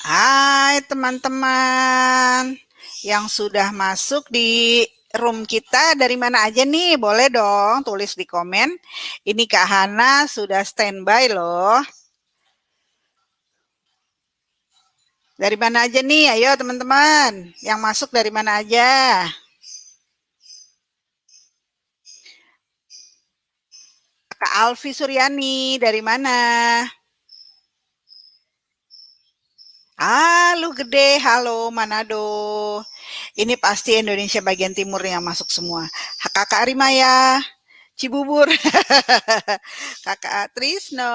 Hai teman-teman yang sudah masuk di room kita dari mana aja nih? Boleh dong tulis di komen. Ini Kak Hana sudah standby loh. Dari mana aja nih? Ayo teman-teman, yang masuk dari mana aja? Kak Alfi Suryani dari mana? Halo Gede, halo Manado. Ini pasti Indonesia bagian timur yang masuk semua. Kakak Arimaya, Cibubur. Kakak Trisno,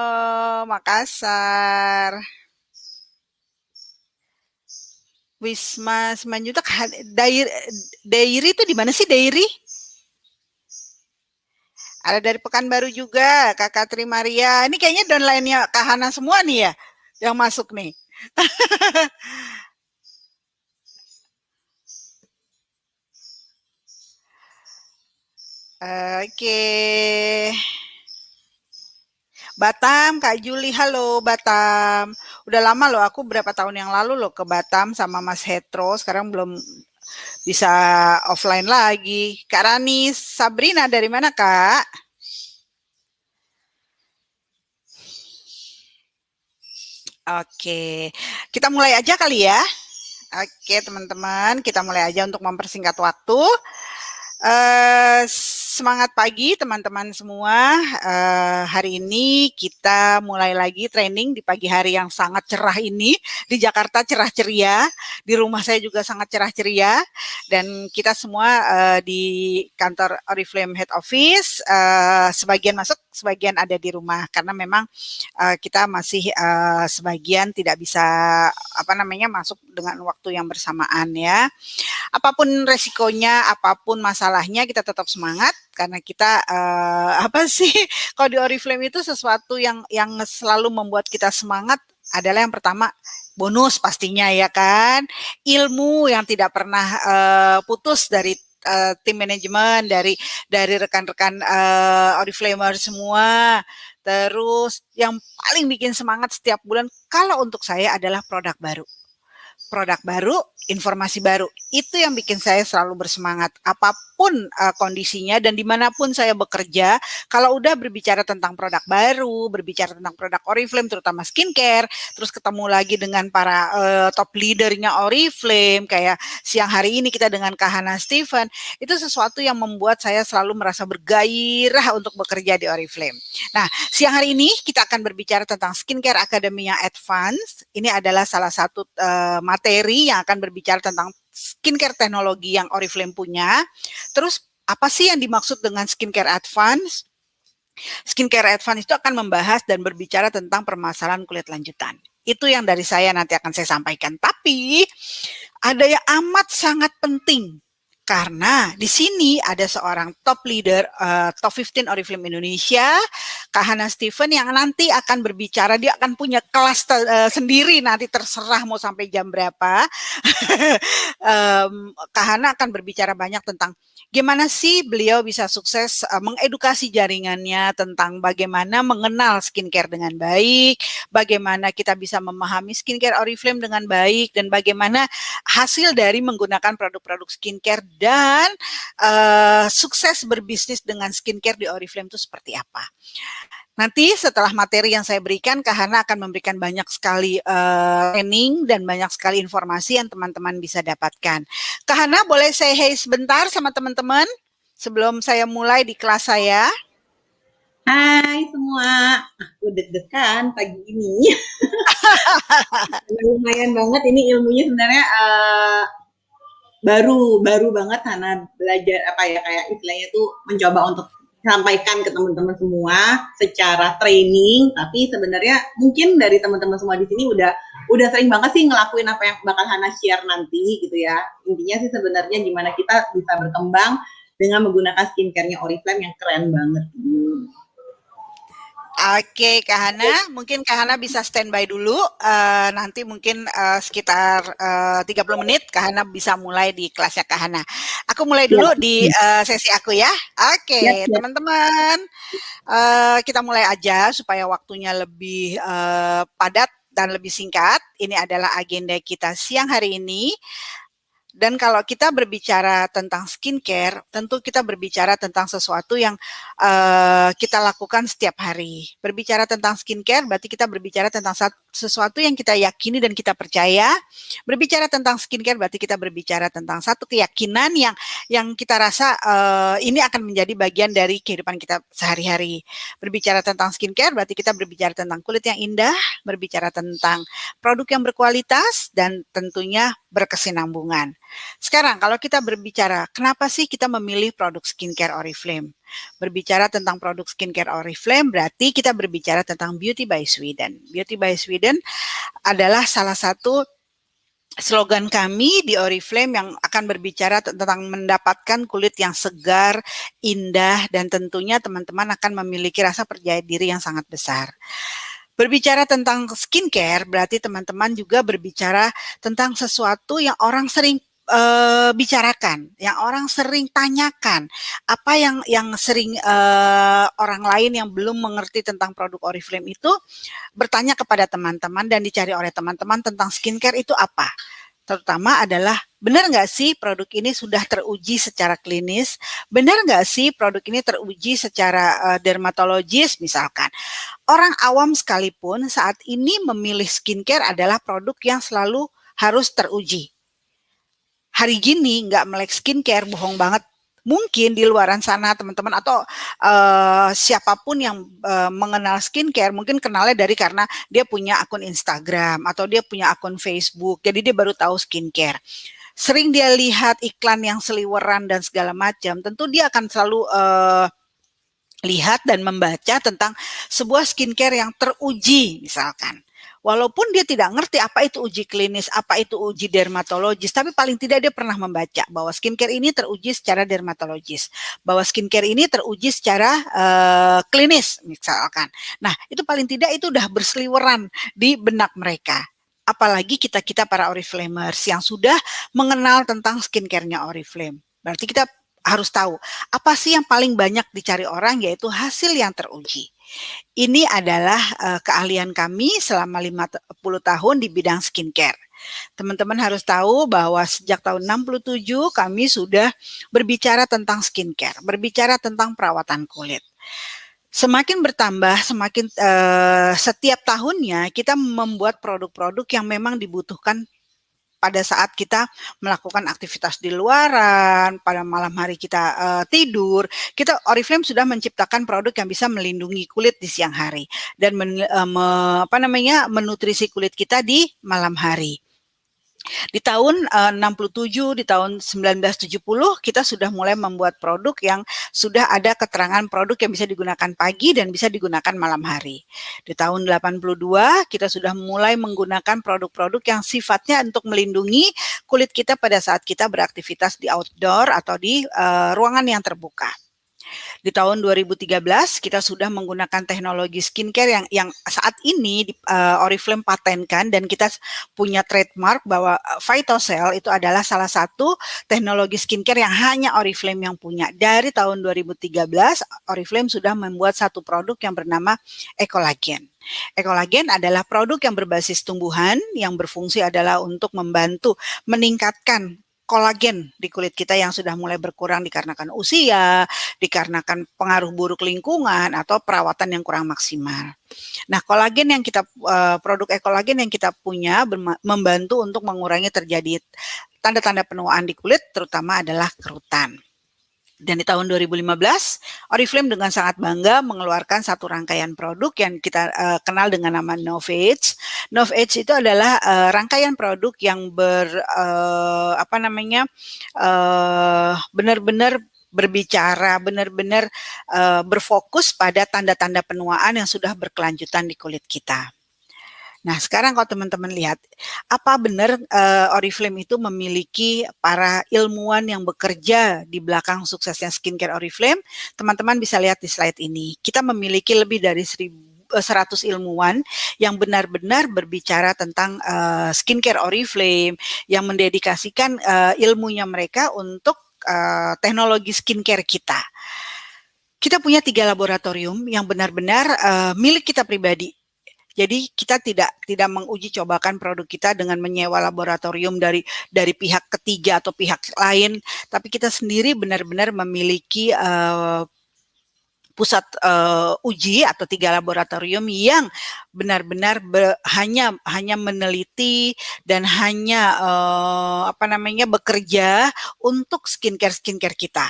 Makassar. Wisma Simanjuntak, Dairi itu di mana sih Dairi? Ada dari Pekanbaru juga, Kakak Trimaria. Ini kayaknya downline-nya Kak Hana semua nih ya, yang masuk nih. Oke. Batam, Kak Juli, halo Batam. Udah lama loh, aku berapa tahun yang lalu loh ke Batam sama Mas Hetro, sekarang belum bisa offline lagi. Kak Rani, Sabrina dari mana Kak? Oke, kita mulai aja kali ya. Oke teman-teman, kita mulai aja untuk mempersingkat waktu. Semangat pagi teman-teman semua. Hari ini kita mulai lagi training di pagi hari yang sangat cerah ini. Di Jakarta cerah ceria, di rumah saya juga sangat cerah ceria. Dan kita semua di kantor Oriflame Head Office, sebagian masuk, sebagian ada di rumah. Karena memang kita masih sebagian tidak bisa masuk dengan waktu yang bersamaan ya. Apapun resikonya, apapun masalahnya, kita tetap semangat karena kita kalau di Oriflame itu sesuatu yang selalu membuat kita semangat adalah yang pertama bonus pastinya ya kan, ilmu yang tidak pernah putus dari tim manajemen, dari rekan-rekan Oriflamer semua. Terus yang paling bikin semangat setiap bulan kalau untuk saya adalah produk baru, informasi baru. Itu yang bikin saya selalu bersemangat. Apapun kondisinya dan dimanapun saya bekerja, kalau udah berbicara tentang produk baru, berbicara tentang produk Oriflame, terutama skincare, terus ketemu lagi dengan para top leadernya Oriflame, kayak siang hari ini kita dengan Kak Hana Steven, itu sesuatu yang membuat saya selalu merasa bergairah untuk bekerja di Oriflame. Nah, siang hari ini kita akan berbicara tentang Skincare Academy yang advance. Ini adalah salah satu materi yang akan berbicara tentang skincare teknologi yang Oriflame punya. Terus apa sih yang dimaksud dengan skincare advance? Skincare advance itu akan membahas dan berbicara tentang permasalahan kulit lanjutan. Itu yang dari saya nanti akan saya sampaikan. Tapi ada yang amat sangat penting karena di sini ada seorang top leader, top 15 Oriflame Indonesia, Kak Hana Steven yang nanti akan berbicara, dia akan punya kelas sendiri nanti terserah mau sampai jam berapa. Kak Hana akan berbicara banyak tentang gimana sih beliau bisa sukses mengedukasi jaringannya tentang bagaimana mengenal skincare dengan baik, bagaimana kita bisa memahami skincare Oriflame dengan baik, dan bagaimana hasil dari menggunakan produk-produk skincare dan sukses berbisnis dengan skincare di Oriflame itu seperti apa. Nanti setelah materi yang saya berikan, Kak Hana akan memberikan banyak sekali training dan banyak sekali informasi yang teman-teman bisa dapatkan. Kak Hana boleh say hey sebentar sama teman-teman sebelum saya mulai di kelas saya? Hai semua, aku deg-degan pagi ini. Lumayan banget ini ilmunya sebenarnya baru banget Hana belajar apa ya, kayak istilahnya tuh mencoba untuk sampaikan ke teman-teman semua secara training, tapi sebenarnya mungkin dari teman-teman semua di sini udah sering banget sih ngelakuin apa yang bakal Hana share nanti gitu ya. Intinya sih sebenarnya gimana kita bisa berkembang dengan menggunakan skincare-nya Oriflame yang keren banget. Oke, Kak Hana, mungkin Kak Hana bisa standby dulu. Nanti mungkin sekitar 30 menit Kak Hana bisa mulai di kelasnya Kak Hana. Aku mulai Siap, dulu di sesi aku ya. siap, Oke, siap. teman-teman, kita mulai aja supaya waktunya lebih padat dan lebih singkat. Ini adalah agenda kita siang hari ini. Dan kalau kita berbicara tentang skincare, tentu kita berbicara tentang sesuatu yang kita lakukan setiap hari. Berbicara tentang skincare berarti kita berbicara tentang sesuatu yang kita yakini dan kita percaya. Berbicara tentang skincare berarti kita berbicara tentang satu keyakinan yang kita rasa ini akan menjadi bagian dari kehidupan kita sehari-hari. Berbicara tentang skincare berarti kita berbicara tentang kulit yang indah, berbicara tentang produk yang berkualitas, dan tentunya berkesinambungan. Sekarang kalau kita berbicara, kenapa sih kita memilih produk skincare Oriflame? Berbicara tentang produk skincare Oriflame berarti kita berbicara tentang Beauty by Sweden. Beauty by Sweden adalah salah satu slogan kami di Oriflame yang akan berbicara tentang mendapatkan kulit yang segar, indah, dan tentunya teman-teman akan memiliki rasa percaya diri yang sangat besar. Berbicara tentang skincare berarti teman-teman juga berbicara tentang sesuatu yang orang sering bicarakan, yang orang sering tanyakan, apa yang sering orang lain yang belum mengerti tentang produk Oriflame itu bertanya kepada teman-teman dan dicari oleh teman-teman tentang skincare itu apa. Terutama adalah, benar nggak sih produk ini sudah teruji secara klinis? Benar nggak sih produk ini teruji secara dermatologis misalkan? Orang awam sekalipun saat ini memilih skincare adalah produk yang selalu harus teruji. Hari gini nggak melek skincare, bohong banget. Mungkin di luaran sana teman-teman atau siapapun yang mengenal skincare mungkin kenalnya dari karena dia punya akun Instagram atau dia punya akun Facebook, jadi dia baru tahu skincare. Sering dia lihat iklan yang seliweran dan segala macam, tentu dia akan selalu lihat dan membaca tentang sebuah skincare yang teruji misalkan. Walaupun dia tidak ngerti apa itu uji klinis, apa itu uji dermatologis, tapi paling tidak dia pernah membaca bahwa skincare ini teruji secara dermatologis, bahwa skincare ini teruji secara klinis misalkan. Nah, itu paling tidak itu udah berseliweran di benak mereka. Apalagi kita para Oriflamers yang sudah mengenal tentang skincare-nya Oriflame. Berarti kita harus tahu apa sih yang paling banyak dicari orang, yaitu hasil yang teruji. Ini adalah keahlian kami selama 50 tahun di bidang skincare. Teman-teman harus tahu bahwa sejak tahun 67 kami sudah berbicara tentang skincare, berbicara tentang perawatan kulit. Semakin bertambah, semakin setiap tahunnya kita membuat produk-produk yang memang dibutuhkan pada saat kita melakukan aktivitas di luaran, pada malam hari kita tidur, kita Oriflame sudah menciptakan produk yang bisa melindungi kulit di siang hari dan menutrisi kulit kita di malam hari. Di tahun 67, di tahun 1970 kita sudah mulai membuat produk yang sudah ada keterangan produk yang bisa digunakan pagi dan bisa digunakan malam hari. Di tahun 82 kita sudah mulai menggunakan produk-produk yang sifatnya untuk melindungi kulit kita pada saat kita beraktivitas di outdoor atau di ruangan yang terbuka. Di tahun 2013 kita sudah menggunakan teknologi skincare yang saat ini Oriflame patenkan dan kita punya trademark bahwa Phytocell itu adalah salah satu teknologi skincare yang hanya Oriflame yang punya. Dari tahun 2013 Oriflame sudah membuat satu produk yang bernama Ecolagen. Ecolagen adalah produk yang berbasis tumbuhan yang berfungsi adalah untuk membantu meningkatkan kolagen di kulit kita yang sudah mulai berkurang dikarenakan usia, dikarenakan pengaruh buruk lingkungan atau perawatan yang kurang maksimal. Nah, kolagen yang kita produk ekolagen yang kita punya membantu untuk mengurangi terjadi tanda-tanda penuaan di kulit, terutama adalah kerutan. Dan di tahun 2015, Oriflame dengan sangat bangga mengeluarkan satu rangkaian produk yang kita kenal dengan nama Novage. Novage itu adalah rangkaian produk yang benar-benar berbicara, benar-benar berfokus pada tanda-tanda penuaan yang sudah berkelanjutan di kulit kita. Nah, sekarang kalau teman-teman lihat, apa benar Oriflame itu memiliki para ilmuwan yang bekerja di belakang suksesnya skincare Oriflame? Teman-teman bisa lihat di slide ini. Kita memiliki lebih dari 100 ilmuwan yang benar-benar berbicara tentang skincare Oriflame, yang mendedikasikan ilmunya mereka untuk teknologi skincare kita. Kita punya 3 laboratorium yang benar-benar milik kita pribadi. Jadi kita tidak menguji cobakan produk kita dengan menyewa laboratorium dari pihak ketiga atau pihak lain, tapi kita sendiri benar-benar memiliki pusat uji atau 3 laboratorium yang benar-benar hanya meneliti dan hanya bekerja untuk skincare kita.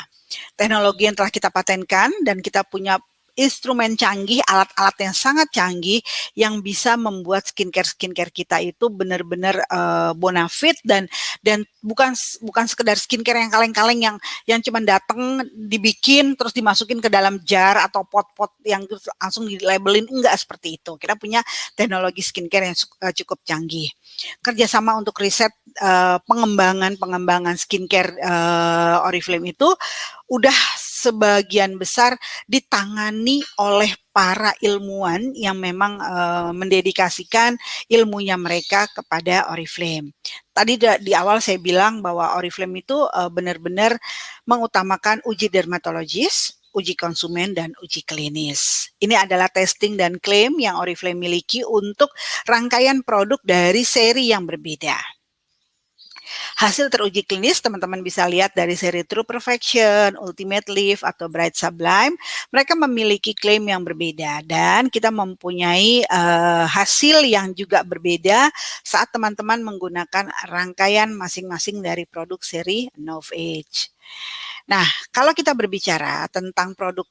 Teknologi yang telah kita patenkan dan kita punya instrumen canggih, alat-alat yang sangat canggih yang bisa membuat skincare kita itu benar-benar bonafit dan bukan sekedar skincare yang kaleng-kaleng yang cuma datang dibikin terus dimasukin ke dalam jar atau pot-pot yang langsung dilabelin, enggak seperti itu. Kita punya teknologi skincare yang cukup canggih. Kerjasama untuk riset pengembangan skincare Oriflame itu udah sebagian besar ditangani oleh para ilmuwan yang memang mendedikasikan ilmunya mereka kepada Oriflame. Tadi di awal saya bilang bahwa Oriflame itu benar-benar mengutamakan uji dermatologis, uji konsumen, dan uji klinis. Ini adalah testing dan klaim yang Oriflame miliki untuk rangkaian produk dari seri yang berbeda. Hasil teruji klinis teman-teman bisa lihat dari seri True Perfection, Ultimate Lift, atau Bright Sublime. Mereka memiliki klaim yang berbeda dan kita mempunyai hasil yang juga berbeda saat teman-teman menggunakan rangkaian masing-masing dari produk seri Novage. Nah, kalau kita berbicara tentang produk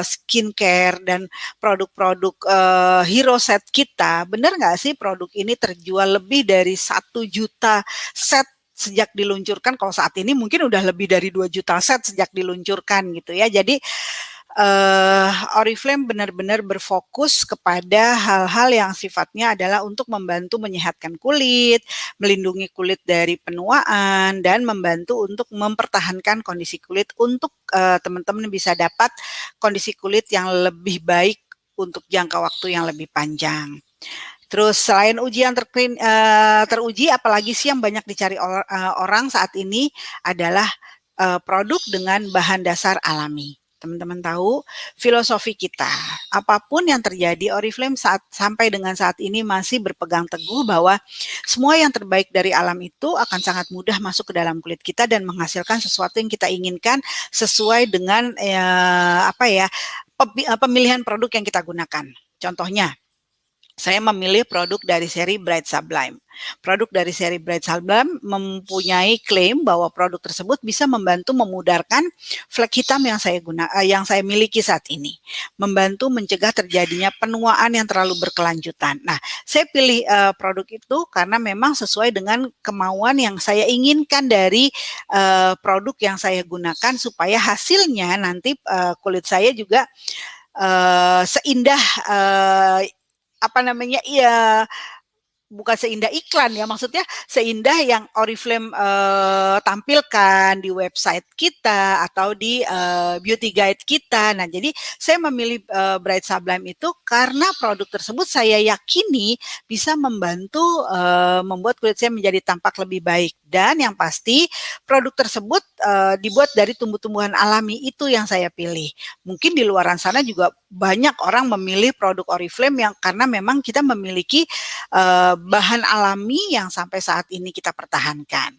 skincare dan produk-produk hero set kita, benar nggak sih produk ini terjual lebih dari 1 juta set sejak diluncurkan? Kalau saat ini mungkin udah lebih dari 2 juta set sejak diluncurkan gitu ya. Jadi Oriflame benar-benar berfokus kepada hal-hal yang sifatnya adalah untuk membantu menyehatkan kulit, melindungi kulit dari penuaan, dan membantu untuk mempertahankan kondisi kulit untuk teman-teman bisa dapat kondisi kulit yang lebih baik untuk jangka waktu yang lebih panjang. Terus selain uji yang teruji, apalagi sih yang banyak dicari orang saat ini adalah produk dengan bahan dasar alami. Teman-teman tahu filosofi kita, apapun yang terjadi, Oriflame sampai dengan saat ini masih berpegang teguh bahwa semua yang terbaik dari alam itu akan sangat mudah masuk ke dalam kulit kita dan menghasilkan sesuatu yang kita inginkan sesuai dengan pemilihan produk yang kita gunakan. Contohnya, saya memilih produk dari seri Bright Sublime. Produk dari seri Bright Sublime mempunyai klaim bahwa produk tersebut bisa membantu memudarkan flek hitam yang saya miliki saat ini, membantu mencegah terjadinya penuaan yang terlalu berkelanjutan. Nah, saya pilih produk itu karena memang sesuai dengan kemauan yang saya inginkan dari produk yang saya gunakan supaya hasilnya nanti kulit saya juga seindah bukan seindah iklan ya, maksudnya seindah yang Oriflame tampilkan di website kita atau di beauty guide kita. Nah, jadi saya memilih Bright Sublime itu karena produk tersebut saya yakini bisa membantu membuat kulit saya menjadi tampak lebih baik. Dan yang pasti produk tersebut dibuat dari tumbuh-tumbuhan alami, itu yang saya pilih. Mungkin di luaran sana juga banyak orang memilih produk Oriflame yang karena memang kita memiliki bahan alami yang sampai saat ini kita pertahankan.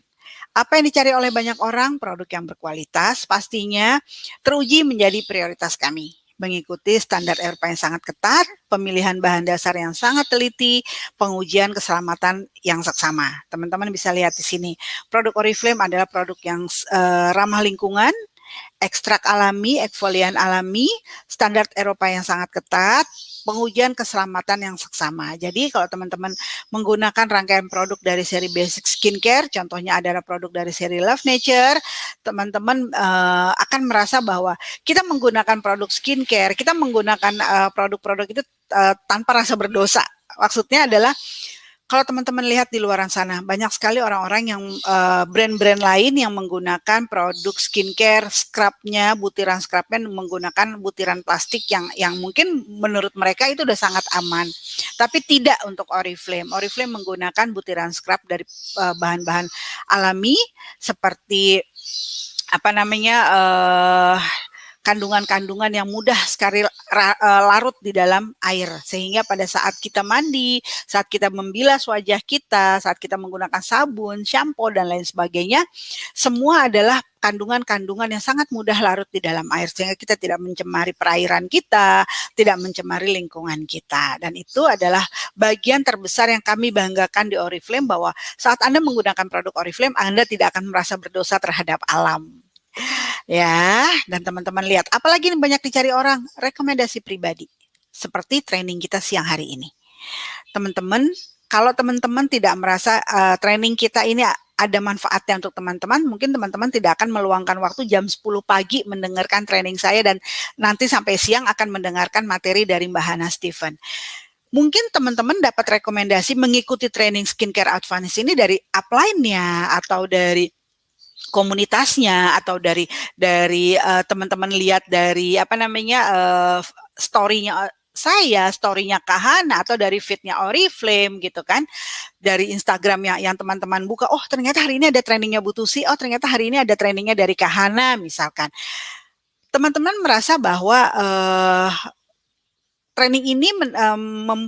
Apa yang dicari oleh banyak orang? Produk yang berkualitas, pastinya teruji menjadi prioritas kami. Mengikuti standar Eropa yang sangat ketat, pemilihan bahan dasar yang sangat teliti, pengujian keselamatan yang seksama. Teman-teman bisa lihat di sini, produk Oriflame adalah produk yang ramah lingkungan, ekstrak alami, eksfolian alami, standar Eropa yang sangat ketat, pengujian keselamatan yang seksama. Jadi kalau teman-teman menggunakan rangkaian produk dari seri Basic Skincare, contohnya adalah produk dari seri Love Nature, teman-teman akan merasa bahwa kita menggunakan produk skincare, kita menggunakan produk-produk itu tanpa rasa berdosa. Maksudnya adalah kalau teman-teman lihat di luaran sana, banyak sekali orang-orang yang brand-brand lain yang menggunakan produk skincare, scrubnya, butiran scrubnya menggunakan butiran plastik yang mungkin menurut mereka itu udah sangat aman. Tapi tidak untuk Oriflame. Oriflame menggunakan butiran scrub dari bahan-bahan alami seperti apa namanya kandungan-kandungan yang mudah sekali larut di dalam air, sehingga pada saat kita mandi, saat kita membilas wajah kita, saat kita menggunakan sabun, shampoo, dan lain sebagainya, semua adalah kandungan-kandungan yang sangat mudah larut di dalam air, sehingga kita tidak mencemari perairan kita, tidak mencemari lingkungan kita. Dan itu adalah bagian terbesar yang kami banggakan di Oriflame, bahwa saat Anda menggunakan produk Oriflame, Anda tidak akan merasa berdosa terhadap alam. Ya, dan teman-teman lihat, apalagi yang banyak dicari orang, rekomendasi pribadi. Seperti training kita siang hari ini. Teman-teman, kalau teman-teman tidak merasa training kita ini ada manfaatnya untuk teman-teman, mungkin teman-teman tidak akan meluangkan waktu jam 10 pagi mendengarkan training saya dan nanti sampai siang akan mendengarkan materi dari Mbak Hana Stephen. Mungkin teman-teman dapat rekomendasi mengikuti training skincare advance ini dari upline-nya atau dari komunitasnya atau dari teman-teman lihat dari apa namanya story-nya saya, story-nya Kahana atau dari feed-nya Oriflame gitu kan, dari Instagram yang teman-teman buka, oh ternyata hari ini ada trainingnya Bu Tusi, oh ternyata hari ini ada trainingnya dari Kahana misalkan. Teman-teman merasa bahwa training ini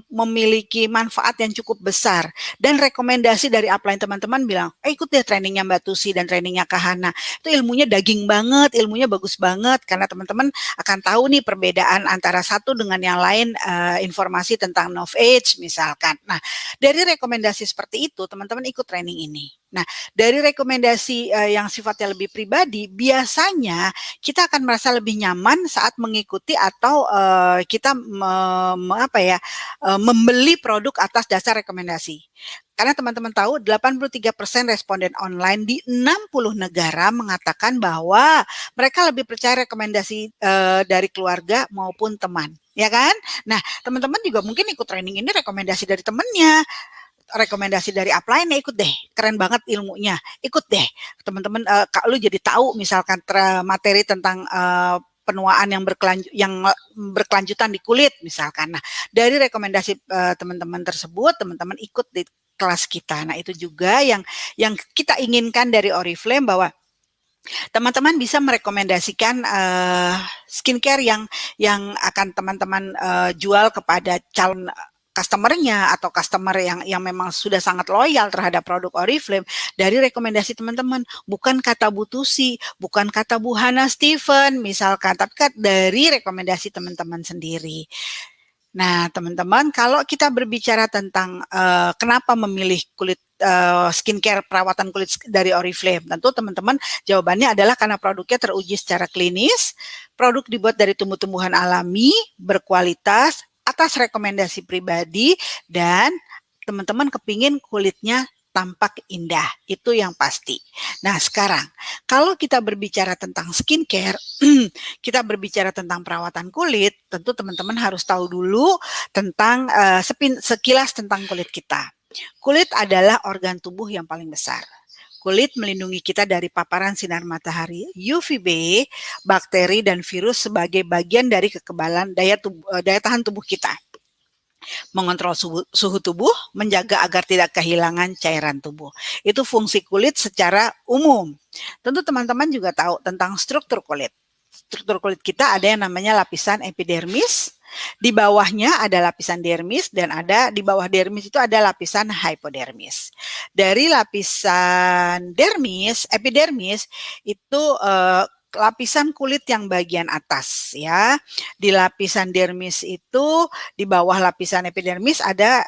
memiliki manfaat yang cukup besar, dan rekomendasi dari upline teman-teman bilang, ikut deh trainingnya Mbak Tusi dan trainingnya Kahana. Itu ilmunya daging banget, ilmunya bagus banget, karena teman-teman akan tahu nih perbedaan antara satu dengan yang lain, informasi tentang Novage misalkan. Nah, dari rekomendasi seperti itu, teman-teman ikut training ini. Nah, dari rekomendasi yang sifatnya lebih pribadi, biasanya kita akan merasa lebih nyaman saat mengikuti atau kita membeli produk atas dasar rekomendasi. Karena teman-teman tahu 83% responden online di 60 negara mengatakan bahwa mereka lebih percaya rekomendasi dari keluarga maupun teman, ya kan? Nah, teman-teman juga mungkin ikut training ini rekomendasi dari temannya, rekomendasi dari upline, ikut deh, keren banget ilmunya, ikut deh teman-teman, lu jadi tahu misalkan materi tentang penuaan yang berkelanjutan di kulit misalkan. Nah, dari rekomendasi teman-teman tersebut, teman-teman ikut di kelas kita. Nah, itu juga yang kita inginkan dari Oriflame, bahwa teman-teman bisa merekomendasikan skincare yang akan teman-teman jual kepada calon customer-nya atau customer yang memang sudah sangat loyal terhadap produk Oriflame dari rekomendasi teman-teman, bukan kata Bu Tusi, bukan kata Bu Hana Stephen misalkan, tapi dari rekomendasi teman-teman sendiri. Nah, teman-teman, kalau kita berbicara tentang kenapa memilih kulit skincare perawatan kulit dari Oriflame, tentu teman-teman jawabannya adalah karena produknya teruji secara klinis, produk dibuat dari tumbuh-tumbuhan alami, berkualitas, atas rekomendasi pribadi, dan teman-teman kepingin kulitnya tampak indah, itu yang pasti. Nah, sekarang kalau kita berbicara tentang skincare, kita berbicara tentang perawatan kulit, tentu teman-teman harus tahu dulu tentang sekilas tentang kulit kita. Kulit adalah organ tubuh yang paling besar. Kulit melindungi kita dari paparan sinar matahari, UVB, bakteri, dan virus sebagai bagian dari kekebalan daya tahan tubuh kita. Mengontrol suhu tubuh, menjaga agar tidak kehilangan cairan tubuh. Itu fungsi kulit secara umum. Tentu teman-teman juga tahu tentang struktur kulit. Struktur kulit kita ada yang namanya lapisan epidermis, di bawahnya ada lapisan dermis, dan di bawah dermis itu ada lapisan hypodermis. Dari lapisan epidermis itu lapisan kulit yang bagian atas ya. Di lapisan dermis itu, di bawah lapisan epidermis ada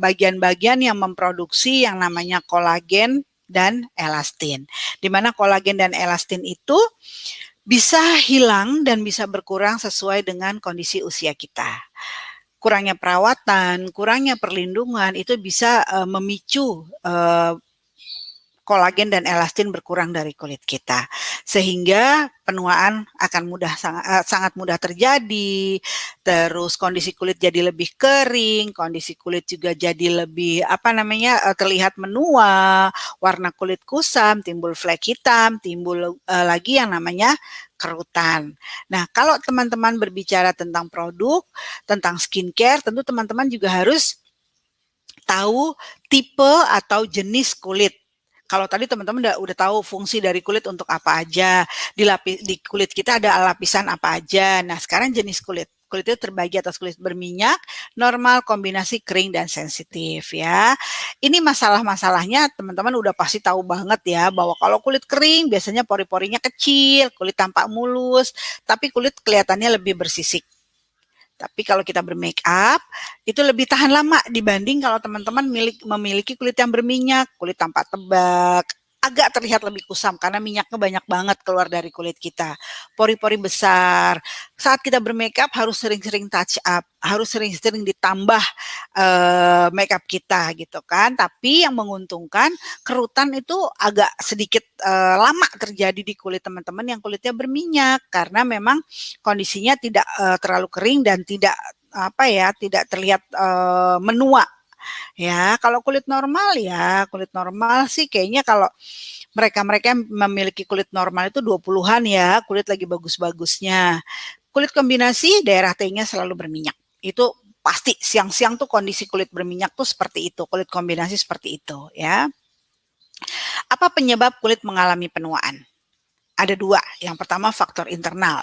bagian-bagian yang memproduksi yang namanya kolagen dan elastin. Di mana kolagen dan elastin itu bisa hilang dan bisa berkurang sesuai dengan kondisi usia kita. Kurangnya perawatan, kurangnya perlindungan itu bisa memicu kolagen dan elastin berkurang dari kulit kita, sehingga penuaan akan sangat mudah terjadi. Terus kondisi kulit jadi lebih kering, kondisi kulit juga jadi lebih terlihat menua, warna kulit kusam, timbul flek hitam, timbul lagi yang namanya kerutan. Nah, kalau teman-teman berbicara tentang produk, tentang skincare, tentu teman-teman juga harus tahu tipe atau jenis kulit. Kalau tadi teman-teman udah tahu fungsi dari kulit untuk apa aja, di kulit kita ada lapisan apa aja. Nah, sekarang jenis kulit. Kulit itu terbagi atas kulit berminyak, normal, kombinasi, kering, dan sensitif ya. Ini masalah-masalahnya teman-teman udah pasti tahu banget ya, bahwa kalau kulit kering biasanya pori-porinya kecil, kulit tampak mulus, tapi kulit kelihatannya lebih bersisik. Tapi kalau kita bermake up, itu lebih tahan lama dibanding kalau teman-teman memiliki kulit yang berminyak, kulit tampak tebal, agak terlihat lebih kusam karena minyaknya banyak banget keluar dari kulit kita. Pori-pori besar. Saat kita bermakeup harus sering-sering touch up, harus sering-sering ditambah makeup kita gitu kan. Tapi yang menguntungkan kerutan itu agak sedikit lama terjadi di kulit teman-teman yang kulitnya berminyak karena memang kondisinya tidak terlalu kering dan tidak tidak terlihat menua. Ya, kalau kulit normal sih kayaknya kalau mereka-mereka yang memiliki kulit normal itu 20-an ya, kulit lagi bagus-bagusnya. Kulit kombinasi daerah T-nya selalu berminyak. Itu pasti siang-siang tuh kondisi kulit berminyak tuh seperti itu, kulit kombinasi seperti itu ya. Apa penyebab kulit mengalami penuaan? Ada dua. Yang pertama faktor internal.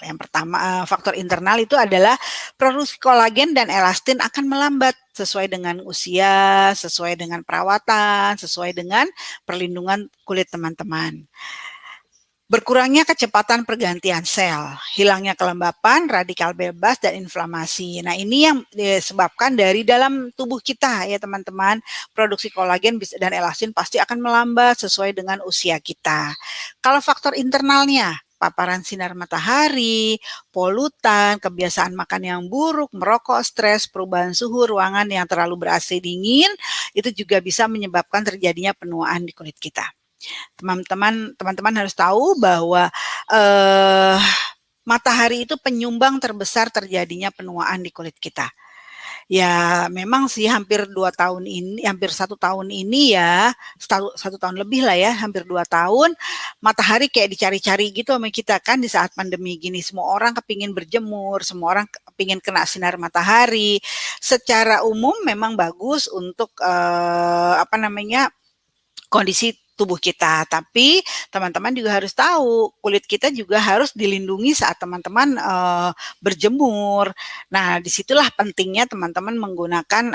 Faktor internal itu adalah produksi kolagen dan elastin akan melambat sesuai dengan usia, sesuai dengan perawatan, sesuai dengan perlindungan kulit teman-teman. Berkurangnya kecepatan pergantian sel, hilangnya kelembapan, radikal bebas, dan inflamasi. Nah, ini yang disebabkan dari dalam tubuh kita ya teman-teman. Produksi kolagen dan elastin pasti akan melambat sesuai dengan usia kita. Kalau faktor internalnya, paparan sinar matahari, polutan, kebiasaan makan yang buruk, merokok, stres, perubahan suhu ruangan yang terlalu ber-AC dingin, itu juga bisa menyebabkan terjadinya penuaan di kulit kita. Teman-teman harus tahu bahwa matahari itu penyumbang terbesar terjadinya penuaan di kulit kita. Ya memang sih hampir 1 tahun ini ya, satu tahun lebih lah ya, hampir 2 tahun, matahari kayak dicari-cari gitu sama kita kan di saat pandemi gini. Semua orang kepingin berjemur, semua orang kepingin kena sinar matahari. Secara umum memang bagus untuk kondisi tubuh kita. Tapi teman-teman juga harus tahu, kulit kita juga harus dilindungi saat teman-teman berjemur. Nah, disitulah pentingnya teman-teman menggunakan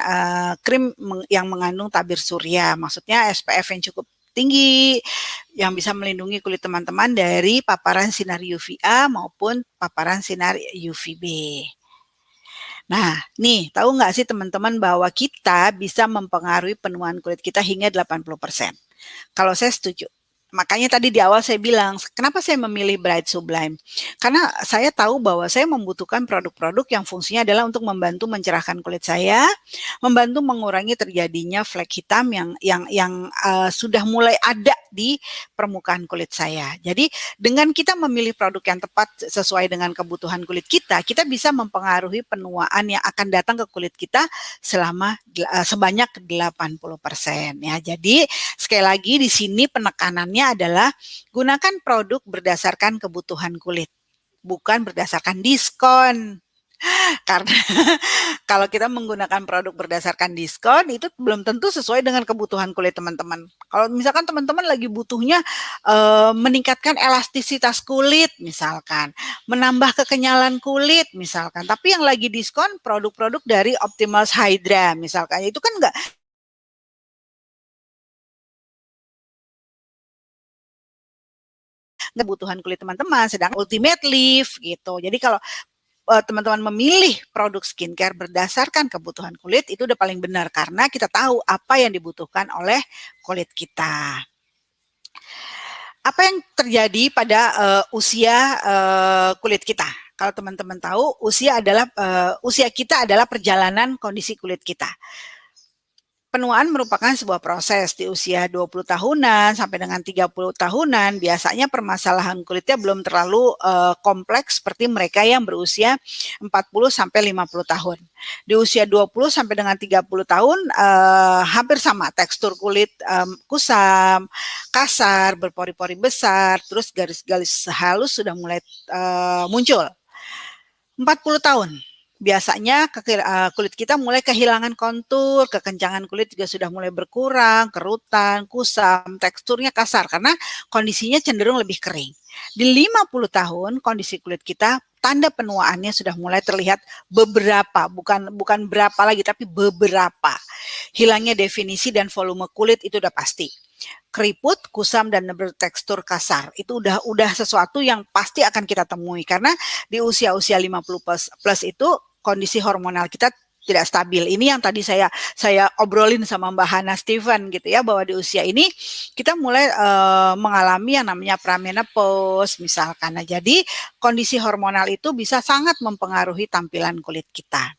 krim yang mengandung tabir surya. Maksudnya SPF yang cukup tinggi, yang bisa melindungi kulit teman-teman dari paparan sinar UVA maupun paparan sinar UVB. Nah, nih, tahu nggak sih teman-teman bahwa kita bisa mempengaruhi penuaan kulit kita hingga 80%? Kalau saya setuju. Makanya tadi di awal saya bilang, kenapa saya memilih Bright Sublime? Karena saya tahu bahwa saya membutuhkan produk-produk yang fungsinya adalah untuk membantu mencerahkan kulit saya, membantu mengurangi terjadinya flek hitam yang sudah mulai ada di permukaan kulit saya. Jadi dengan kita memilih produk yang tepat sesuai dengan kebutuhan kulit kita, kita bisa mempengaruhi penuaan yang akan datang ke kulit kita sebanyak 80% ya. Jadi sekali lagi di sini penekanannya adalah gunakan produk berdasarkan kebutuhan kulit, bukan berdasarkan diskon. Karena kalau kita menggunakan produk berdasarkan diskon itu belum tentu sesuai dengan kebutuhan kulit teman-teman. Kalau misalkan teman-teman lagi butuhnya meningkatkan elastisitas kulit misalkan, menambah kekenyalan kulit misalkan, tapi yang lagi diskon produk-produk dari Optimals Hydra misalkan, itu kan enggak kebutuhan kulit teman-teman, sedangkan Ultimate Lift gitu. Jadi kalau teman-teman memilih produk skincare berdasarkan kebutuhan kulit itu udah paling benar karena kita tahu apa yang dibutuhkan oleh kulit kita. Apa yang terjadi pada usia kulit kita? Kalau teman-teman tahu, usia kita adalah perjalanan kondisi kulit kita. Penuaan merupakan sebuah proses di usia 20 tahunan sampai dengan 30 tahunan. Biasanya permasalahan kulitnya belum terlalu kompleks seperti mereka yang berusia 40 sampai 50 tahun. Di usia 20 sampai dengan 30 tahun hampir sama, tekstur kulit kusam, kasar, berpori-pori besar, terus garis-garis halus sudah mulai muncul. 40 tahun. Biasanya kulit kita mulai kehilangan kontur, kekencangan kulit juga sudah mulai berkurang, kerutan, kusam, teksturnya kasar karena kondisinya cenderung lebih kering. Di 50 tahun kondisi kulit kita tanda penuaannya sudah mulai terlihat beberapa, bukan berapa lagi tapi beberapa. Hilangnya definisi dan volume kulit itu udah pasti. Keriput, kusam dan bertekstur kasar. Itu udah sesuatu yang pasti akan kita temui karena di usia-usia 50 plus itu kondisi hormonal kita tidak stabil. Ini yang tadi saya obrolin sama Mbak Hana Steven gitu ya, bahwa di usia ini kita mulai mengalami yang namanya pramenopause misalkan. Nah, jadi kondisi hormonal itu bisa sangat mempengaruhi tampilan kulit kita.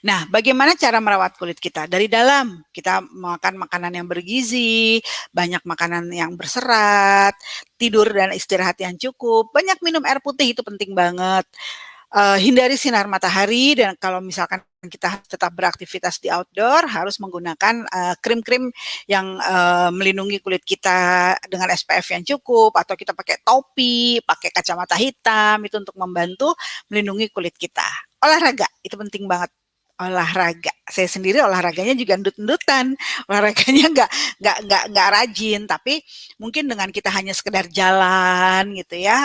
Nah, bagaimana cara merawat kulit kita? Dari dalam, kita makan makanan yang bergizi, banyak makanan yang berserat, tidur dan istirahat yang cukup, banyak minum air putih itu penting banget. Hindari sinar matahari dan kalau misalkan kita tetap beraktivitas di outdoor harus menggunakan krim-krim yang melindungi kulit kita dengan SPF yang cukup atau kita pakai topi, pakai kacamata hitam itu untuk membantu melindungi kulit kita. Olahraga itu penting banget. Olahraga, saya sendiri olahraganya juga endut-endutan, olahraganya nggak rajin, tapi mungkin dengan kita hanya sekedar jalan gitu ya,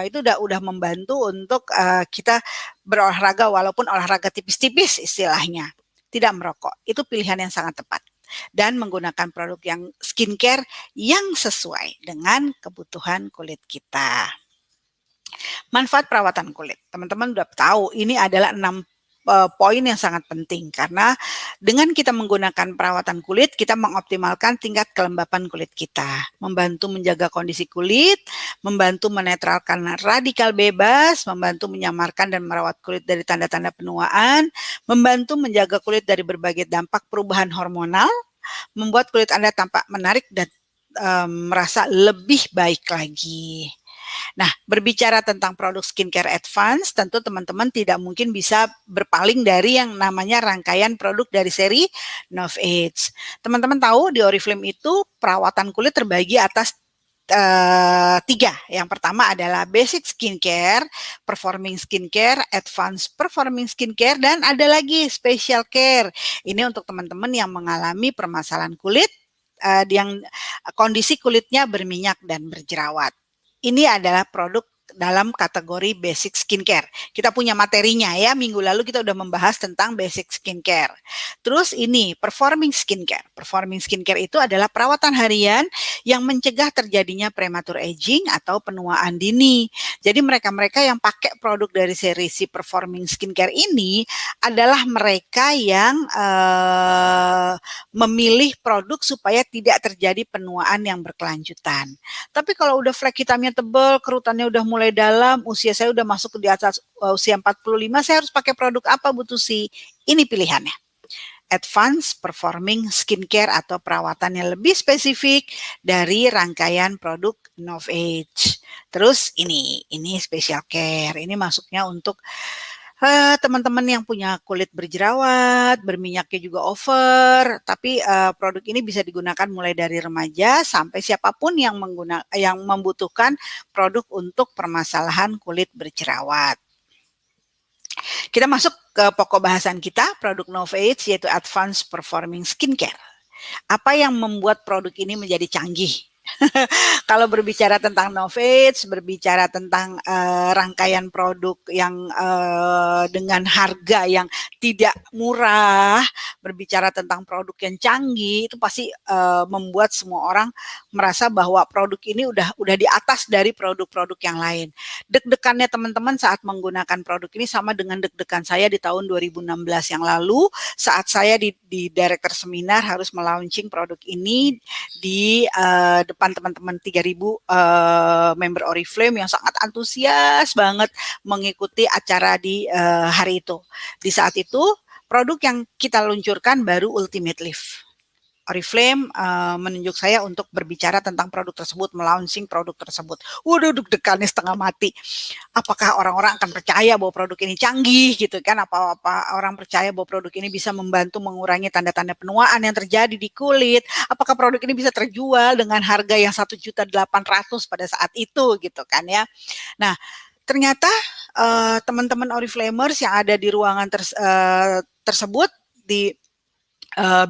itu udah membantu untuk kita berolahraga walaupun olahraga tipis-tipis istilahnya. Tidak merokok, itu pilihan yang sangat tepat. Dan menggunakan produk yang skincare yang sesuai dengan kebutuhan kulit kita. Manfaat perawatan kulit, teman-teman udah tahu ini adalah 6 poin yang sangat penting karena dengan kita menggunakan perawatan kulit kita mengoptimalkan tingkat kelembapan kulit kita, membantu menjaga kondisi kulit, membantu menetralkan radikal bebas, membantu menyamarkan dan merawat kulit dari tanda-tanda penuaan, membantu menjaga kulit dari berbagai dampak perubahan hormonal, membuat kulit Anda tampak menarik dan merasa lebih baik lagi. Nah, berbicara tentang produk skincare advance, tentu teman-teman tidak mungkin bisa berpaling dari yang namanya rangkaian produk dari seri Novage. Teman-teman tahu di Oriflame itu perawatan kulit terbagi atas 3. Yang pertama adalah basic skincare, performing skincare, advanced performing skincare, dan ada lagi special care. Ini untuk teman-teman yang mengalami permasalahan kulit, yang kondisi kulitnya berminyak dan berjerawat. Ini adalah produk dalam kategori basic skincare. Kita punya materinya ya, minggu lalu kita udah membahas tentang basic skincare. Terus ini performing skincare. Performing skincare itu adalah perawatan harian yang mencegah terjadinya premature aging atau penuaan dini. Jadi mereka-mereka yang pakai produk dari seri si performing skincare ini adalah mereka yang memilih produk supaya tidak terjadi penuaan yang berkelanjutan. Tapi kalau udah flek hitamnya tebal, kerutannya udah mulai dalam, usia saya udah masuk di atas usia 45, saya harus pakai produk apa Bu Tusi? Ini pilihannya. Advanced Performing Skincare atau perawatan yang lebih spesifik dari rangkaian produk Novage. Terus ini Special Care. Ini masuknya untuk teman-teman yang punya kulit berjerawat, berminyaknya juga over, tapi produk ini bisa digunakan mulai dari remaja sampai siapapun yang membutuhkan produk untuk permasalahan kulit berjerawat. Kita masuk ke pokok bahasan kita, produk Novage yaitu Advanced Performing Skincare. Apa yang membuat produk ini menjadi canggih? Kalau berbicara tentang Novage, berbicara tentang rangkaian produk yang dengan harga yang tidak murah, berbicara tentang produk yang canggih, itu pasti membuat semua orang merasa bahwa produk ini udah di atas dari produk-produk yang lain. Deg-degannya teman-teman saat menggunakan produk ini sama dengan deg-degan saya di tahun 2016 yang lalu saat saya di director seminar harus melaunching produk ini di depan depan teman-teman 3.000 member Oriflame yang sangat antusias banget mengikuti acara di hari itu. Di saat itu produk yang kita luncurkan baru Ultimate Leaf. Oriflame menunjuk saya untuk berbicara tentang produk tersebut, melaunching produk tersebut. Waduh, deg-degannya setengah mati. Apakah orang-orang akan percaya bahwa produk ini canggih gitu kan? Apa orang percaya bahwa produk ini bisa membantu mengurangi tanda-tanda penuaan yang terjadi di kulit? Apakah produk ini bisa terjual dengan harga yang 1.800.000 pada saat itu gitu kan ya? Nah, ternyata teman-teman Oriflamers yang ada di ruangan tersebut di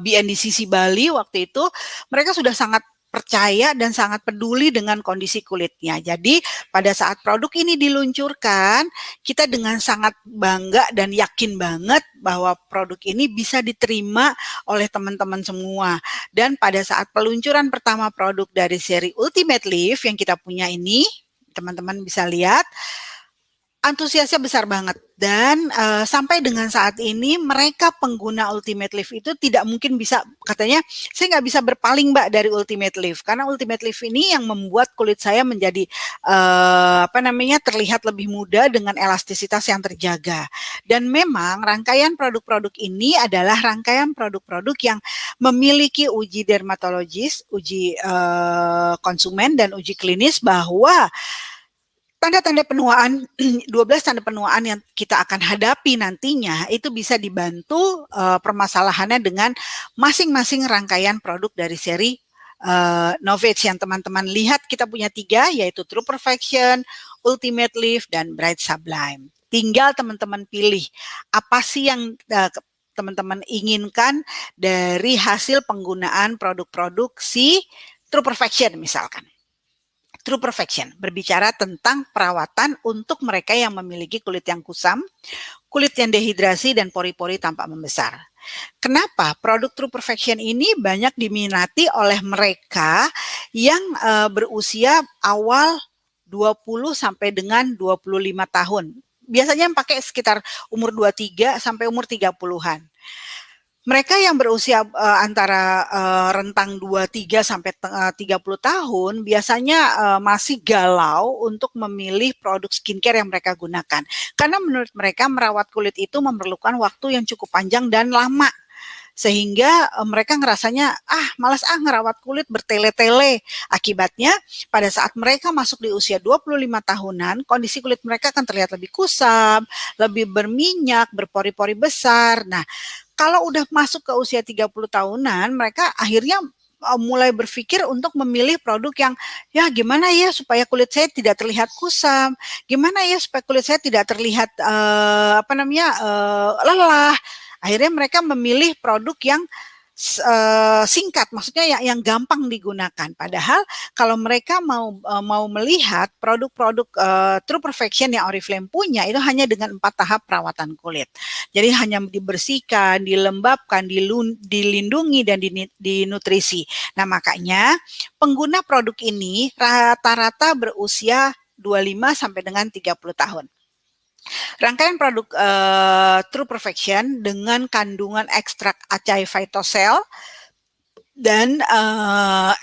BNDCC Bali waktu itu, mereka sudah sangat percaya dan sangat peduli dengan kondisi kulitnya. Jadi pada saat produk ini diluncurkan, kita dengan sangat bangga dan yakin banget bahwa produk ini bisa diterima oleh teman-teman semua. Dan pada saat peluncuran pertama produk dari seri Ultimate Leaf yang kita punya ini, teman-teman bisa lihat, antusiasnya besar banget dan sampai dengan saat ini mereka pengguna Ultimate Leaf itu tidak mungkin bisa, katanya saya nggak bisa berpaling Mbak dari Ultimate Leaf karena Ultimate Leaf ini yang membuat kulit saya menjadi terlihat lebih muda dengan elastisitas yang terjaga. Dan memang rangkaian produk-produk ini adalah rangkaian produk-produk yang memiliki uji dermatologis, uji konsumen dan uji klinis bahwa tanda-tanda penuaan, 12 tanda penuaan yang kita akan hadapi nantinya itu bisa dibantu permasalahannya dengan masing-masing rangkaian produk dari seri Novage yang teman-teman lihat kita punya 3 yaitu True Perfection, Ultimate Leaf, dan Bright Sublime. Tinggal teman-teman pilih apa sih yang teman-teman inginkan dari hasil penggunaan produk-produk si True Perfection misalkan. True Perfection berbicara tentang perawatan untuk mereka yang memiliki kulit yang kusam, kulit yang dehidrasi, dan pori-pori tampak membesar. Kenapa produk True Perfection ini banyak diminati oleh mereka yang berusia awal 20 sampai dengan 25 tahun. Biasanya yang pakai sekitar umur 23 sampai umur 30-an. Mereka yang berusia antara rentang 23 sampai 30 tahun biasanya masih galau untuk memilih produk skincare yang mereka gunakan. Karena menurut mereka merawat kulit itu memerlukan waktu yang cukup panjang dan lama. Sehingga mereka ngerasanya, malas ngerawat kulit bertele-tele. Akibatnya pada saat mereka masuk di usia 25 tahunan, kondisi kulit mereka akan terlihat lebih kusam, lebih berminyak, berpori-pori besar. Nah, kalau udah masuk ke usia 30 tahunan, mereka akhirnya mulai berpikir untuk memilih produk yang ya gimana ya supaya kulit saya tidak terlihat kusam, gimana ya supaya kulit saya tidak terlihat lelah. Akhirnya mereka memilih produk yang singkat, maksudnya yang gampang digunakan. Padahal kalau mereka mau melihat produk-produk True Perfection yang Oriflame punya itu hanya dengan 4 tahap perawatan kulit. Jadi hanya dibersihkan, dilembabkan, dilindungi dan dinutrisi. Nah, makanya pengguna produk ini rata-rata berusia 25 sampai dengan 30 tahun. Rangkaian produk True Perfection dengan kandungan ekstrak acai phytosol dan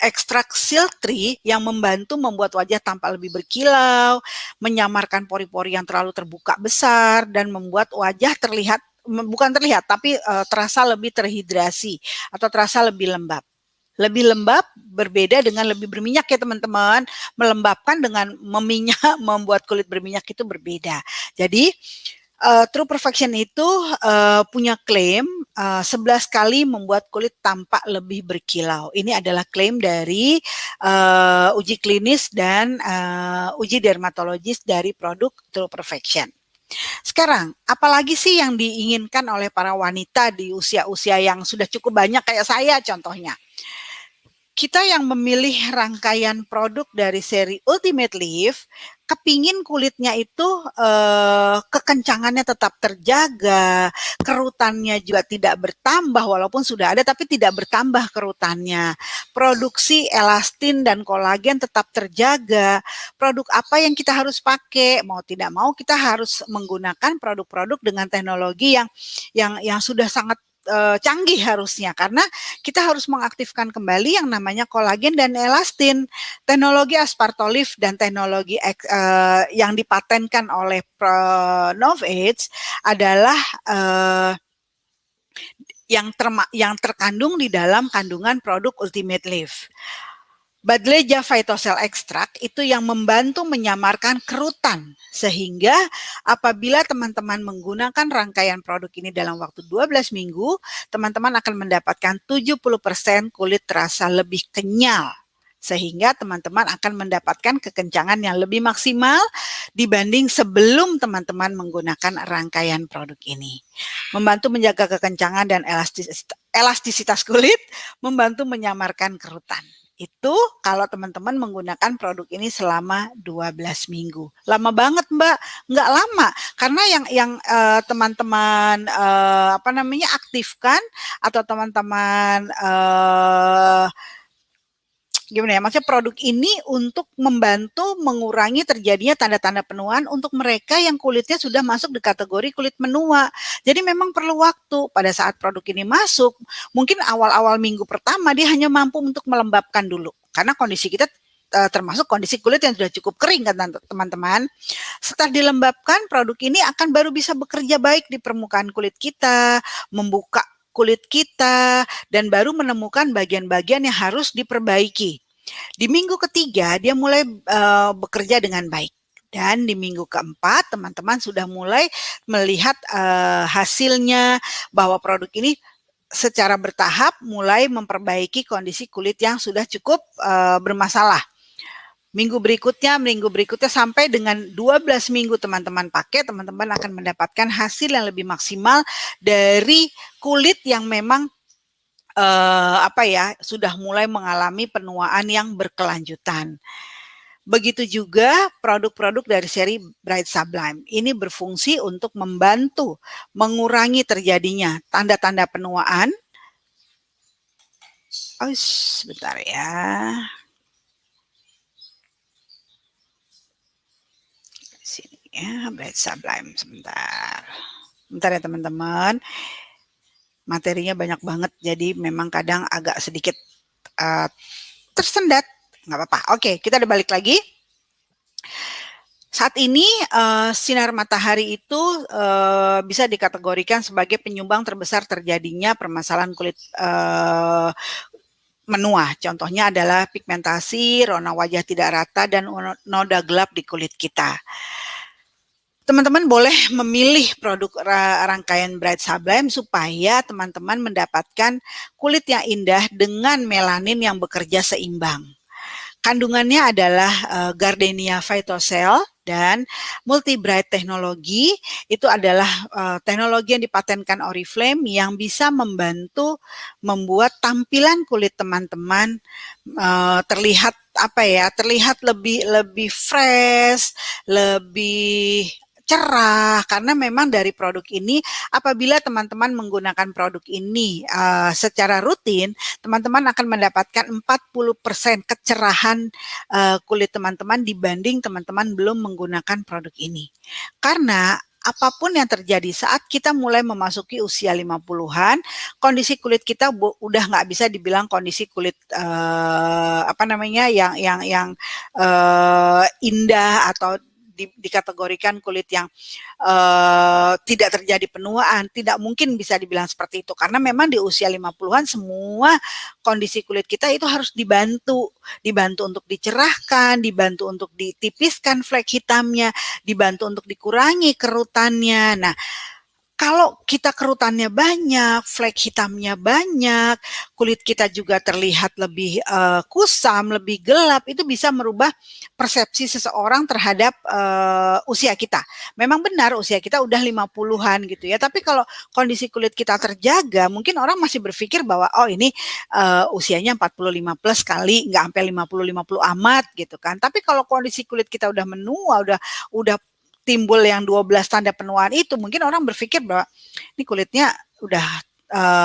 ekstrak silk tree yang membantu membuat wajah tampak lebih berkilau, menyamarkan pori-pori yang terlalu terbuka besar, dan membuat wajah tapi terasa lebih terhidrasi atau terasa lebih lembab. Lebih lembab berbeda dengan lebih berminyak ya teman-teman. Melembabkan dengan meminyak, membuat kulit berminyak itu berbeda. Jadi True Perfection itu punya klaim 11 kali membuat kulit tampak lebih berkilau. Ini adalah klaim dari uji klinis dan uji dermatologis dari produk True Perfection. Sekarang, apalagi sih yang diinginkan oleh para wanita di usia-usia yang sudah cukup banyak kayak saya contohnya? Kita yang memilih rangkaian produk dari seri Ultimate Leaf, kepingin kulitnya itu kekencangannya tetap terjaga, kerutannya juga tidak bertambah walaupun sudah ada tapi tidak bertambah kerutannya. Produksi elastin dan kolagen tetap terjaga. Produk apa yang kita harus pakai? Mau tidak mau kita harus menggunakan produk-produk dengan teknologi yang sudah sangat canggih harusnya, karena kita harus mengaktifkan kembali yang namanya kolagen dan elastin. Teknologi aspartolif dan teknologi yang dipatenkan oleh Novage adalah yang terkandung di dalam kandungan produk Ultimate Leaf. Badleja Phytocell Extract itu yang membantu menyamarkan kerutan, sehingga apabila teman-teman menggunakan rangkaian produk ini dalam waktu 12 minggu, teman-teman akan mendapatkan 70% kulit terasa lebih kenyal, sehingga teman-teman akan mendapatkan kekencangan yang lebih maksimal dibanding sebelum teman-teman menggunakan rangkaian produk ini. Membantu menjaga kekencangan dan elastisitas kulit, membantu menyamarkan kerutan. Itu kalau teman-teman menggunakan produk ini selama 12 minggu. Lama banget, Mbak? Enggak lama, karena yang teman-teman aktifkan atau teman-teman gimana ya, maksudnya produk ini untuk membantu mengurangi terjadinya tanda-tanda penuaan untuk mereka yang kulitnya sudah masuk di kategori kulit menua. Jadi memang perlu waktu. Pada saat produk ini masuk, mungkin awal-awal minggu pertama dia hanya mampu untuk melembabkan dulu, karena kondisi kita termasuk kondisi kulit yang sudah cukup kering kan teman-teman. Setelah dilembabkan, produk ini akan baru bisa bekerja baik di permukaan kulit kita, membuka kulit kita, dan baru menemukan bagian-bagian yang harus diperbaiki. Di minggu ketiga, dia mulai bekerja dengan baik. Dan di minggu keempat, teman-teman sudah mulai melihat hasilnya, bahwa produk ini secara bertahap mulai memperbaiki kondisi kulit yang sudah cukup bermasalah. Minggu berikutnya sampai dengan 12 minggu teman-teman pakai, teman-teman akan mendapatkan hasil yang lebih maksimal dari kulit yang memang sudah mulai mengalami penuaan yang berkelanjutan. Begitu juga produk-produk dari seri Bright Sublime. Ini berfungsi untuk membantu mengurangi terjadinya tanda-tanda penuaan. Sebentar ya. Sini ya, Bright Sublime sebentar. Bentar ya teman-teman. Materinya banyak banget, jadi memang kadang agak sedikit tersendat. Nggak apa-apa. Oke, kita udah balik lagi. Saat ini sinar matahari itu bisa dikategorikan sebagai penyumbang terbesar terjadinya permasalahan kulit menua. Contohnya adalah pigmentasi, rona wajah tidak rata, dan noda gelap di kulit kita. Teman-teman boleh memilih produk rangkaian Bright Sublime supaya teman-teman mendapatkan kulit yang indah dengan melanin yang bekerja seimbang. Kandungannya adalah Gardenia Phytocell dan Multi Bright Teknologi. Itu adalah teknologi yang dipatenkan Oriflame yang bisa membantu membuat tampilan kulit teman-teman terlihat lebih fresh, lebih cerah, karena memang dari produk ini, apabila teman-teman menggunakan produk ini secara rutin, teman-teman akan mendapatkan 40% kecerahan kulit teman-teman dibanding teman-teman belum menggunakan produk ini. Karena apapun yang terjadi saat kita mulai memasuki usia 50-an, kondisi kulit kita udah nggak bisa dibilang kondisi kulit yang indah atau dikategorikan kulit yang tidak terjadi penuaan. Tidak mungkin bisa dibilang seperti itu, karena memang di usia 50-an semua kondisi kulit kita itu harus dibantu untuk dicerahkan, dibantu untuk ditipiskan flek hitamnya, dibantu untuk dikurangi kerutannya. Nah, kalau kita kerutannya banyak, flek hitamnya banyak, kulit kita juga terlihat lebih kusam, lebih gelap, itu bisa merubah persepsi seseorang terhadap usia kita. Memang benar usia kita udah 50-an gitu ya, tapi kalau kondisi kulit kita terjaga, mungkin orang masih berpikir bahwa ini usianya 45 plus kali, nggak sampai 50-50 amat gitu kan. Tapi kalau kondisi kulit kita udah menua, udah timbul yang 12 tanda penuaan itu, mungkin orang berpikir bahwa ini kulitnya udah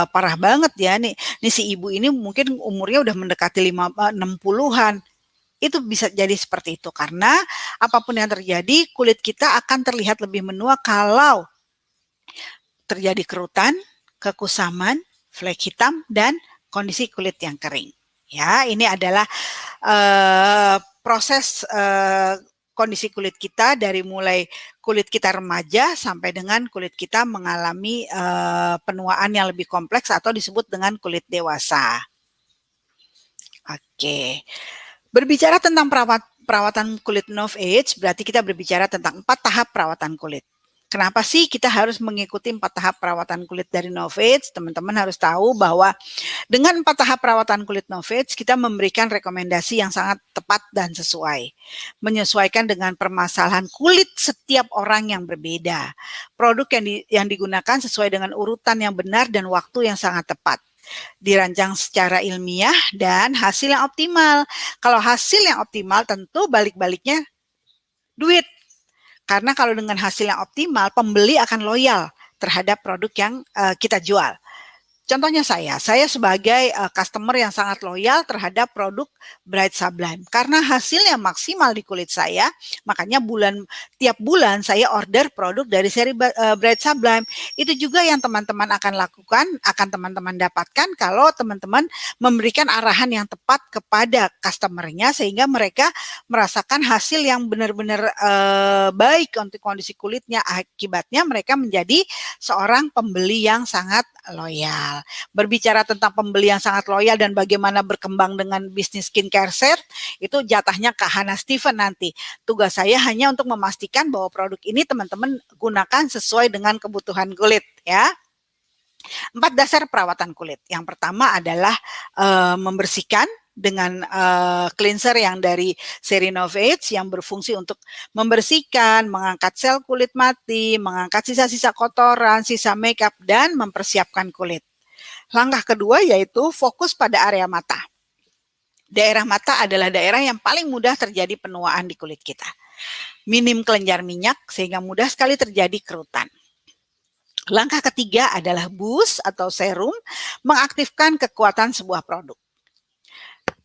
parah banget ya, nih si ibu ini mungkin umurnya udah mendekati 60-an. Itu bisa jadi seperti itu, karena apapun yang terjadi, kulit kita akan terlihat lebih menua kalau terjadi kerutan, kekusaman, flek hitam, dan kondisi kulit yang kering. Ya, ini adalah proses kondisi kulit kita dari mulai kulit kita remaja sampai dengan kulit kita mengalami penuaan yang lebih kompleks atau disebut dengan kulit dewasa. Oke. Berbicara tentang perawatan kulit Novage, berarti kita berbicara tentang 4 tahap perawatan kulit. Kenapa sih kita harus mengikuti 4 tahap perawatan kulit dari Novage? Teman-teman harus tahu bahwa dengan 4 tahap perawatan kulit Novage, kita memberikan rekomendasi yang sangat tepat dan sesuai. Menyesuaikan dengan permasalahan kulit setiap orang yang berbeda. Produk yang digunakan sesuai dengan urutan yang benar dan waktu yang sangat tepat. Dirancang secara ilmiah dan hasil yang optimal. Kalau hasil yang optimal tentu balik-baliknya duit. Karena kalau dengan hasil yang optimal, pembeli akan loyal terhadap produk yang kita jual. Contohnya saya sebagai customer yang sangat loyal terhadap produk Bright Sublime. Karena hasilnya maksimal di kulit saya, makanya tiap bulan saya order produk dari seri Bright Sublime. Itu juga yang teman-teman akan lakukan, akan teman-teman dapatkan kalau teman-teman memberikan arahan yang tepat kepada customernya sehingga mereka merasakan hasil yang benar-benar baik untuk kondisi kulitnya. Akibatnya mereka menjadi seorang pembeli yang sangat loyal. Berbicara tentang pembeli yang sangat loyal dan bagaimana berkembang dengan bisnis skincare set, itu jatahnya Kak Hana Steven nanti. Tugas saya hanya untuk memastikan bahwa produk ini teman-teman gunakan sesuai dengan kebutuhan kulit ya. 4 dasar perawatan kulit. Yang pertama adalah membersihkan dengan cleanser yang dari seri Novage yang berfungsi untuk membersihkan, mengangkat sel kulit mati, mengangkat sisa-sisa kotoran, sisa makeup, dan mempersiapkan kulit. Langkah kedua yaitu fokus pada area mata. Daerah mata adalah daerah yang paling mudah terjadi penuaan di kulit kita. Minim kelenjar minyak sehingga mudah sekali terjadi kerutan. Langkah ketiga adalah boost atau serum mengaktifkan kekuatan sebuah produk.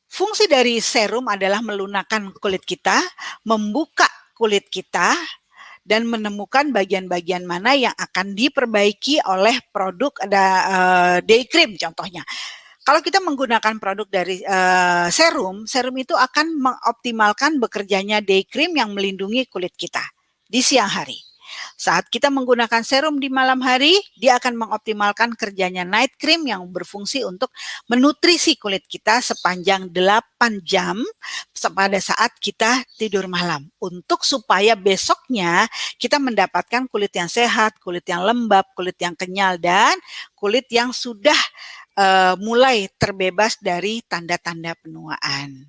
Fungsi dari serum adalah melunakkan kulit kita, membuka kulit kita, dan menemukan bagian-bagian mana yang akan diperbaiki oleh produk day cream contohnya. Kalau kita menggunakan produk dari serum itu akan mengoptimalkan bekerjanya day cream yang melindungi kulit kita di siang hari. Saat kita menggunakan serum di malam hari, dia akan mengoptimalkan kerjanya night cream yang berfungsi untuk menutrisi kulit kita sepanjang 8 jam pada saat kita tidur malam. Untuk supaya besoknya kita mendapatkan kulit yang sehat, kulit yang lembab, kulit yang kenyal, dan kulit yang sudah mulai terbebas dari tanda-tanda penuaan.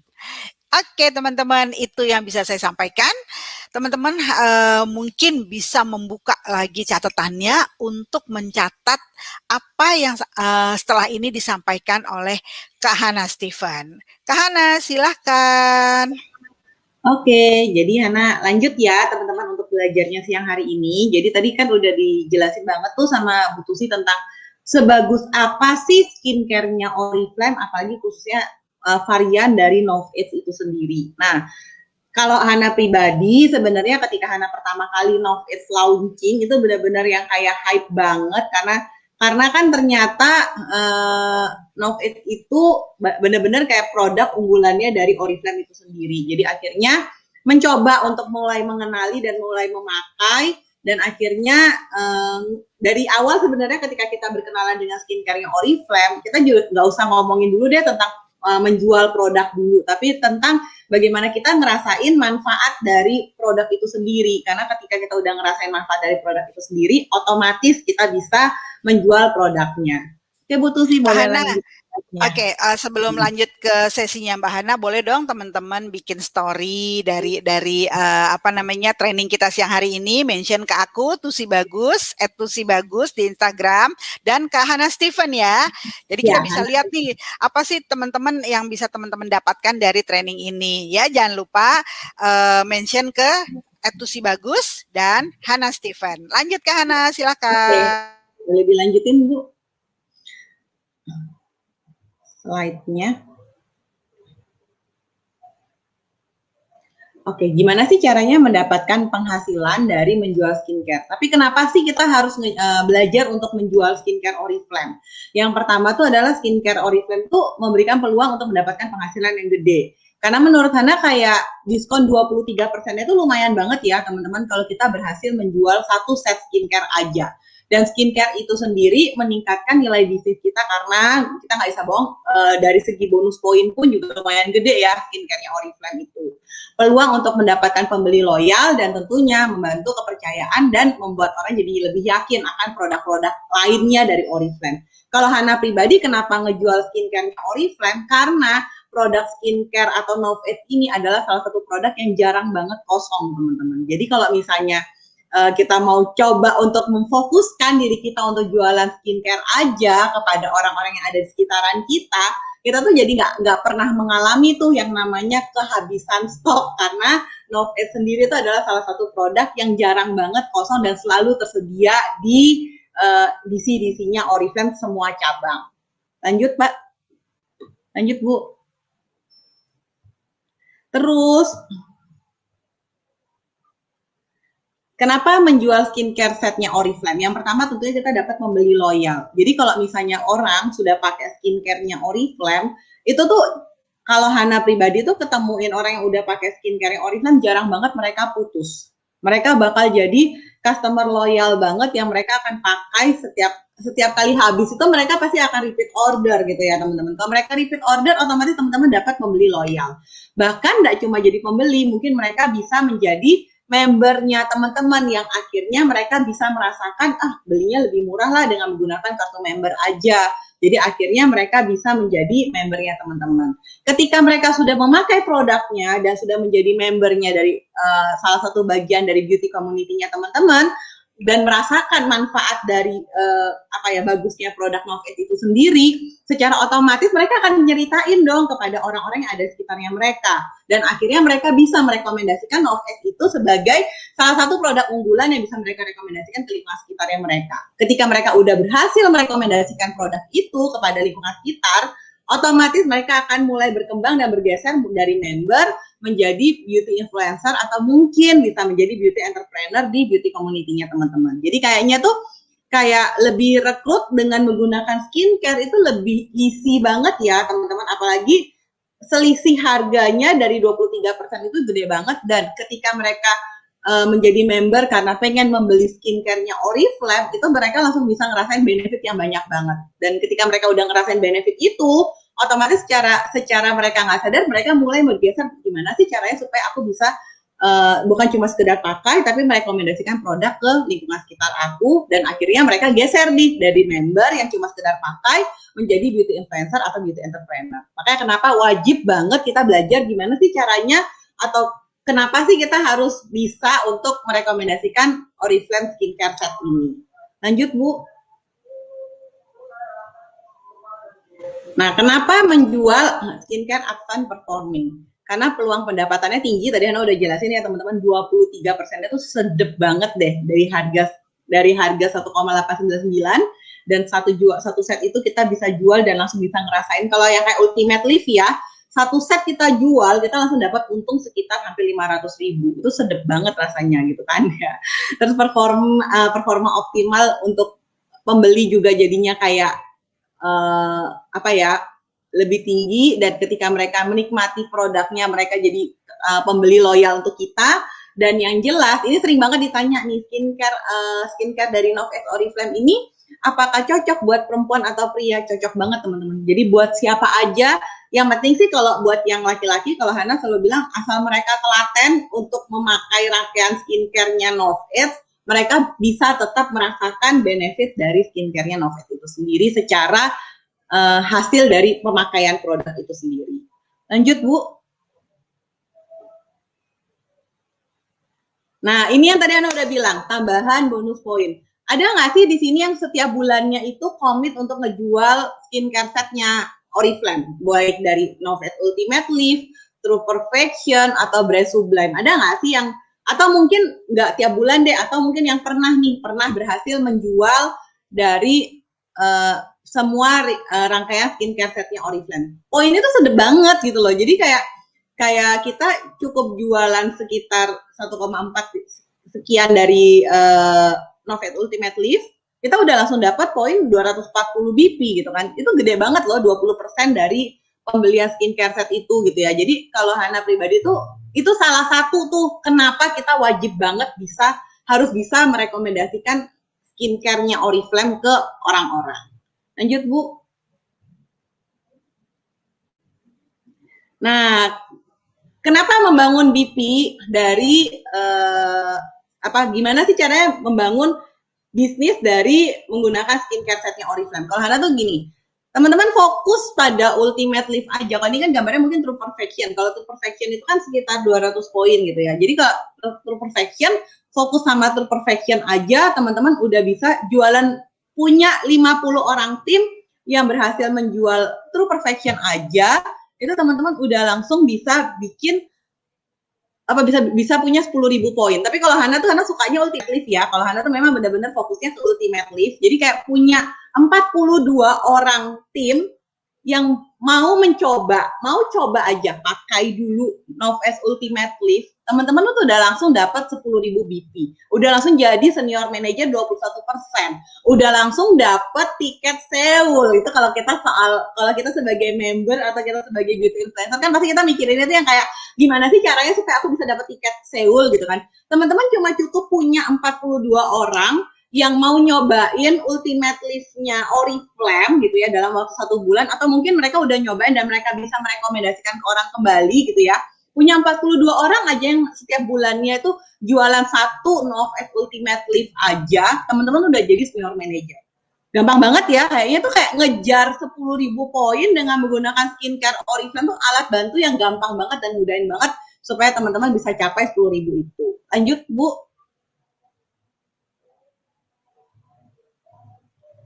Oke teman-teman, itu yang bisa saya sampaikan. Teman-teman mungkin bisa membuka lagi catatannya untuk mencatat apa yang setelah ini disampaikan oleh Kak Hana Steven. Kak Hana, silahkan. Oke, jadi Hana lanjut ya teman-teman untuk belajarnya siang hari ini. Jadi tadi kan udah dijelasin banget tuh sama Bu Tusi tentang sebagus apa sih skincare-nya Oriflame, apalagi khususnya varian dari Novage itu sendiri. Nah, kalau Hana pribadi sebenarnya ketika Hana pertama kali Novage launching itu benar-benar yang kayak hype banget karena kan ternyata Novage itu benar-benar kayak produk unggulannya dari Oriflame itu sendiri. Jadi akhirnya mencoba untuk mulai mengenali dan mulai memakai, dan akhirnya dari awal sebenarnya ketika kita berkenalan dengan skincare-nya Oriflame, kita juga nggak usah ngomongin dulu deh tentang menjual produk dulu, tapi tentang bagaimana kita ngerasain manfaat dari produk itu sendiri. Karena ketika kita udah ngerasain manfaat dari produk itu sendiri, otomatis kita bisa menjual produknya. Oke, Bu Tusi, boleh lanjut. Oke, sebelum lanjut ke sesinya Mbak Hana, boleh dong teman-teman bikin story dari apa namanya training kita siang hari ini, mention ke aku Tusi Bagus @tusibagus di Instagram dan Kak Hana Steven ya. Jadi kita bisa lihat nih apa sih teman-teman yang bisa teman-teman dapatkan dari training ini ya. Jangan lupa mention ke @tusibagus dan Hana Steven. Lanjut Kak Hana, silakan. Oke, boleh dilanjutin Bu slide-nya. Oke, gimana sih caranya mendapatkan penghasilan dari menjual skincare? Tapi kenapa sih kita harus belajar untuk menjual skincare Oriflame? Yang pertama tuh adalah skincare Oriflame tuh memberikan peluang untuk mendapatkan penghasilan yang gede. Karena menurut Hana kayak diskon 23% itu lumayan banget ya teman-teman kalau kita berhasil menjual satu set skincare aja. Dan skincare itu sendiri meningkatkan nilai bisnis kita karena kita nggak bisa bohong dari segi bonus poin pun juga lumayan gede ya skincarenya Oriflame itu. Peluang untuk mendapatkan pembeli loyal dan tentunya membantu kepercayaan dan membuat orang jadi lebih yakin akan produk-produk lainnya dari Oriflame. Kalau Hana pribadi kenapa ngejual skincare-nya Oriflame? Karena produk skincare atau Novate ini adalah salah satu produk yang jarang banget kosong, teman-teman. Jadi kalau misalnya kita mau coba untuk memfokuskan diri kita untuk jualan skincare aja kepada orang-orang yang ada di sekitaran kita, kita tuh jadi nggak pernah mengalami tuh yang namanya kehabisan stok karena Novate sendiri itu adalah salah satu produk yang jarang banget kosong dan selalu tersedia di DC-DC-nya Oriflame semua cabang. Lanjut, Pak. Lanjut, Bu. Terus, kenapa menjual skincare setnya Oriflame? Yang pertama tentunya kita dapat membeli loyal. Jadi kalau misalnya orang sudah pakai skincare-nya Oriflame, itu tuh kalau Hana pribadi tuh ketemuin orang yang udah pakai skincare-nya Oriflame jarang banget mereka putus. Mereka bakal jadi customer loyal banget yang mereka akan pakai setiap kali habis itu mereka pasti akan repeat order gitu ya teman-teman. Kalau mereka repeat order otomatis teman-teman dapat pembeli loyal. Bahkan nggak cuma jadi pembeli, mungkin mereka bisa menjadi membernya teman-teman yang akhirnya mereka bisa merasakan belinya lebih murah lah dengan menggunakan kartu member aja. Jadi akhirnya mereka bisa menjadi membernya teman-teman. Ketika mereka sudah memakai produknya dan sudah menjadi membernya dari salah satu bagian dari beauty community-nya teman-teman dan merasakan manfaat dari bagusnya produk Novate itu sendiri, secara otomatis mereka akan nyeritain dong kepada orang-orang yang ada di sekitarnya mereka. Dan akhirnya mereka bisa merekomendasikan Novate itu sebagai salah satu produk unggulan yang bisa mereka rekomendasikan ke lingkungan sekitarnya mereka. Ketika mereka udah berhasil merekomendasikan produk itu kepada lingkungan sekitar, otomatis mereka akan mulai berkembang dan bergeser dari member menjadi beauty influencer atau mungkin bisa menjadi beauty entrepreneur di beauty community-nya teman-teman. Jadi kayaknya tuh kayak lebih rekrut dengan menggunakan skincare itu lebih easy banget ya teman-teman, apalagi selisih harganya dari 23% itu gede banget dan ketika mereka menjadi member karena pengen membeli skincare-nya Oriflame itu mereka langsung bisa ngerasain benefit yang banyak banget. Dan ketika mereka udah ngerasain benefit itu, otomatis secara mereka nggak sadar mereka mulai bergeser gimana sih caranya supaya aku bisa bukan cuma sekedar pakai tapi merekomendasikan produk ke lingkungan sekitar aku dan akhirnya mereka geser nih dari member yang cuma sekedar pakai menjadi beauty influencer atau beauty entrepreneur. Makanya kenapa wajib banget kita belajar gimana sih caranya atau kenapa sih kita harus bisa untuk merekomendasikan Oriflame skincare set ini. Lanjut, Bu. Nah, kenapa menjual skincare Advanced Performing? Karena peluang pendapatannya tinggi, tadi Hana udah jelasin ya teman-teman, 23% itu sedep banget deh dari harga 1,899 dan satu set itu kita bisa jual dan langsung bisa ngerasain kalau yang kayak Ultimate Leaf ya, satu set kita jual, kita langsung dapat untung sekitar hampir 500.000. Itu sedep banget rasanya gitu kan ya. Terus performa optimal untuk pembeli juga jadinya kayak lebih tinggi dan ketika mereka menikmati produknya mereka jadi pembeli loyal untuk kita. Dan yang jelas ini sering banget ditanya nih skincare dari Novate Oriflame ini apakah cocok buat perempuan atau pria? Cocok banget teman-teman. Jadi buat siapa aja. Yang penting sih kalau buat yang laki-laki, kalau Hana selalu bilang asal mereka telaten untuk memakai rangkaian skincare-nya Novate, mereka bisa tetap merasakan benefit dari skincare-nya Novate itu sendiri secara hasil dari pemakaian produk itu sendiri. Lanjut, Bu. Nah, ini yang tadi Ana udah bilang, tambahan bonus poin. Ada nggak sih di sini yang setiap bulannya itu komit untuk ngejual skincare setnya Oriflame, baik dari Novate Ultimate Leaf, True Perfection, atau Breast Sublime? Ada nggak sih yang atau mungkin nggak tiap bulan deh, atau mungkin yang pernah berhasil menjual dari semua rangkaian skincare setnya Oriflame. Poinnya tuh sedep banget gitu loh. Jadi kayak kayak kita cukup jualan sekitar 1,4 sekian dari Novate Ultimate Leaf, kita udah langsung dapat poin 240 BP gitu kan. Itu gede banget loh, 20% dari pembelian skincare set itu gitu ya. Jadi kalau Hana pribadi tuh itu salah satu tuh kenapa kita wajib banget harus bisa merekomendasikan skincare-nya Oriflame ke orang-orang. Lanjut Bu. Nah, kenapa membangun BP dari gimana sih caranya membangun bisnis dari menggunakan skincare setnya Oriflame? Kalau Hana tuh gini, teman-teman fokus pada Ultimate Leaf aja. Kalau ini kan gambarnya mungkin True Perfection. Kalau True Perfection itu kan sekitar 200 poin gitu ya. Jadi kalau True Perfection, fokus sama True Perfection aja, teman-teman udah bisa jualan, punya 50 orang tim yang berhasil menjual True Perfection aja, itu teman-teman udah langsung bisa bikin bisa punya 10.000 poin. Tapi kalau Hana sukanya Ultimate Leaf ya. Kalau Hana tuh memang benar-benar fokusnya ke Ultimate Leaf. Jadi kayak punya 42 orang tim yang mau coba aja pakai dulu Novest Ultimate Leaf, teman-teman tuh udah langsung dapat 10.000 BP. Udah langsung jadi senior manager 21%. Udah langsung dapat tiket Seoul. Itu kalau kita sebagai member atau kita sebagai beauty influencer kan pasti kita mikirinnya tuh yang kayak gimana sih caranya supaya aku bisa dapat tiket Seoul gitu kan. Teman-teman cuma cukup punya 42 orang yang mau nyobain Ultimate Leaf-nya Oriflame gitu ya dalam waktu 1 bulan, atau mungkin mereka udah nyobain dan mereka bisa merekomendasikan ke orang kembali gitu ya. Punya 42 orang aja yang setiap bulannya itu jualan 1 Novate Ultimate Leaf aja, teman-teman udah jadi senior manager. Gampang banget ya, kayaknya tuh kayak ngejar 10.000 poin dengan menggunakan skincare Oriflame tuh alat bantu yang gampang banget dan mudahin banget supaya teman-teman bisa capai 10.000 itu. Lanjut Bu.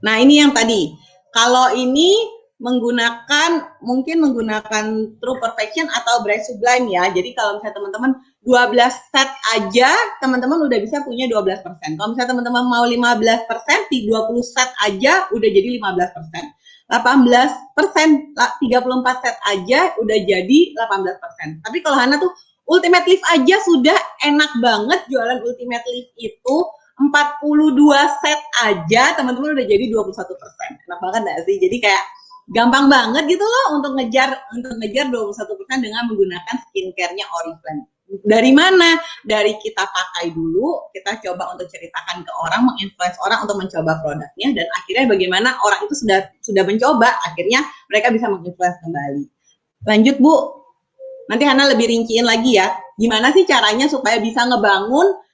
Nah, ini yang tadi. Kalau ini mungkin menggunakan True Perfection atau Bright Sublime ya. Jadi kalau misalnya teman-teman 12 set aja, teman-teman udah bisa punya 12%. Kalau misalnya teman-teman mau 15%, di 20 set aja udah jadi 15%. 18%, 34 set aja udah jadi 18%. Tapi kalau Hana tuh Ultimate Leaf aja sudah enak banget jualan Ultimate Leaf itu 42 set aja teman-teman udah jadi 21%. Enak banget gak sih? Jadi kayak gampang banget gitu loh untuk ngejar 21% dengan menggunakan skincare-nya Oriflame. Dari mana? Dari kita pakai dulu, kita coba untuk ceritakan ke orang, menginfluence orang untuk mencoba produknya, dan akhirnya bagaimana orang itu sudah mencoba, akhirnya mereka bisa menginfluence kembali. Lanjut Bu, nanti Hana lebih rinciin lagi ya, gimana sih caranya supaya bisa ngebangun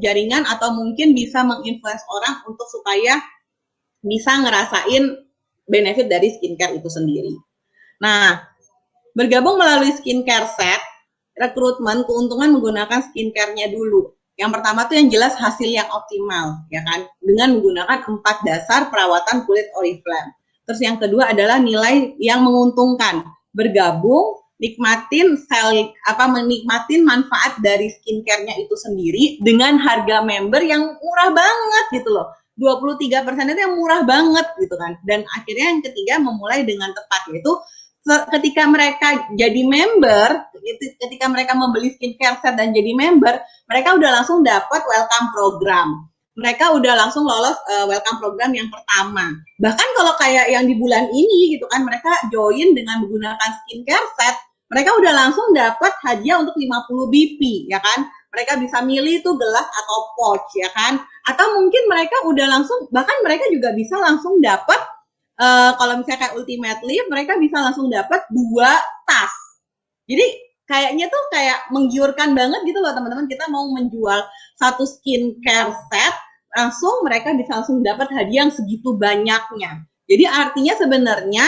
jaringan atau mungkin bisa menginfluence orang untuk supaya bisa ngerasain benefit dari skincare itu sendiri. Nah, bergabung melalui skincare set, rekrutmen keuntungan menggunakan skincare-nya dulu. Yang pertama tuh yang jelas hasil yang optimal, ya kan? Dengan menggunakan 4 dasar perawatan kulit Oriflame. Terus yang kedua adalah nilai yang menguntungkan. Bergabung, menikmatin manfaat dari skincare-nya itu sendiri dengan harga member yang murah banget gitu loh. 23% itu yang murah banget gitu kan. Dan akhirnya yang ketiga memulai dengan tepat, yaitu ketika mereka jadi member, ketika mereka membeli skincare set dan jadi member, mereka udah langsung dapat welcome program. Mereka udah langsung lolos welcome program yang pertama. Bahkan kalau kayak yang di bulan ini gitu kan, mereka join dengan menggunakan skincare set, mereka udah langsung dapat hadiah untuk 50 BP, ya kan? Mereka bisa milih tuh gelas atau pouch, ya kan? Atau mungkin mereka udah langsung, bahkan mereka juga bisa langsung dapat kalau misalnya kayak Ultimate Leaf, mereka bisa langsung dapat 2 tas. Jadi kayaknya tuh kayak menggiurkan banget gitu loh teman-teman, kita mau menjual 1 skincare set, langsung mereka bisa langsung dapat hadiah yang segitu banyaknya. Jadi artinya sebenarnya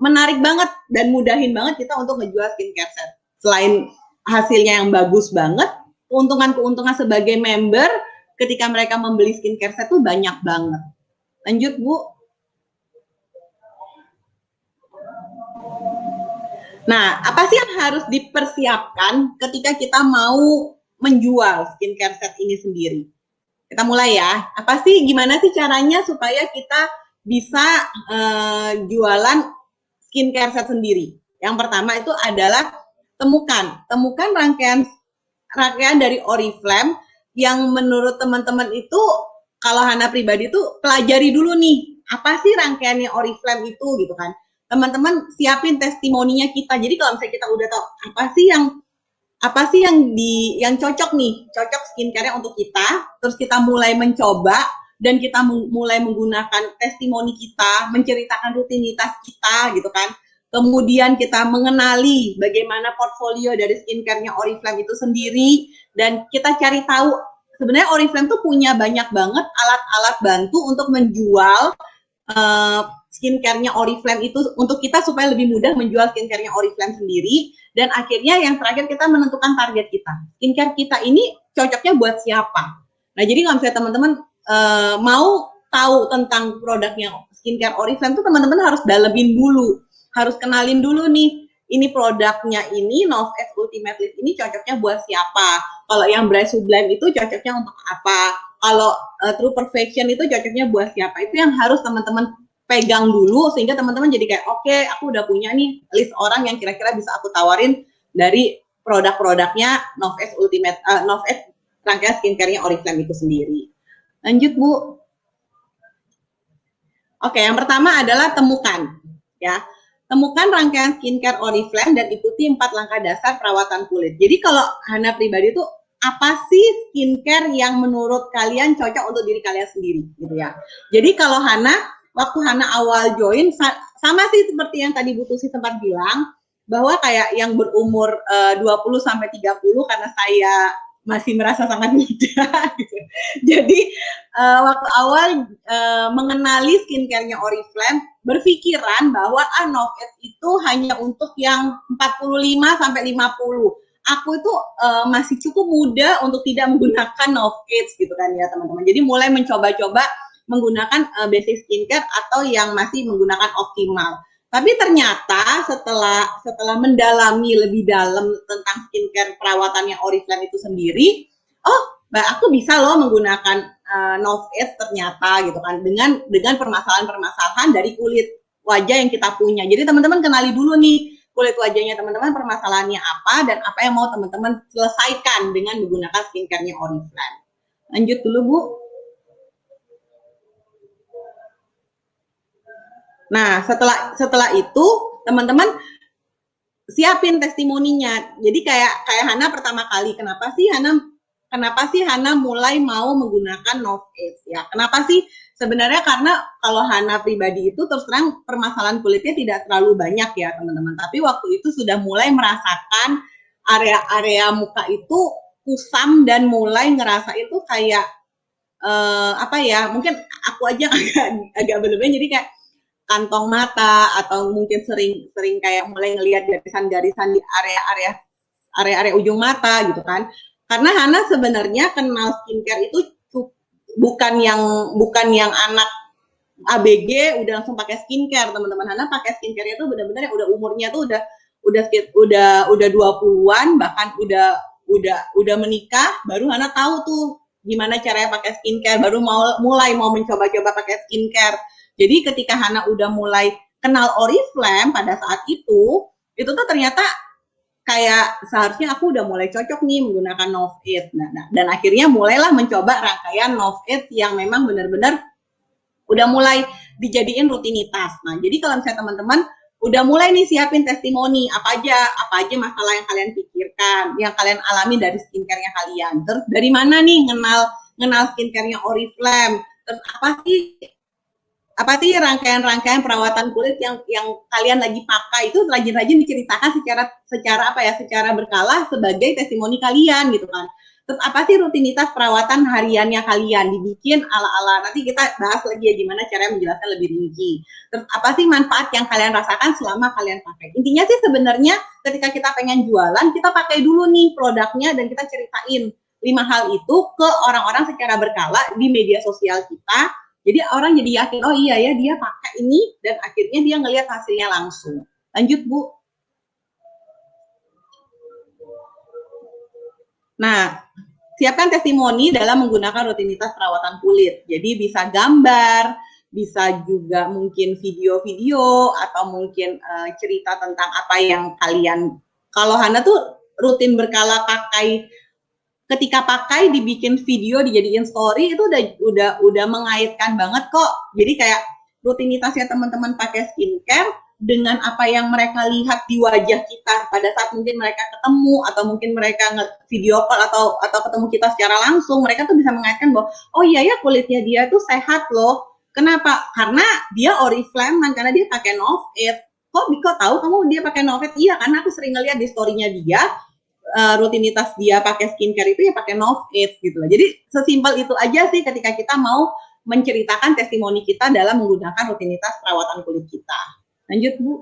menarik banget dan mudahin banget kita untuk ngejual skincare set. Selain hasilnya yang bagus banget, keuntungan-keuntungan sebagai member ketika mereka membeli skincare set tuh banyak banget. Lanjut Bu. Nah, apa sih yang harus dipersiapkan ketika kita mau menjual skincare set ini sendiri? Kita mulai ya. Apa sih, gimana sih caranya supaya kita bisa jualan skincare set sendiri? Yang pertama itu adalah temukan rangkaian dari Oriflame yang menurut teman-teman itu, kalau Hana pribadi tuh pelajari dulu nih, apa sih rangkaiannya Oriflame itu gitu kan. Teman-teman siapin testimoninya kita. Jadi kalau misalnya kita udah tahu apa sih yang cocok nih, cocok skincare-nya untuk kita, terus kita mulai mencoba dan kita mulai menggunakan testimoni kita, menceritakan rutinitas kita gitu kan. Kemudian kita mengenali bagaimana portfolio dari skincare-nya Oriflame itu sendiri, dan kita cari tahu sebenarnya Oriflame tuh punya banyak banget alat-alat bantu untuk menjual skincare-nya Oriflame itu untuk kita supaya lebih mudah menjual skincare-nya Oriflame sendiri. Dan akhirnya yang terakhir kita menentukan target kita. Skincare kita ini cocoknya buat siapa. Nah, jadi kalau misalnya teman-teman mau tahu tentang produknya skincare Oriflame tuh teman-teman harus dalemin dulu. Harus kenalin dulu nih, ini produknya ini, Nove-X Ultimate Lift ini cocoknya buat siapa. Kalau yang Bright Sublime itu cocoknya untuk apa. Kalau True Perfection itu cocoknya buat siapa. Itu yang harus teman-teman pegang dulu, sehingga teman-teman jadi kayak, oke, aku udah punya nih list orang yang kira-kira bisa aku tawarin dari produk-produknya Nove-X Ultimate, Nove-X rangkaian skincare-nya Oriflame itu sendiri. Lanjut, Bu. Oke, yang pertama adalah temukan. Ya, temukan rangkaian skincare Oriflame dan ikuti 4 langkah dasar perawatan kulit. Jadi kalau Hana pribadi itu, apa sih skincare yang menurut kalian cocok untuk diri kalian sendiri, gitu ya. Jadi kalau waktu Hana awal join, sama sih seperti yang tadi Bu Tusi sempat bilang, bahwa kayak yang berumur 20-30, karena saya masih merasa sangat muda gitu. Jadi waktu awal mengenali skincare-nya Oriflame, berpikiran bahwa Nove-X itu hanya untuk yang 45-50. Aku itu masih cukup muda untuk tidak menggunakan Nove-X gitu kan ya teman-teman. Jadi mulai mencoba-coba menggunakan basic skincare atau yang masih menggunakan optimal. Tapi ternyata setelah mendalami lebih dalam tentang skincare perawatannya Oriflame itu sendiri, aku bisa loh menggunakan Nove-X ternyata gitu kan, dengan permasalahan-permasalahan dari kulit wajah yang kita punya. Jadi teman-teman kenali dulu nih kulit wajahnya teman-teman, permasalahannya apa dan apa yang mau teman-teman selesaikan dengan menggunakan skincare-nya Oriflame. Lanjut dulu, Bu. Nah, setelah itu teman-teman siapin testimoninya. Jadi kayak Hana pertama kali, kenapa sih Hana mulai mau menggunakan Nove-X ya? Kenapa sih? Sebenarnya karena kalau Hana pribadi itu terus terang permasalahan kulitnya tidak terlalu banyak ya teman-teman. Tapi waktu itu sudah mulai merasakan area-area muka itu kusam dan mulai ngerasa itu kayak mungkin aku aja agak berlebihan, jadi kayak kantong mata, atau mungkin sering kayak mulai ngelihat garisan-garisan di area ujung mata gitu kan. Karena Hana sebenarnya kenal skincare itu bukan yang anak ABG udah langsung pakai skincare, teman-teman. Hana pakai skincare itu benar-benar udah umurnya tuh udah 20-an, bahkan udah menikah, baru Hana tahu tuh gimana caranya pakai skincare, baru mulai mau mencoba-coba pakai skincare. Jadi ketika Hana udah mulai kenal Oriflame pada saat itu tuh ternyata kayak seharusnya aku udah mulai cocok nih menggunakan Nove-X. Nah, dan akhirnya mulailah mencoba rangkaian Nove-X yang memang benar-benar udah mulai dijadiin rutinitas. Nah, jadi kalau misalnya teman-teman udah mulai nih siapin testimoni, apa aja masalah yang kalian pikirkan, yang kalian alami dari skincare-nya kalian. Terus dari mana nih ngenal skincare-nya Oriflame? Terus apa sih rangkaian perawatan kulit yang kalian lagi pakai, itu rajin-rajin diceritakan secara berkala sebagai testimoni kalian gitu kan. Terus apa sih rutinitas perawatan hariannya kalian, dibikin ala-ala, nanti kita bahas lagi ya gimana caranya menjelaskan lebih rinci. Terus apa sih manfaat yang kalian rasakan selama kalian pakai. Intinya sih sebenarnya ketika kita pengen jualan, kita pakai dulu nih produknya dan kita ceritain 5 hal itu ke orang-orang secara berkala di media sosial kita. Jadi orang jadi yakin, oh iya ya dia pakai ini, dan akhirnya dia ngelihat hasilnya langsung. Lanjut, Bu. Nah, siapkan testimoni dalam menggunakan rutinitas perawatan kulit. Jadi bisa gambar, bisa juga mungkin video-video atau mungkin cerita tentang apa yang kalian, kalau Hana tuh rutin berkala pakai, ketika pakai dibikin video, dijadiin story, itu udah mengaitkan banget kok. Jadi kayak rutinitasnya teman-teman pakai skincare dengan apa yang mereka lihat di wajah kita pada saat mungkin mereka ketemu, atau mungkin mereka video call atau ketemu kita secara langsung, mereka tuh bisa mengaitkan bahwa oh iya ya, kulitnya dia tuh sehat loh. Kenapa? Karena dia Oriflame, karena dia pakai Novate. Kok tahu kamu dia pakai Novate? Iya, karena aku sering ngeliat di story-nya dia, rutinitas dia pakai skincare itu ya pakai Novate gitu loh. Jadi sesimpel itu aja sih ketika kita mau menceritakan testimoni kita dalam menggunakan rutinitas perawatan kulit kita. Lanjut, Bu.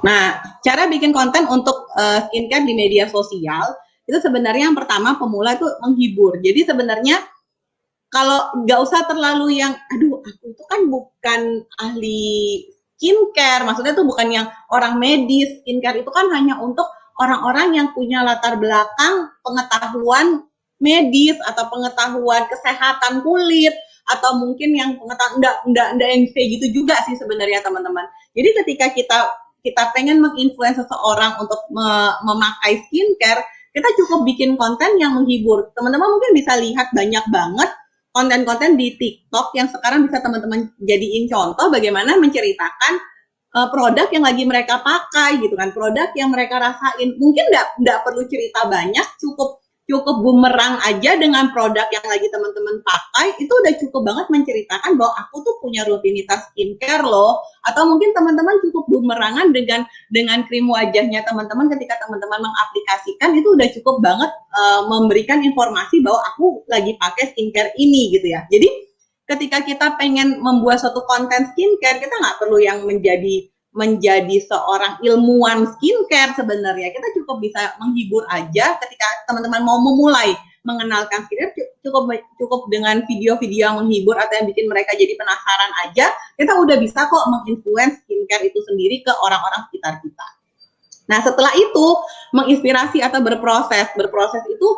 Nah, cara bikin konten untuk skincare di media sosial itu sebenarnya yang pertama, pemula itu menghibur. Jadi sebenarnya kalau nggak usah terlalu yang, aduh aku itu kan bukan ahli skincare, maksudnya tuh bukan yang orang medis. Skincare itu kan hanya untuk orang-orang yang punya latar belakang pengetahuan medis atau pengetahuan kesehatan kulit, atau mungkin yang pengetahuan enggak yang kayak gitu juga sih sebenarnya teman-teman. Jadi ketika kita pengen menginfluence seseorang untuk memakai skincare, kita cukup bikin konten yang menghibur. Teman-teman mungkin bisa lihat banyak banget konten-konten di TikTok yang sekarang bisa teman-teman jadiin contoh bagaimana menceritakan produk yang lagi mereka pakai gitu kan, produk yang mereka rasain. Mungkin nggak perlu cerita banyak, cukup bumerang aja dengan produk yang lagi teman-teman pakai, itu udah cukup banget menceritakan bahwa aku tuh punya rutinitas skincare loh. Atau mungkin teman-teman cukup bumerangan dengan krim wajahnya teman-teman, ketika teman-teman mengaplikasikan itu udah cukup banget memberikan informasi bahwa aku lagi pakai skincare ini gitu ya. Jadi ketika kita pengen membuat suatu konten skincare, kita nggak perlu yang menjadi seorang ilmuwan skincare sebenarnya. Kita cukup bisa menghibur aja ketika teman-teman mau memulai mengenalkan skincare, cukup dengan video-video yang menghibur atau yang bikin mereka jadi penasaran aja, kita udah bisa kok menginfluence skincare itu sendiri ke orang-orang sekitar kita. Nah, setelah itu menginspirasi atau berproses itu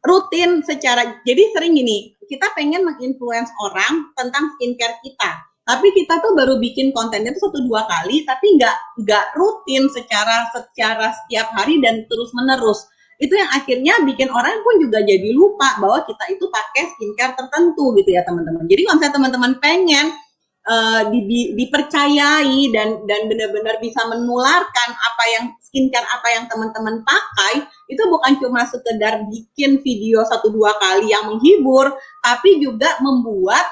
rutin secara, jadi sering gini, kita pengen menginfluence orang tentang skincare kita, tapi kita tuh baru bikin kontennya tuh 1-2 kali, tapi nggak rutin secara setiap hari dan terus menerus. Itu yang akhirnya bikin orang pun juga jadi lupa bahwa kita itu pakai skincare tertentu gitu ya teman-teman. Jadi kalau misalnya teman-teman pengen dipercayai dan benar-benar bisa menularkan skincare apa yang teman-teman pakai, itu bukan cuma sekedar bikin video 1-2 kali yang menghibur, tapi juga membuat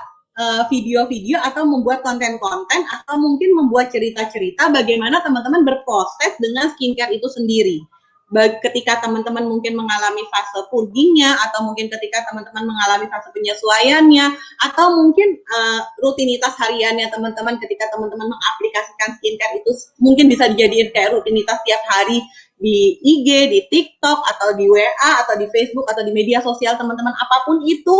video-video atau membuat konten-konten atau mungkin membuat cerita-cerita bagaimana teman-teman berproses dengan skincare itu sendiri. Ketika teman-teman mungkin mengalami fase purgingnya, atau mungkin ketika teman-teman mengalami fase penyesuaiannya, atau mungkin rutinitas hariannya teman-teman ketika teman-teman mengaplikasikan skincare itu mungkin bisa dijadiin kayak rutinitas tiap hari di IG, di TikTok, atau di WA, atau di Facebook, atau di media sosial teman-teman, apapun itu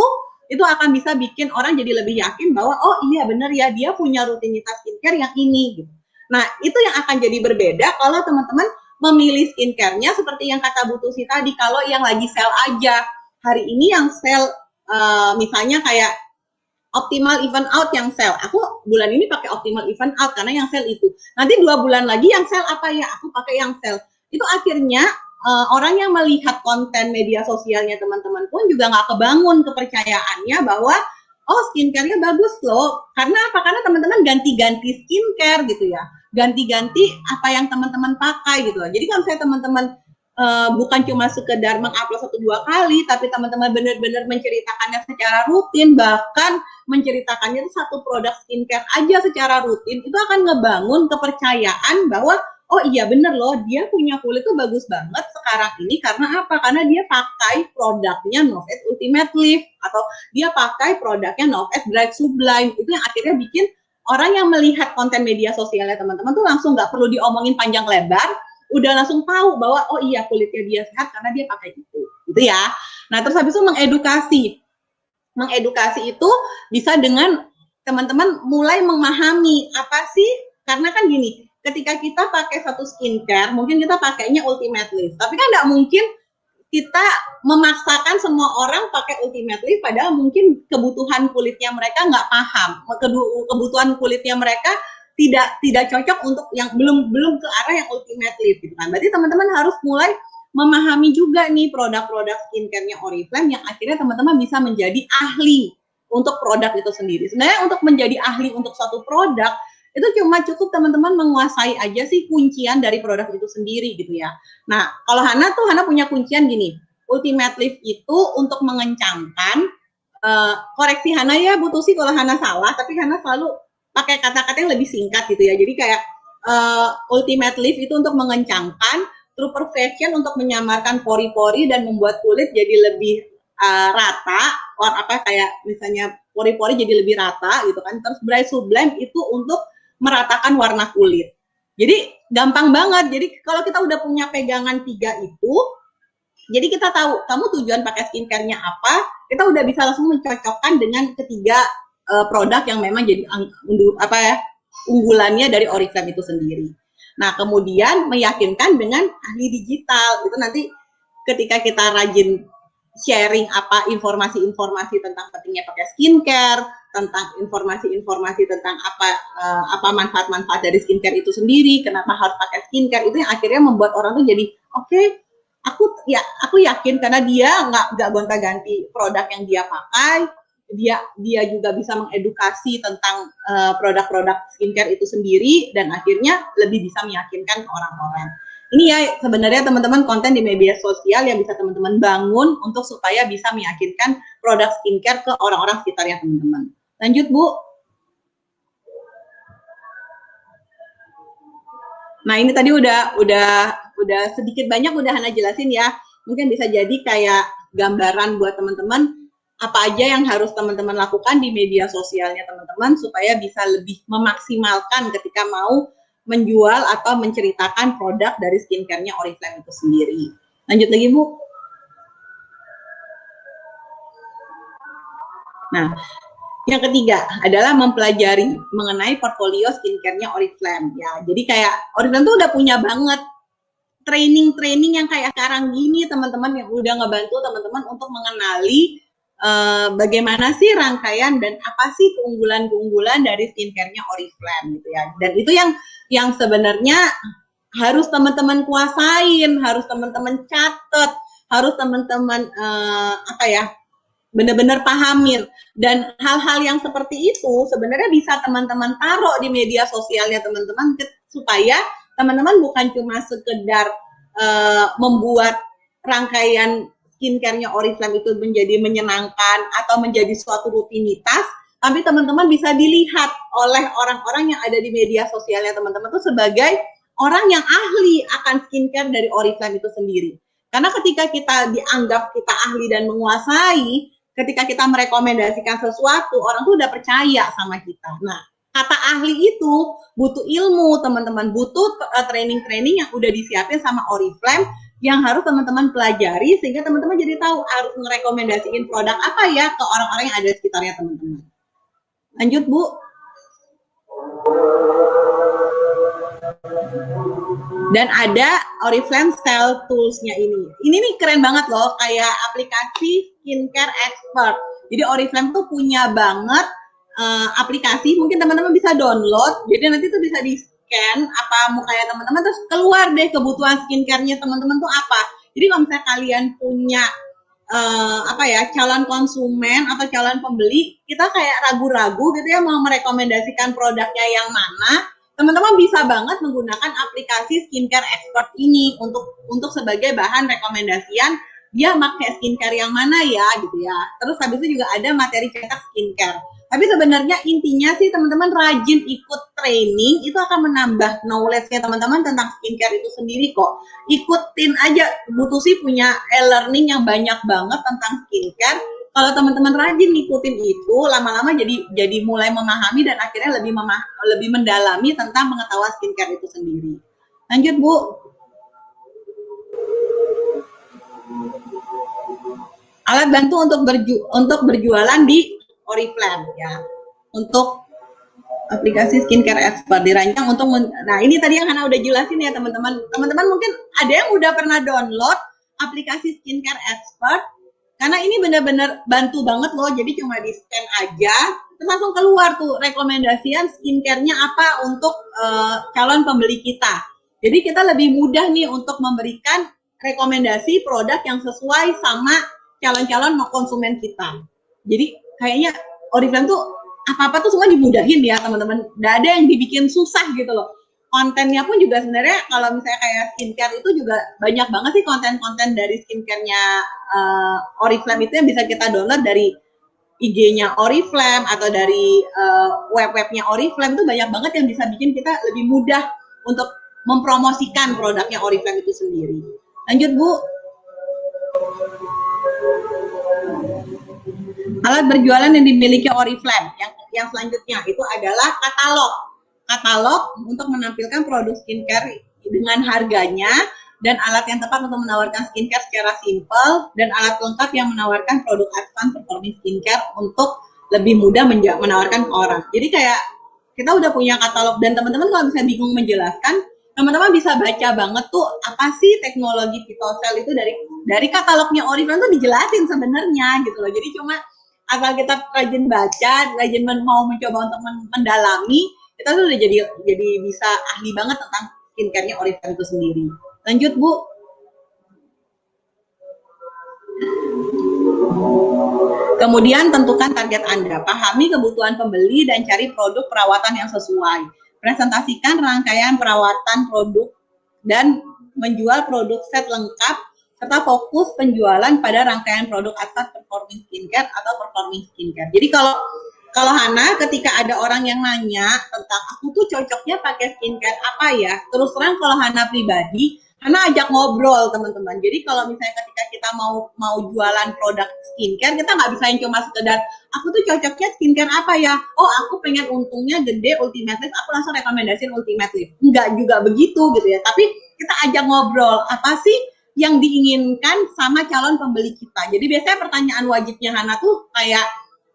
akan bisa bikin orang jadi lebih yakin bahwa oh iya benar ya, dia punya rutinitas skincare yang ini gitu. Nah, itu yang akan jadi berbeda kalau teman-teman memilih skincare-nya seperti yang kata Bu Tusi tadi, kalau yang lagi sale aja. Hari ini yang sale misalnya kayak Optimal Even Out yang sale. Aku bulan ini pakai Optimal Even Out karena yang sale itu. Nanti 2 bulan lagi yang sale apa ya? Aku pakai yang sale. Itu akhirnya orang yang melihat konten media sosialnya teman-teman pun juga nggak kebangun kepercayaannya bahwa oh skincare-nya bagus loh. Karena apa? Karena teman-teman ganti-ganti skincare gitu ya. Ganti-ganti apa yang teman-teman pakai gitu loh. Jadi kalau misalnya teman-teman bukan cuma sekedar mengupload 1-2 kali, tapi teman-teman benar-benar menceritakannya secara rutin, bahkan menceritakannya itu satu produk skincare aja secara rutin, itu akan ngebangun kepercayaan bahwa oh iya bener loh, dia punya kulit tuh bagus banget sekarang ini karena apa? Karena dia pakai produknya Novate Ultimate Lift, atau dia pakai produknya Novate Bright Sublime. Itu yang akhirnya bikin orang yang melihat konten media sosialnya teman-teman tuh langsung nggak perlu diomongin panjang lebar, udah langsung tahu bahwa oh iya kulitnya dia sehat karena dia pakai itu, gitu ya. Nah terus habis itu mengedukasi itu bisa dengan teman-teman mulai memahami apa sih, karena kan gini, ketika kita pakai satu skincare mungkin kita pakainya Ultimate Lift, tapi kan nggak mungkin kita memaksakan semua orang pakai Ultimate Lift, padahal mungkin kebutuhan kulitnya mereka nggak paham, kebutuhan kulitnya mereka tidak cocok untuk yang belum ke arah yang Ultimate Lift gitu kan. Berarti teman-teman harus mulai memahami juga nih produk-produk skincare-nya Oriflame yang akhirnya teman-teman bisa menjadi ahli untuk produk itu sendiri. Sebenarnya untuk menjadi ahli untuk suatu produk itu cuma cukup teman-teman menguasai aja sih kuncian dari produk itu sendiri gitu ya. Nah, kalau Hana punya kuncian gini, Ultimate Lift itu untuk mengencangkan, koreksi Hana ya Bu Tusi kalau Hana salah, tapi Hana selalu pakai kata-kata yang lebih singkat gitu ya. Jadi kayak Ultimate Lift itu untuk mengencangkan, True Perfection untuk menyamarkan pori-pori dan membuat kulit jadi lebih rata, kayak misalnya pori-pori jadi lebih rata gitu kan. Terus Bright Sublime itu untuk meratakan warna kulit. Jadi gampang banget. Jadi kalau kita udah punya pegangan 3 itu, jadi kita tahu kamu tujuan pakai skincare-nya apa, kita udah bisa langsung mencocokkan dengan ketiga produk yang memang jadi unggulannya dari Oriflame itu sendiri. Nah, kemudian meyakinkan dengan ahli digital. Itu nanti ketika kita rajin sharing informasi-informasi tentang pentingnya pakai skincare, tentang informasi-informasi tentang apa manfaat-manfaat dari skincare itu sendiri, kenapa harus pakai skincare, itu yang akhirnya membuat orang tuh jadi oke, aku yakin karena dia nggak gonta-ganti produk yang dia pakai, dia juga bisa mengedukasi tentang produk-produk skincare itu sendiri dan akhirnya lebih bisa meyakinkan ke orang-orang. Ini ya sebenarnya teman-teman konten di media sosial yang bisa teman-teman bangun untuk supaya bisa meyakinkan produk skincare ke orang-orang sekitarnya teman-teman. Lanjut Bu. Nah ini tadi udah sedikit banyak udah Hana jelasin ya. Mungkin bisa jadi kayak gambaran buat teman-teman apa aja yang harus teman-teman lakukan di media sosialnya teman-teman supaya bisa lebih memaksimalkan ketika mau menjual atau menceritakan produk dari skincare-nya Oriflame itu sendiri. Lanjut lagi Bu. Nah, yang ketiga adalah mempelajari mengenai portfolio skincare-nya Oriflame ya. Jadi kayak Oriflame tuh udah punya banget training-training yang kayak sekarang gini teman-teman yang udah ngebantu teman-teman untuk mengenali bagaimana sih rangkaian dan apa sih keunggulan-keunggulan dari skincare-nya Oriflame gitu ya. Dan itu yang sebenarnya harus teman-teman kuasain, harus teman-teman catat, harus teman-teman benar-benar pahamin. Dan hal-hal yang seperti itu sebenarnya bisa teman-teman taruh di media sosialnya teman-teman supaya teman-teman bukan cuma sekedar membuat rangkaian skincare-nya Oriflame itu menjadi menyenangkan atau menjadi suatu rutinitas, tapi teman-teman bisa dilihat oleh orang-orang yang ada di media sosialnya teman-teman itu sebagai orang yang ahli akan skincare dari Oriflame itu sendiri. Karena ketika kita dianggap kita ahli dan menguasai, ketika kita merekomendasikan sesuatu, orang tuh udah percaya sama kita. Nah, kata ahli itu butuh ilmu, teman-teman, butuh training-training yang udah disiapin sama Oriflame yang harus teman-teman pelajari sehingga teman-teman jadi tahu harus merekomendasiin produk apa ya ke orang-orang yang ada di sekitarnya teman-teman. Lanjut Bu. Dan ada Oriflame Style Tools-nya ini. Ini nih keren banget loh, kayak aplikasi skincare expert. Jadi Oriflame tuh punya banget aplikasi, mungkin teman-teman bisa download. Jadi nanti tuh bisa di-scan apa mukanya teman-teman, terus keluar deh kebutuhan skincare-nya teman-teman tuh apa. Jadi kalau misalnya kalian punya calon konsumen atau calon pembeli, kita kayak ragu-ragu gitu ya mau merekomendasikan produknya yang mana, teman-teman bisa banget menggunakan aplikasi skincare expert ini untuk sebagai bahan rekomendasian dia pakai skincare yang mana ya gitu ya. Terus habis itu juga ada materi cetak skincare. Tapi sebenarnya intinya sih teman-teman rajin ikut training itu akan menambah knowledge-nya teman-teman tentang skincare itu sendiri kok. Ikutin aja, butuh sih punya e-learning yang banyak banget tentang skincare. Kalau teman-teman rajin ngikutin itu, lama-lama jadi mulai memahami dan akhirnya lebih mendalami tentang pengetahuan skincare itu sendiri. Lanjut Bu. Alat bantu untuk berjualan di Oriflame ya. Untuk aplikasi skincare expert dirancang untuk nah ini tadi yang Hana udah jelasin ya teman-teman. Teman-teman mungkin ada yang udah pernah download aplikasi skincare expert, karena ini benar-benar bantu banget loh. Jadi cuma di scan aja, terus langsung keluar tuh rekomendasian skincare-nya apa untuk calon pembeli kita. Jadi kita lebih mudah nih untuk memberikan rekomendasi produk yang sesuai sama calon-calon konsumen kita. Jadi kayaknya Oriflame tuh apa-apa tuh semua dimudahin ya teman-teman. Nggak ada yang dibikin susah gitu loh. Kontennya pun juga sebenarnya kalau misalnya kayak skincare itu juga banyak banget sih konten-konten dari skincare-nya Oriflame itu yang bisa kita download dari IG-nya Oriflame atau dari web-webnya Oriflame. Itu banyak banget yang bisa bikin kita lebih mudah untuk mempromosikan produknya Oriflame itu sendiri. Lanjut Bu. Alat berjualan yang dimiliki Oriflame yang selanjutnya itu adalah katalog untuk menampilkan produk skincare dengan harganya dan alat yang tepat untuk menawarkan skincare secara simpel dan alat lengkap yang menawarkan produk advance performing skincare untuk lebih mudah menawarkan ke orang. Jadi kayak kita udah punya katalog dan teman-teman kalau misalnya bingung menjelaskan, teman-teman bisa baca banget tuh apa sih teknologi Phytocell itu dari katalognya Oriflame tuh dijelasin sebenarnya gitu loh. Jadi cuma asal kita rajin baca, rajin mau mencoba untuk mendalami, kita tuh udah jadi bisa ahli banget tentang skincare-nya Oriflame itu sendiri. Lanjut Bu. Kemudian tentukan target Anda, pahami kebutuhan pembeli dan cari produk perawatan yang sesuai. Presentasikan rangkaian perawatan produk dan menjual produk set lengkap serta fokus penjualan pada rangkaian produk advance performing skincare atau performing skincare. Jadi kalau Hana, ketika ada orang yang nanya tentang aku tuh cocoknya pakai skincare apa ya, terus terang kalau Hana pribadi, Hana ajak ngobrol teman-teman. Jadi kalau misalnya ketika kita mau jualan produk skincare, kita nggak bisa yang cuma sekedar aku tuh cocoknya skincare apa ya? Oh aku pengen untungnya gede Ultimate Lift, aku langsung rekomendasiin Ultimate Lift. Nggak juga begitu gitu ya. Tapi kita ajak ngobrol apa sih yang diinginkan sama calon pembeli kita. Jadi biasanya pertanyaan wajibnya Hana tuh kayak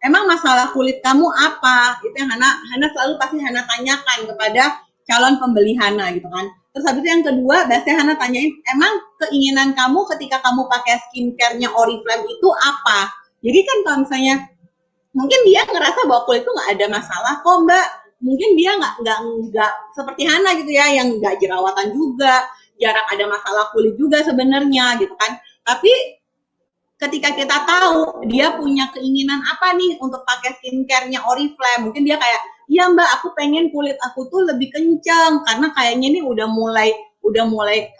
emang masalah kulit kamu apa? Itu yang Hana selalu pasti Hana tanyakan kepada calon pembeli Hana gitu kan. Terus habis itu yang kedua, biasanya Hana tanyain, emang keinginan kamu ketika kamu pakai skincare-nya Oriflame itu apa? Jadi kan kalau misalnya mungkin dia ngerasa bahwa kulit itu nggak ada masalah kok Mbak. Mungkin dia nggak seperti Hana gitu ya, yang nggak jerawatan juga, jarang ada masalah kulit juga sebenarnya gitu kan. Tapi ketika kita tahu dia punya keinginan apa nih untuk pakai skincare-nya Oriflame, mungkin dia kayak, iya Mbak, aku pengen kulit aku tuh lebih kencang karena kayaknya nih udah mulai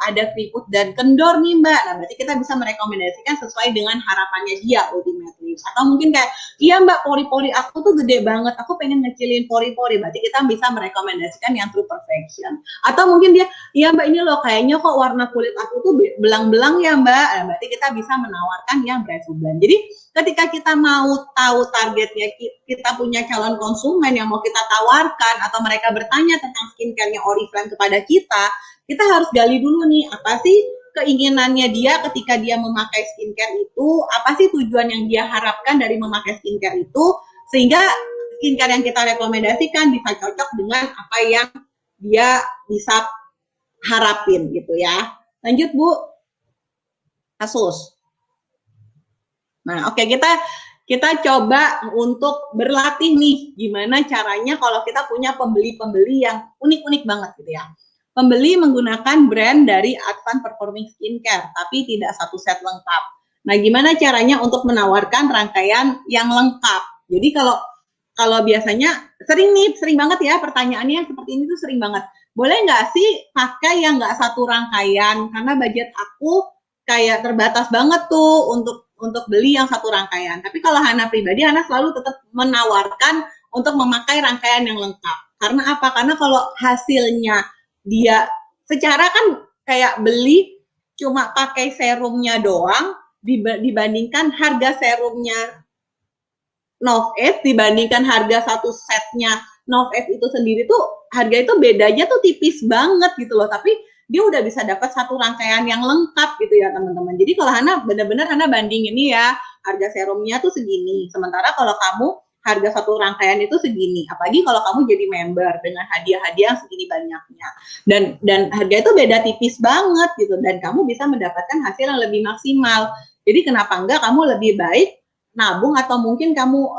ada keriput dan kendor nih Mbak. Nah, berarti kita bisa merekomendasikan sesuai dengan harapannya dia ultimately. Atau mungkin kayak, iya Mbak, pori-pori aku tuh gede banget, aku pengen ngecilin pori-pori. Berarti kita bisa merekomendasikan yang true perfection. Atau mungkin dia, iya Mbak, ini loh kayaknya kok warna kulit aku tuh belang-belang ya Mbak. Nah, berarti kita bisa menawarkan yang bright blend. Jadi ketika kita mau tahu targetnya, kita punya calon konsumen yang mau kita tawarkan atau mereka bertanya tentang skincare-nya Oriflame kepada kita harus gali dulu nih apa sih keinginannya dia ketika dia memakai skincare itu, apa sih tujuan yang dia harapkan dari memakai skincare itu, sehingga skincare yang kita rekomendasikan bisa cocok dengan apa yang dia bisa harapin gitu ya. Lanjut Bu. Kasus. Nah, oke, kita coba untuk berlatih nih gimana caranya kalau kita punya pembeli-pembeli yang unik-unik banget gitu ya. Pembeli menggunakan brand dari Advanced Performing Skincare, tapi tidak satu set lengkap. Nah, gimana caranya untuk menawarkan rangkaian yang lengkap? Jadi kalau biasanya sering banget ya pertanyaannya seperti ini tuh sering banget. Boleh nggak sih pakai yang nggak satu rangkaian? Karena budget aku kayak terbatas banget tuh untuk beli yang satu rangkaian. Tapi kalau Hana pribadi, Hana selalu tetap menawarkan untuk memakai rangkaian yang lengkap. Karena apa? Karena kalau hasilnya dia secara kan kayak beli cuma pakai serumnya doang dibandingkan harga serumnya Novate dibandingkan harga satu setnya Novate itu sendiri tuh harga itu bedanya tuh tipis banget gitu loh, tapi dia udah bisa dapat satu rangkaian yang lengkap gitu ya teman-teman. Jadi kalau Hana benar-benar Hana banding ini ya, harga serumnya tuh segini, sementara kalau kamu harga satu rangkaian itu segini. Apalagi kalau kamu jadi member dengan hadiah-hadiah yang segini banyaknya. Dan harga itu beda tipis banget gitu. Dan kamu bisa mendapatkan hasil yang lebih maksimal. Jadi kenapa enggak kamu lebih baik nabung atau mungkin kamu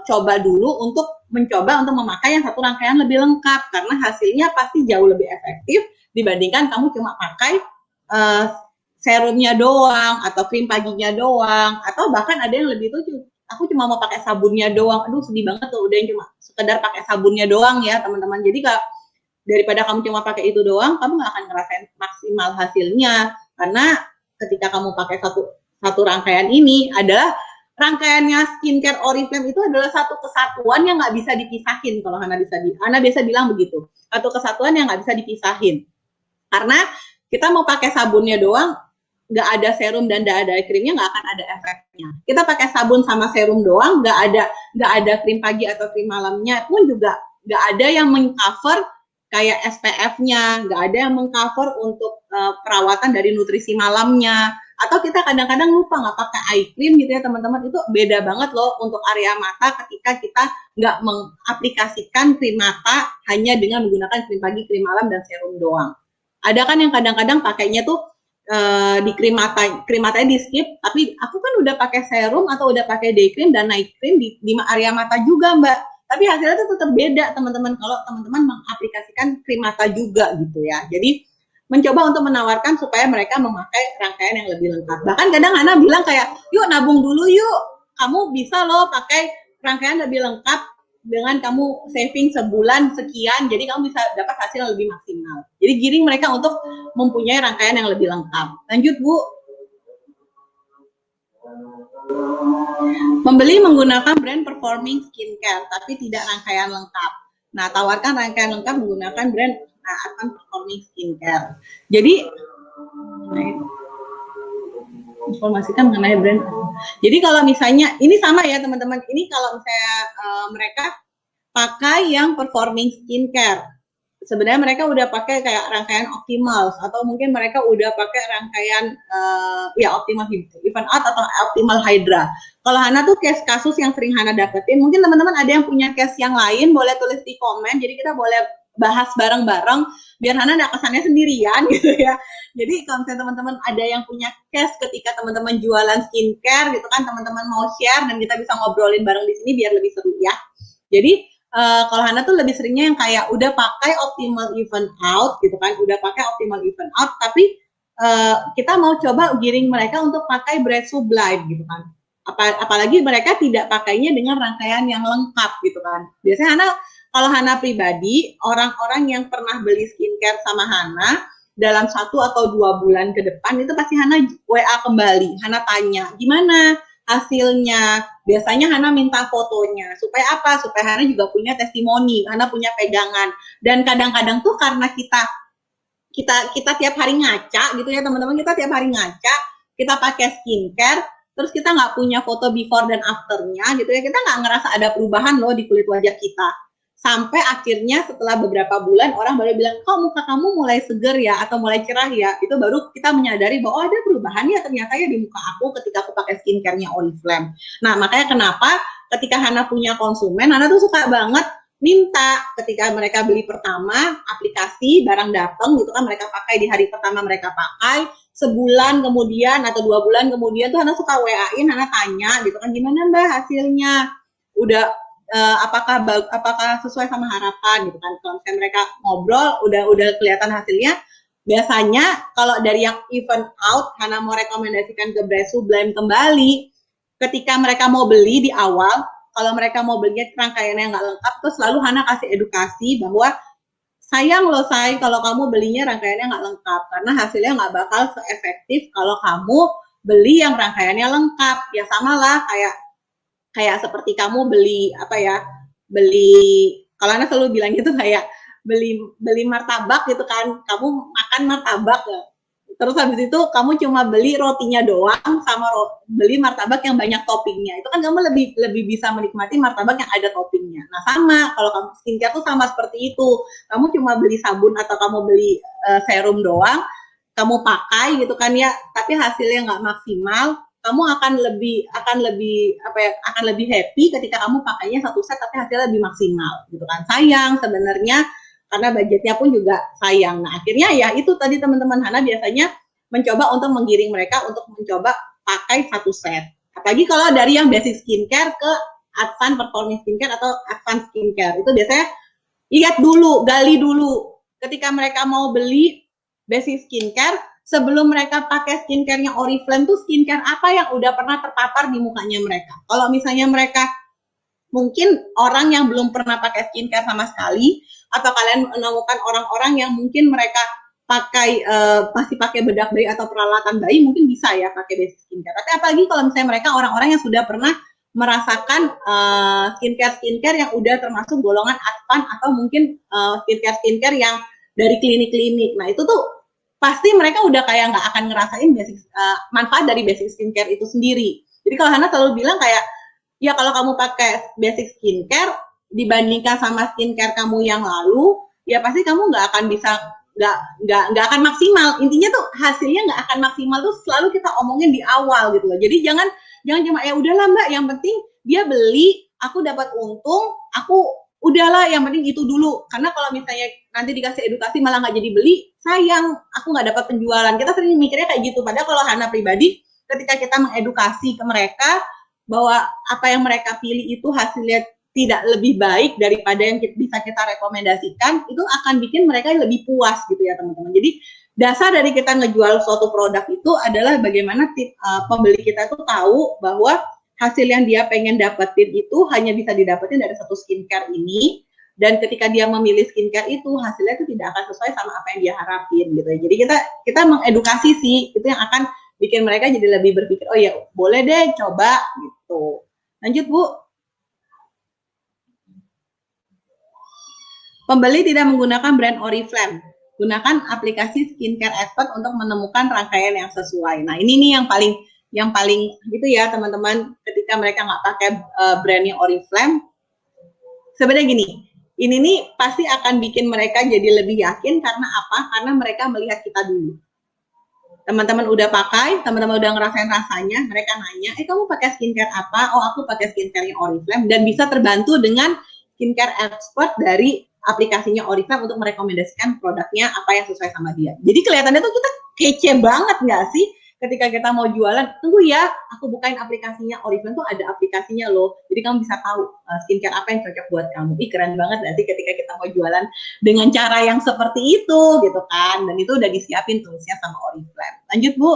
coba dulu untuk mencoba untuk memakai yang satu rangkaian lebih lengkap karena hasilnya pasti jauh lebih efektif dibandingkan kamu cuma pakai serumnya doang atau krim paginya doang atau bahkan ada yang lebih tuh aku cuma mau pakai sabunnya doang. Aduh sedih banget tuh udah yang cuma sekedar pakai sabunnya doang ya teman-teman. Jadi daripada kamu cuma pakai itu doang, kamu nggak akan ngerasain maksimal hasilnya karena ketika kamu pakai satu rangkaian ini adalah rangkaiannya skincare Oriflame itu adalah satu kesatuan yang nggak bisa dipisahin kalau Hana biasa bilang begitu, satu kesatuan yang nggak bisa dipisahin karena kita mau pakai sabunnya doang nggak ada serum dan nggak ada krimnya nggak akan ada efeknya. Kita pakai sabun sama serum doang nggak ada krim pagi atau krim malamnya pun juga nggak ada yang mengcover kayak SPF-nya, nggak ada yang mengcover untuk perawatan dari nutrisi malamnya. Atau kita kadang-kadang lupa nggak pakai eye cream gitu ya teman-teman, itu beda banget loh untuk area mata ketika kita nggak mengaplikasikan krim mata hanya dengan menggunakan krim pagi, krim malam, dan serum doang. Ada kan yang kadang-kadang pakainya tuh di krim matanya di skip, tapi aku kan udah pakai serum atau udah pakai day cream dan night cream di area mata juga mbak, tapi hasilnya tuh tetap beda teman-teman kalau teman-teman mengaplikasikan krim mata juga gitu ya. Jadi mencoba untuk menawarkan supaya mereka memakai rangkaian yang lebih lengkap. Bahkan kadang Hana bilang kayak, yuk nabung dulu yuk, kamu bisa loh pakai rangkaian lebih lengkap dengan kamu saving sebulan sekian, jadi kamu bisa dapat hasil yang lebih maksimal. Jadi giring mereka untuk mempunyai rangkaian yang lebih lengkap. Lanjut Bu. Membeli menggunakan brand performing skincare, tapi tidak rangkaian lengkap. Nah, tawarkan rangkaian lengkap menggunakan brand Advan performing skincare. Jadi, informasikan mengenai brand. Jadi kalau misalnya, ini sama ya teman-teman, ini kalau misalnya mereka pakai yang performing skincare, sebenarnya mereka udah pakai kayak rangkaian Optimals atau mungkin mereka udah pakai rangkaian ya Optimal Even Out atau Optimal Hydra. Kalau Hana tuh case kasus yang sering Hana dapetin, mungkin teman-teman ada yang punya case yang lain, boleh tulis di komen, jadi kita boleh bahas bareng-bareng, biar Hana nggak kesannya sendirian gitu ya. Jadi kalau misalnya teman-teman ada yang punya case ketika teman-teman jualan skincare gitu kan, teman-teman mau share dan kita bisa ngobrolin bareng di sini biar lebih seru ya. Jadi kalau Hana tuh lebih seringnya yang kayak udah pakai Optimal Even Out gitu kan, udah pakai Optimal Even Out, tapi kita mau coba giring mereka untuk pakai Bright Sublime gitu kan. Apalagi mereka tidak pakainya dengan rangkaian yang lengkap gitu kan. Biasanya kalau Hana pribadi, orang-orang yang pernah beli skincare sama Hana dalam 1 atau 2 bulan ke depan itu pasti Hana WA kembali, Hana tanya gimana hasilnya. Biasanya Hana minta fotonya supaya apa? Supaya Hana juga punya testimoni, Hana punya pegangan. Dan kadang-kadang tuh karena kita tiap hari ngaca gitu ya teman-teman, kita tiap hari ngaca, kita pakai skincare, terus kita nggak punya foto before dan afternya gitu ya, kita nggak ngerasa ada perubahan loh di kulit wajah kita. Sampai akhirnya setelah beberapa bulan orang baru bilang, kok muka kamu mulai seger ya atau mulai cerah ya, itu baru kita menyadari bahwa ada perubahan ya ternyata ya di muka aku ketika aku pakai skincare-nya Oriflame. Nah makanya kenapa ketika Hana punya konsumen, Hana tuh suka banget minta ketika mereka beli pertama aplikasi barang datang gitu kan, mereka pakai di hari pertama, mereka pakai sebulan kemudian atau 2 bulan kemudian tuh Hana suka WA-in, Hana tanya gitu kan, gimana mbak hasilnya, udah apakah sesuai sama harapan gitu kan. Kalau misalnya mereka ngobrol udah kelihatan hasilnya, biasanya kalau dari yang Even Out Hana mau rekomendasikan ke Bright Sublime kembali, ketika mereka mau beli di awal, kalau mereka mau belinya rangkaiannya nggak lengkap, terus selalu Hana kasih edukasi bahwa sayang loh say kalau kamu belinya rangkaiannya nggak lengkap, karena hasilnya nggak bakal seefektif kalau kamu beli yang rangkaiannya lengkap. Ya sama lah kayak seperti kamu beli kalau Ana selalu bilang gitu kayak beli martabak gitu kan, kamu makan martabak ya, terus habis itu kamu cuma beli rotinya doang sama beli martabak yang banyak toppingnya, itu kan kamu lebih bisa menikmati martabak yang ada toppingnya. Nah sama kalau kamu skincare tuh sama seperti itu, kamu cuma beli sabun atau kamu beli serum doang, kamu pakai gitu kan ya, tapi hasilnya nggak maksimal, kamu akan lebih happy ketika kamu pakainya satu set tapi hasilnya lebih maksimal gitu kan. Sayang sebenarnya karena budgetnya pun juga sayang. Nah akhirnya ya itu tadi teman-teman Hana biasanya mencoba untuk menggiring mereka untuk mencoba pakai satu set. Apalagi kalau dari yang basic skincare ke advance performance skincare atau advance skincare itu biasanya lihat dulu, gali dulu. Ketika mereka mau beli basic skincare, sebelum mereka pakai skincare-nya Oriflame tuh skincare apa yang udah pernah terpapar di mukanya mereka. Kalau misalnya mereka mungkin orang yang belum pernah pakai skincare sama sekali, atau kalian menemukan orang-orang yang mungkin mereka masih pakai bedak bayi atau peralatan bayi, mungkin bisa ya pakai basic skincare. Tapi apalagi kalau misalnya mereka orang-orang yang sudah pernah merasakan skincare yang udah termasuk golongan advance atau mungkin skincare yang dari klinik-klinik. Nah itu tuh pasti mereka udah kayak nggak akan ngerasain manfaat dari basic skincare itu sendiri. Jadi kalau Hana selalu bilang kayak, ya kalau kamu pakai basic skincare dibandingkan sama skincare kamu yang lalu, ya pasti kamu nggak akan bisa nggak akan maksimal. Intinya tuh hasilnya nggak akan maksimal tuh selalu kita omongin di awal gitu loh. Jadi jangan cuma ya udahlah Mbak, yang penting dia beli, aku dapat untung, aku udahlah yang penting itu dulu. Karena kalau misalnya nanti dikasih edukasi malah nggak jadi beli, sayang, aku nggak dapat penjualan. Kita sering mikirnya kayak gitu. Padahal kalau Hana pribadi, ketika kita mengedukasi ke mereka bahwa apa yang mereka pilih itu hasilnya tidak lebih baik daripada yang bisa kita rekomendasikan, itu akan bikin mereka lebih puas gitu ya teman-teman. Jadi dasar dari kita ngejual suatu produk itu adalah bagaimana pembeli kita tuh tahu bahwa hasil yang dia pengen dapetin itu hanya bisa didapetin dari satu skincare ini, dan ketika dia memilih skincare itu hasilnya itu tidak akan sesuai sama apa yang dia harapin gitu ya. Jadi kita mengedukasi sih, itu yang akan bikin mereka jadi lebih berpikir, oh ya boleh deh coba gitu. Lanjut Bu. Pembeli tidak menggunakan brand Oriflame, gunakan aplikasi skincare expert untuk menemukan rangkaian yang sesuai. Nah ini nih yang paling gitu ya teman-teman, ketika mereka nggak pakai brandnya Oriflame, sebenarnya gini, ini nih pasti akan bikin mereka jadi lebih yakin. Karena apa? Karena mereka melihat kita dulu. Teman-teman udah pakai, teman-teman udah ngerasain rasanya, mereka nanya, kamu pakai skincare apa? Oh aku pakai skincare Oriflame, dan bisa terbantu dengan skincare expert dari aplikasinya Oriflame untuk merekomendasikan produknya apa yang sesuai sama dia. Jadi kelihatannya tuh kita kece banget nggak sih? Ketika kita mau jualan, tunggu ya, aku bukain aplikasinya Oriflame tuh ada aplikasinya loh. Jadi kamu bisa tahu skincare apa yang cocok buat kamu. Keren banget nggak sih ketika kita mau jualan dengan cara yang seperti itu gitu kan. Dan itu udah disiapin tulisnya sama Oriflame. Lanjut Bu.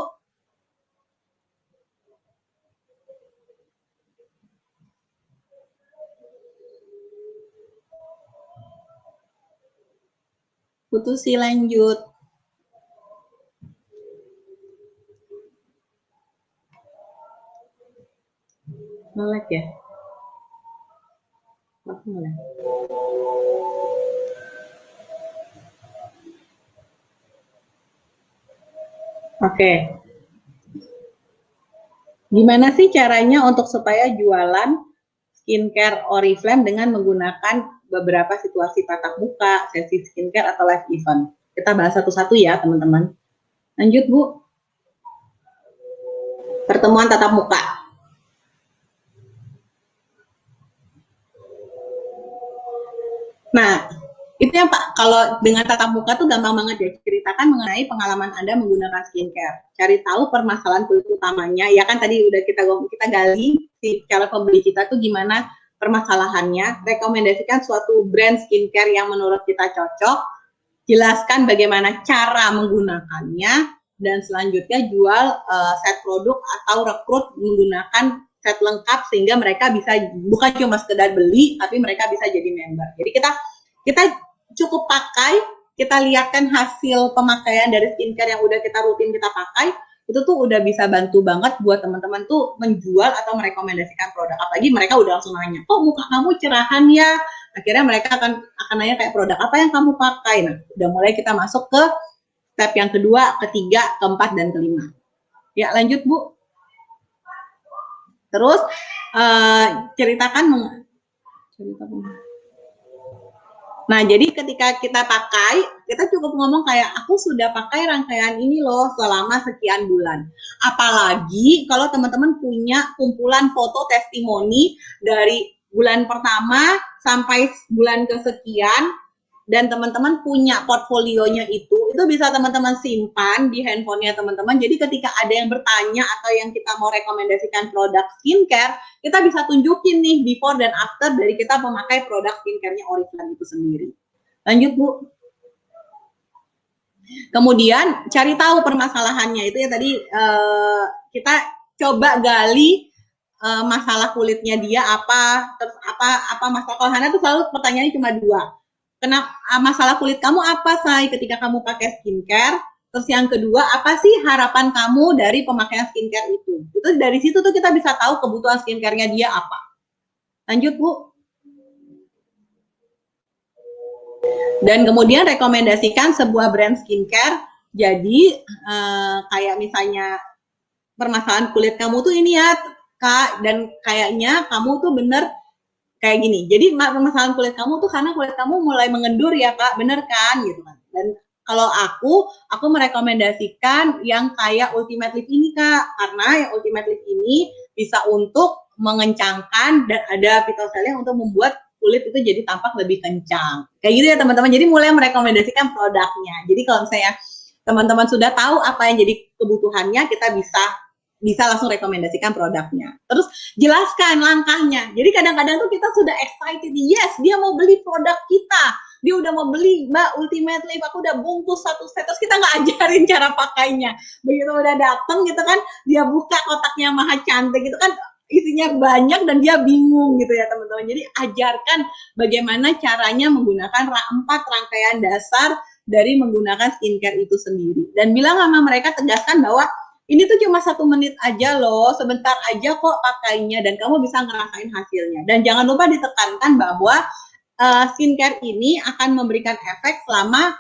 Putusi lanjut. Melek ya? Aku melek. Oke. Gimana sih caranya untuk supaya jualan skincare Oriflame dengan menggunakan beberapa situasi tatap muka, sesi skincare atau live event? Kita bahas satu-satu ya teman-teman. Lanjut Bu. Pertemuan tatap muka. Nah, itu ya Pak, kalau dengan tatap muka tuh gampang banget ya. Ceritakan mengenai pengalaman Anda menggunakan skincare. Cari tahu permasalahan kulit utamanya. Ya kan tadi udah kita gali si cara pembeli kita tuh gimana permasalahannya. Rekomendasikan suatu brand skincare yang menurut kita cocok. Jelaskan bagaimana cara menggunakannya. Dan selanjutnya jual set produk atau rekrut menggunakan set lengkap sehingga mereka bisa bukan cuma sekedar beli tapi mereka bisa jadi member. Jadi kita cukup pakai, kita lihatkan hasil pemakaian dari skincare yang udah kita rutin kita pakai, itu tuh udah bisa bantu banget buat teman-teman tuh menjual atau merekomendasikan produk. Apalagi mereka udah langsung nanya, kok muka kamu cerahan ya? Akhirnya mereka akan nanya kayak produk apa yang kamu pakai. Nah, udah mulai kita masuk ke step yang kedua, ketiga, keempat, dan kelima. Ya, lanjut Bu. Terus ceritakan Nah, jadi ketika kita pakai, kita cukup ngomong kayak, aku sudah pakai rangkaian ini loh selama sekian bulan. Apalagi kalau teman-teman punya kumpulan foto testimoni dari bulan pertama sampai bulan kesekian, dan teman-teman punya portfolionya itu bisa teman-teman simpan di handphonenya teman-teman. Jadi ketika ada yang bertanya atau yang kita mau rekomendasikan produk skincare, kita bisa tunjukin nih before dan after dari kita memakai produk skincare-nya Oriflame itu sendiri. Lanjut, Bu. Kemudian cari tahu permasalahannya itu ya tadi kita coba gali masalah kulitnya dia apa, terus apa masalah. Kalau Hana tuh selalu pertanyaannya cuma dua. Kenapa masalah kulit kamu apa, Say, ketika kamu pakai skincare? Terus yang kedua, apa sih harapan kamu dari pemakaian skincare itu? Itu dari situ tuh kita bisa tahu kebutuhan skincare-nya dia apa. Lanjut, Bu. Dan kemudian rekomendasikan sebuah brand skincare. Jadi kayak misalnya permasalahan kulit kamu tuh ini ya, Kak, dan kayaknya kamu tuh bener kayak gini. Jadi permasalahan kulit kamu tuh karena kulit kamu mulai mengendur ya, Kak, bener kan gitu kan. Dan kalau aku merekomendasikan yang kayak Ultimate Lip ini, Kak, karena yang Ultimate Lip ini bisa untuk mengencangkan dan ada phytocelnya untuk membuat kulit itu jadi tampak lebih kencang. Kayak gitu ya teman-teman. Jadi mulai merekomendasikan produknya. Jadi kalau misalnya teman-teman sudah tahu apa yang jadi kebutuhannya, kita bisa langsung rekomendasikan produknya. Terus jelaskan langkahnya. Jadi kadang-kadang tuh kita sudah excited, yes, dia mau beli produk kita. Dia udah mau beli, Mbak, Ultimate Lip, aku udah bungkus satu set, terus kita nggak ajarin cara pakainya. Begitu udah dateng gitu kan, dia buka kotaknya maha cantik gitu kan, isinya banyak dan dia bingung gitu ya teman-teman. Jadi ajarkan bagaimana caranya menggunakan 4 rangkaian dasar dari menggunakan skincare itu sendiri. Dan bilang sama mereka, tegaskan bahwa ini tuh cuma 1 menit aja loh, sebentar aja kok pakainya dan kamu bisa ngerasain hasilnya. Dan jangan lupa ditekankan bahwa skincare ini akan memberikan efek selama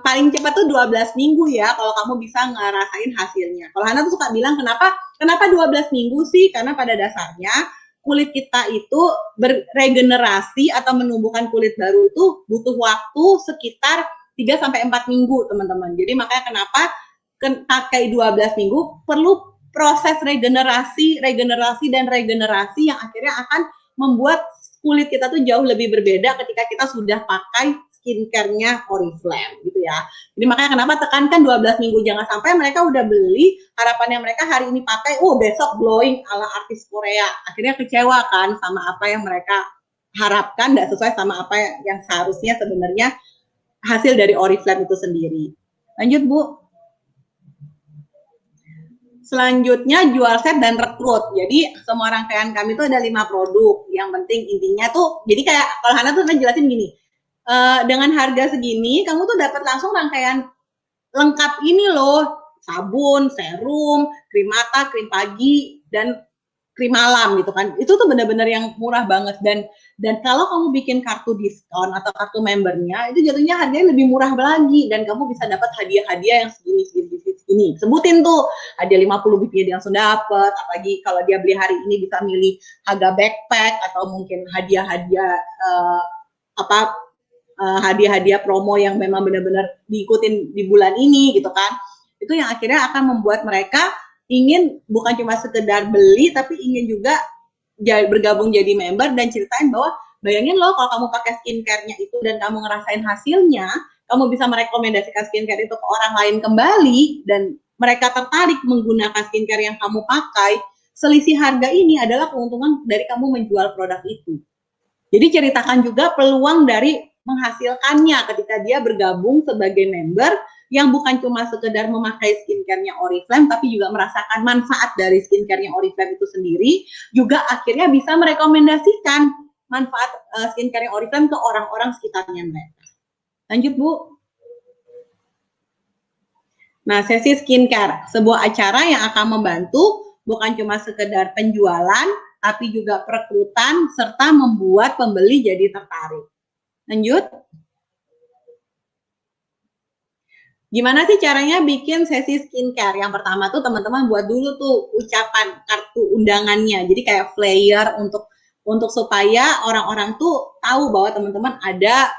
paling cepat tuh 12 minggu ya kalau kamu bisa ngerasain hasilnya. Kalau Hana tuh suka bilang kenapa 12 minggu sih? Karena pada dasarnya kulit kita itu beregenerasi atau menumbuhkan kulit baru itu butuh waktu sekitar 3 sampai 4 minggu, teman-teman. Jadi makanya kenapa pakai 12 minggu perlu proses regenerasi yang akhirnya akan membuat kulit kita tuh jauh lebih berbeda ketika kita sudah pakai skincare-nya Oriflame gitu ya. Jadi makanya kenapa tekankan 12 minggu, jangan sampai mereka udah beli, harapannya mereka hari ini pakai, besok glowing ala artis Korea. Akhirnya kecewa kan sama apa yang mereka harapkan, tidak sesuai sama apa yang seharusnya sebenarnya hasil dari Oriflame itu sendiri. Lanjut, Bu. Selanjutnya jual set dan rekrut. Jadi semua rangkaian kami itu ada 5 produk. Yang penting intinya tuh, jadi kayak kalau Hana tuh jelasin gini, dengan harga segini kamu tuh dapat langsung rangkaian lengkap ini loh, sabun, serum, krim mata, krim pagi, dan krim malam gitu kan. Itu tuh benar-benar yang murah banget. Dan kalau kamu bikin kartu diskon atau kartu membernya, itu jatuhnya harganya lebih murah lagi dan kamu bisa dapat hadiah-hadiah yang segini. Sebutin tuh hadiah 50 BPD dia langsung dapat, apalagi kalau dia beli hari ini bisa milih harga backpack atau mungkin hadiah-hadiah hadiah-hadiah promo yang memang benar-benar diikutin di bulan ini gitu kan. Itu yang akhirnya akan membuat mereka ingin bukan cuma sekedar beli tapi ingin juga bergabung jadi member dan ceritain bahwa bayangin loh kalau kamu pakai skincare-nya itu dan kamu ngerasain hasilnya, kamu bisa merekomendasikan skincare itu ke orang lain kembali dan mereka tertarik menggunakan skincare yang kamu pakai. Selisih harga ini adalah keuntungan dari kamu menjual produk itu. Jadi ceritakan juga peluang dari menghasilkannya ketika dia bergabung sebagai member yang bukan cuma sekedar memakai skincare-nya Oriflame tapi juga merasakan manfaat dari skincare-nya Oriflame itu sendiri, juga akhirnya bisa merekomendasikan manfaat skincare-nya Oriflame ke orang-orang sekitarnya mereka. Lanjut, Bu. Nah, sesi skincare, sebuah acara yang akan membantu bukan cuma sekedar penjualan, tapi juga perekrutan serta membuat pembeli jadi tertarik. Lanjut. Gimana sih caranya bikin sesi skincare? Yang pertama tuh teman-teman buat dulu tuh ucapan kartu undangannya. Jadi kayak flyer untuk untuk supaya orang-orang tuh tahu bahwa teman-teman ada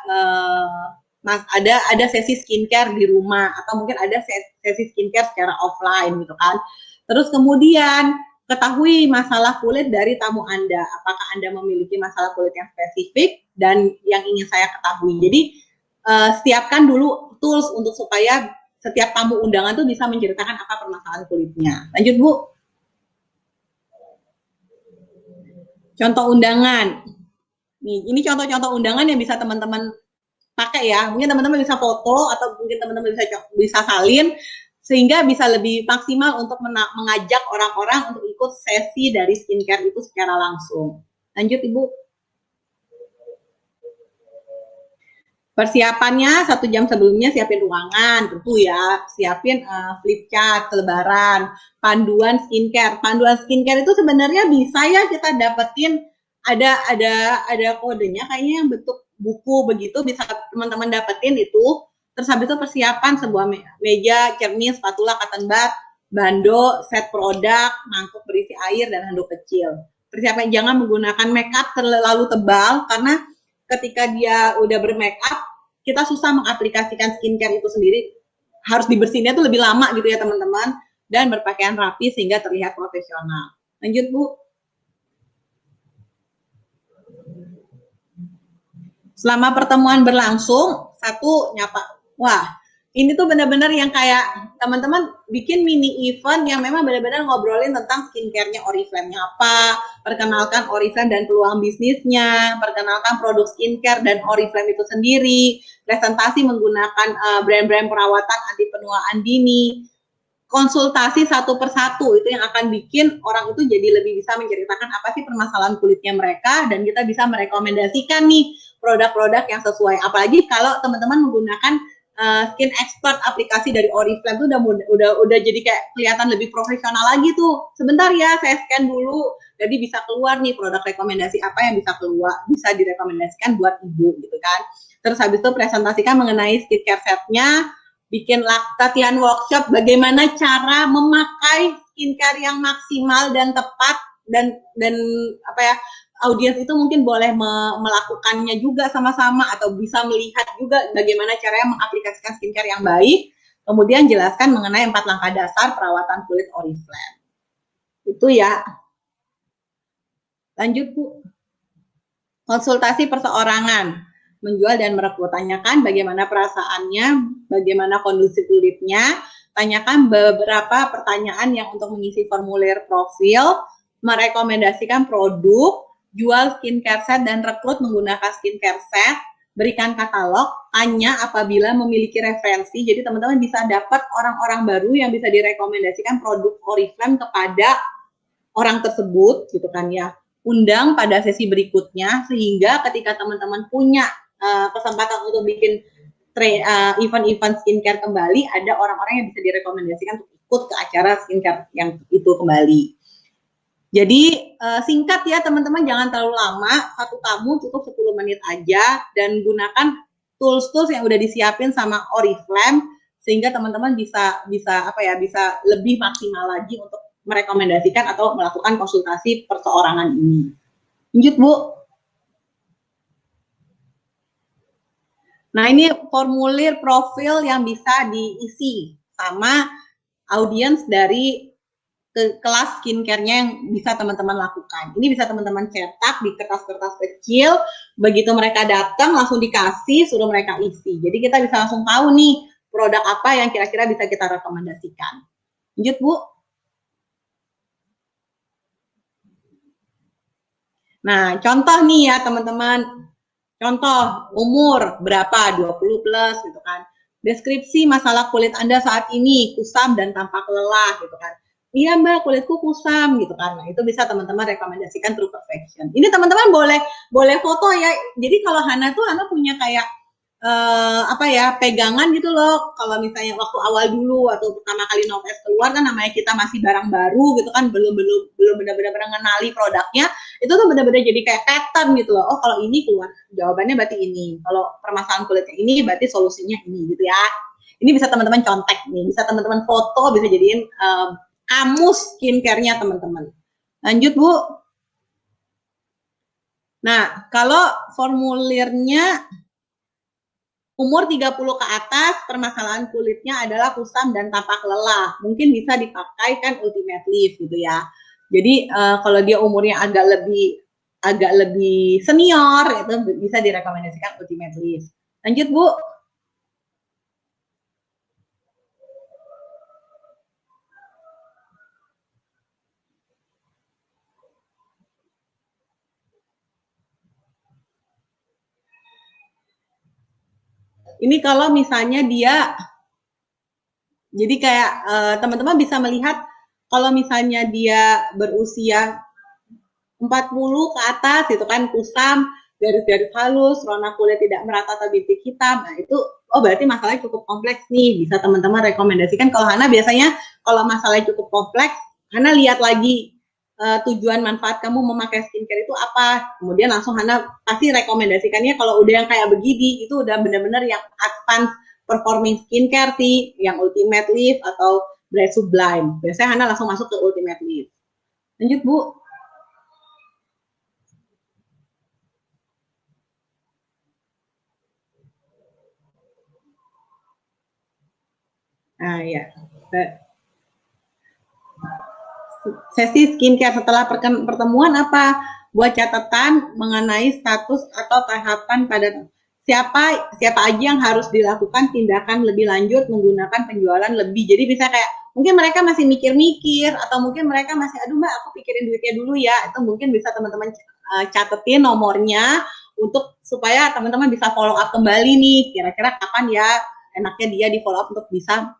sesi skincare di rumah atau mungkin ada sesi skincare secara offline gitu kan. Terus kemudian ketahui masalah kulit dari tamu Anda. Apakah Anda memiliki masalah kulit yang spesifik dan yang ingin saya ketahui. Jadi siapkan dulu tools untuk supaya setiap tamu undangan tuh bisa menceritakan apa permasalahan kulitnya. Lanjut Bu. Contoh undangan. Nih, ini contoh-contoh undangan yang bisa teman-teman pakai ya. Mungkin teman-teman bisa foto atau mungkin teman-teman bisa salin sehingga bisa lebih maksimal untuk mengajak orang-orang untuk ikut sesi dari skincare itu secara langsung. Lanjut Ibu. Persiapannya 1 jam sebelumnya siapin ruangan, tentu ya, siapin flip chart, selebaran, panduan skincare. Panduan skincare itu sebenarnya bisa ya kita dapetin ada kodenya kayaknya yang bentuk buku begitu bisa teman-teman dapetin itu. Terus habis itu persiapan sebuah meja, cermin, spatula, cotton bud, bando, set produk, mangkuk berisi air dan handuk kecil. Persiapan jangan menggunakan makeup terlalu tebal karena ketika dia udah bermake up, kita susah mengaplikasikan skincare itu sendiri. Harus dibersihinnya tuh lebih lama gitu ya teman-teman, dan berpakaian rapi sehingga terlihat profesional. Lanjut Bu. Selama pertemuan berlangsung, satu nyapa, wah ini tuh benar-benar yang kayak teman-teman bikin mini event yang memang benar-benar ngobrolin tentang skincare-nya Oriflame-nya apa, perkenalkan Oriflame dan peluang bisnisnya, perkenalkan produk skincare dan Oriflame itu sendiri, presentasi menggunakan brand-brand perawatan anti penuaan dini, konsultasi satu persatu itu yang akan bikin orang itu jadi lebih bisa menceritakan apa sih permasalahan kulitnya mereka dan kita bisa merekomendasikan nih produk-produk yang sesuai. Apalagi kalau teman-teman menggunakan skin expert aplikasi dari Oriflame tuh udah jadi kayak kelihatan lebih profesional lagi tuh. Sebentar ya, saya scan dulu. Jadi bisa keluar nih produk rekomendasi apa yang bisa keluar, bisa direkomendasikan buat ibu gitu kan. Terus habis itu presentasikan mengenai skincare setnya, bikin latihan workshop bagaimana cara memakai skincare yang maksimal dan tepat dan apa ya audiens itu mungkin boleh melakukannya juga sama-sama atau bisa melihat juga bagaimana caranya mengaplikasikan skincare yang baik. Kemudian jelaskan mengenai 4 langkah dasar perawatan kulit Oriflame. Itu ya. Lanjut Bu. Konsultasi perseorangan. Menjual dan merekrut. Tanyakan bagaimana perasaannya, bagaimana kondisi kulitnya. Tanyakan beberapa pertanyaan yang untuk mengisi formulir profil, merekomendasikan produk, jual skincare set dan rekrut menggunakan skincare set, berikan katalog, tanya apabila memiliki referensi. Jadi teman-teman bisa dapat orang-orang baru yang bisa direkomendasikan produk Oriflame kepada orang tersebut, gitu kan ya. Undang pada sesi berikutnya sehingga ketika teman-teman punya kesempatan untuk bikin event-event skincare kembali, ada orang-orang yang bisa direkomendasikan untuk ikut ke acara skincare yang itu kembali. Jadi singkat ya teman-teman, jangan terlalu lama, satu tamu cukup 10 menit aja dan gunakan tools-tools yang udah disiapin sama Oriflame sehingga teman-teman bisa lebih maksimal lagi untuk merekomendasikan atau melakukan konsultasi perseorangan ini. Lanjut Bu. Nah ini formulir profil yang bisa diisi sama audiens dari kelas skincare-nya yang bisa teman-teman lakukan. Ini bisa teman-teman cetak di kertas-kertas kecil, begitu mereka datang langsung dikasih, suruh mereka isi. Jadi kita bisa langsung tahu nih produk apa yang kira-kira bisa kita rekomendasikan. Lanjut Bu. Nah contoh nih ya teman-teman, contoh umur berapa, 20 plus gitu kan. Deskripsi masalah kulit Anda saat ini, kusam dan tampak lelah gitu kan. Iya Mbak, kulitku kusam gitu kan. Nah, itu bisa teman-teman rekomendasikan True Perfection. Ini teman-teman boleh foto ya. Jadi kalau Hana punya kayak pegangan gitu loh. Kalau misalnya waktu awal dulu atau pertama kali Noves keluar kan namanya kita masih barang baru gitu kan, belum benar-benar mengenali produknya. Itu tuh benar-benar jadi kayak pattern gitu loh. Oh, kalau ini keluar jawabannya berarti ini. Kalau permasalahan kulitnya ini berarti solusinya ini gitu ya. Ini bisa teman-teman contek nih, bisa teman-teman foto, bisa jadiin kamus skincare-nya teman-teman. Lanjut Bu. Nah, kalau formulirnya umur 30 ke atas, permasalahan kulitnya adalah kusam dan tampak lelah. Mungkin bisa dipakai kan Ultimate Leaf gitu ya. Jadi kalau dia umurnya agak lebih senior itu bisa direkomendasikan Ultimate Leaf. Lanjut Bu. Ini kalau misalnya dia, jadi kayak teman-teman bisa melihat kalau misalnya dia berusia 40 ke atas itu kan kusam, garis-garis halus, warna kulit tidak merata atau bintik hitam. Nah, itu oh berarti masalahnya cukup kompleks nih. Bisa teman-teman rekomendasikan. Kalau Hana biasanya kalau masalahnya cukup kompleks, Hana lihat lagi tujuan manfaat kamu memakai skincare itu apa. Kemudian langsung Hana pasti rekomendasikannya kalau udah yang kayak begini, itu udah benar-benar yang advance performing skincare sih, yang Ultimate Leaf atau Bright Sublime. Biasanya Hana langsung masuk ke Ultimate Leaf. Lanjut Bu. Nah ya, sesi skincare setelah pertemuan apa? Buat catatan mengenai status atau tahapan pada siapa aja yang harus dilakukan tindakan lebih lanjut menggunakan penjualan lebih. Jadi bisa kayak mungkin mereka masih mikir-mikir atau mungkin mereka masih aduh Mbak aku pikirin duitnya dulu ya. Itu mungkin bisa teman-teman catetin nomornya untuk supaya teman-teman bisa follow up kembali nih. Kira-kira kapan ya enaknya dia di follow up untuk bisa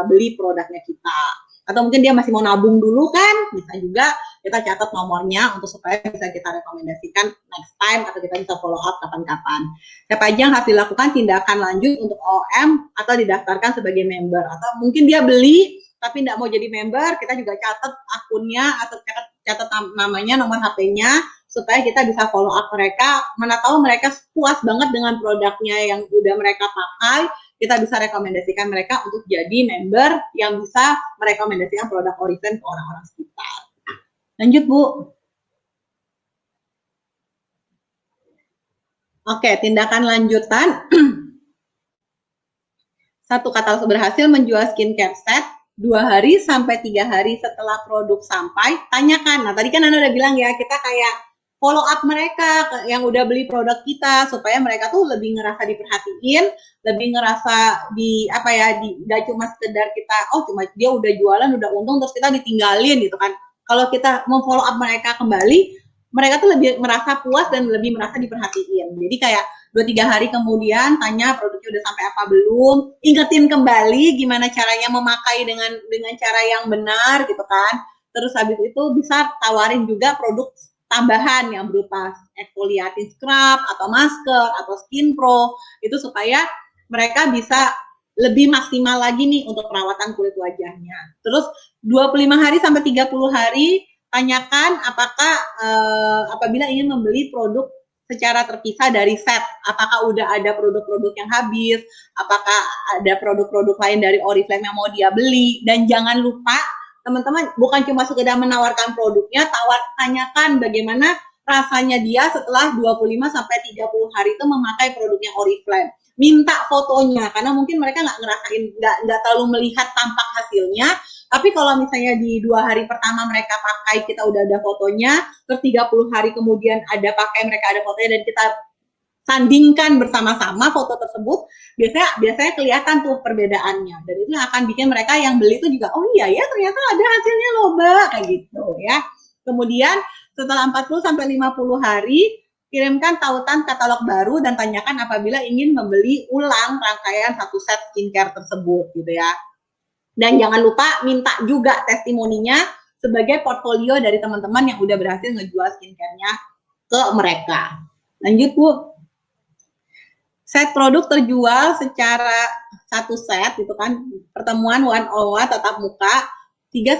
beli produknya kita. Atau mungkin dia masih mau nabung dulu kan, bisa juga kita catat nomornya untuk supaya bisa kita rekomendasikan next time atau kita bisa follow up kapan-kapan. Siapa aja yang harus dilakukan tindakan lanjut untuk OM atau didaftarkan sebagai member. Atau mungkin dia beli tapi tidak mau jadi member, kita juga catat akunnya atau catat namanya, nomor HP-nya supaya kita bisa follow up mereka. Mana tahu mereka puas banget dengan produknya yang udah mereka pakai, kita bisa rekomendasikan mereka untuk jadi member yang bisa merekomendasikan produk Oriflame ke orang-orang sekitar. Lanjut Bu. Oke, tindakan lanjutan. Satu, kata berhasil menjual skincare set 2 hari sampai 3 hari setelah produk sampai, tanyakan. Nah, tadi kan Anda udah bilang ya, kita kayak follow up mereka yang udah beli produk kita supaya mereka tuh lebih ngerasa diperhatiin, lebih ngerasa di apa ya, gak cuma sekedar kita oh cuma dia udah jualan udah untung terus kita ditinggalin gitu kan. Kalau kita mau follow up mereka kembali, mereka tuh lebih merasa puas dan lebih merasa diperhatiin. Jadi kayak 2-3 hari kemudian tanya produknya udah sampai apa belum, ingetin kembali gimana caranya memakai dengan cara yang benar gitu kan. Terus habis itu bisa tawarin juga produk tambahan yang berupa exfoliating scrub atau masker atau skin pro itu supaya mereka bisa lebih maksimal lagi nih untuk perawatan kulit wajahnya. Terus 25 hari sampai 30 hari tanyakan apakah apabila ingin membeli produk secara terpisah dari set, apakah udah ada produk-produk yang habis, apakah ada produk-produk lain dari Oriflame yang mau dia beli, dan jangan lupa teman-teman bukan cuma sekedar menawarkan produknya, tanyakan bagaimana rasanya dia setelah 25 sampai 30 hari itu memakai produknya Oriflame. Minta fotonya karena mungkin mereka nggak ngerasain, nggak terlalu melihat tampak hasilnya. Tapi kalau misalnya di 2 hari pertama mereka pakai, kita udah ada fotonya, terus 30 hari kemudian ada pakai, mereka ada fotonya, dan kita sandingkan bersama-sama foto tersebut, biasanya kelihatan tuh perbedaannya. Dan itu akan bikin mereka yang beli itu juga, oh iya ya ternyata ada hasilnya loh Mbak, kayak gitu ya. Kemudian setelah 40 sampai 50 hari, kirimkan tautan katalog baru dan tanyakan apabila ingin membeli ulang rangkaian satu set skincare tersebut gitu ya. Dan jangan lupa minta juga testimoninya sebagai portfolio dari teman-teman yang udah berhasil ngejual skincare-nya ke mereka. Lanjut Bu. Set produk terjual secara satu set gitu kan, pertemuan one on one tatap muka 3-5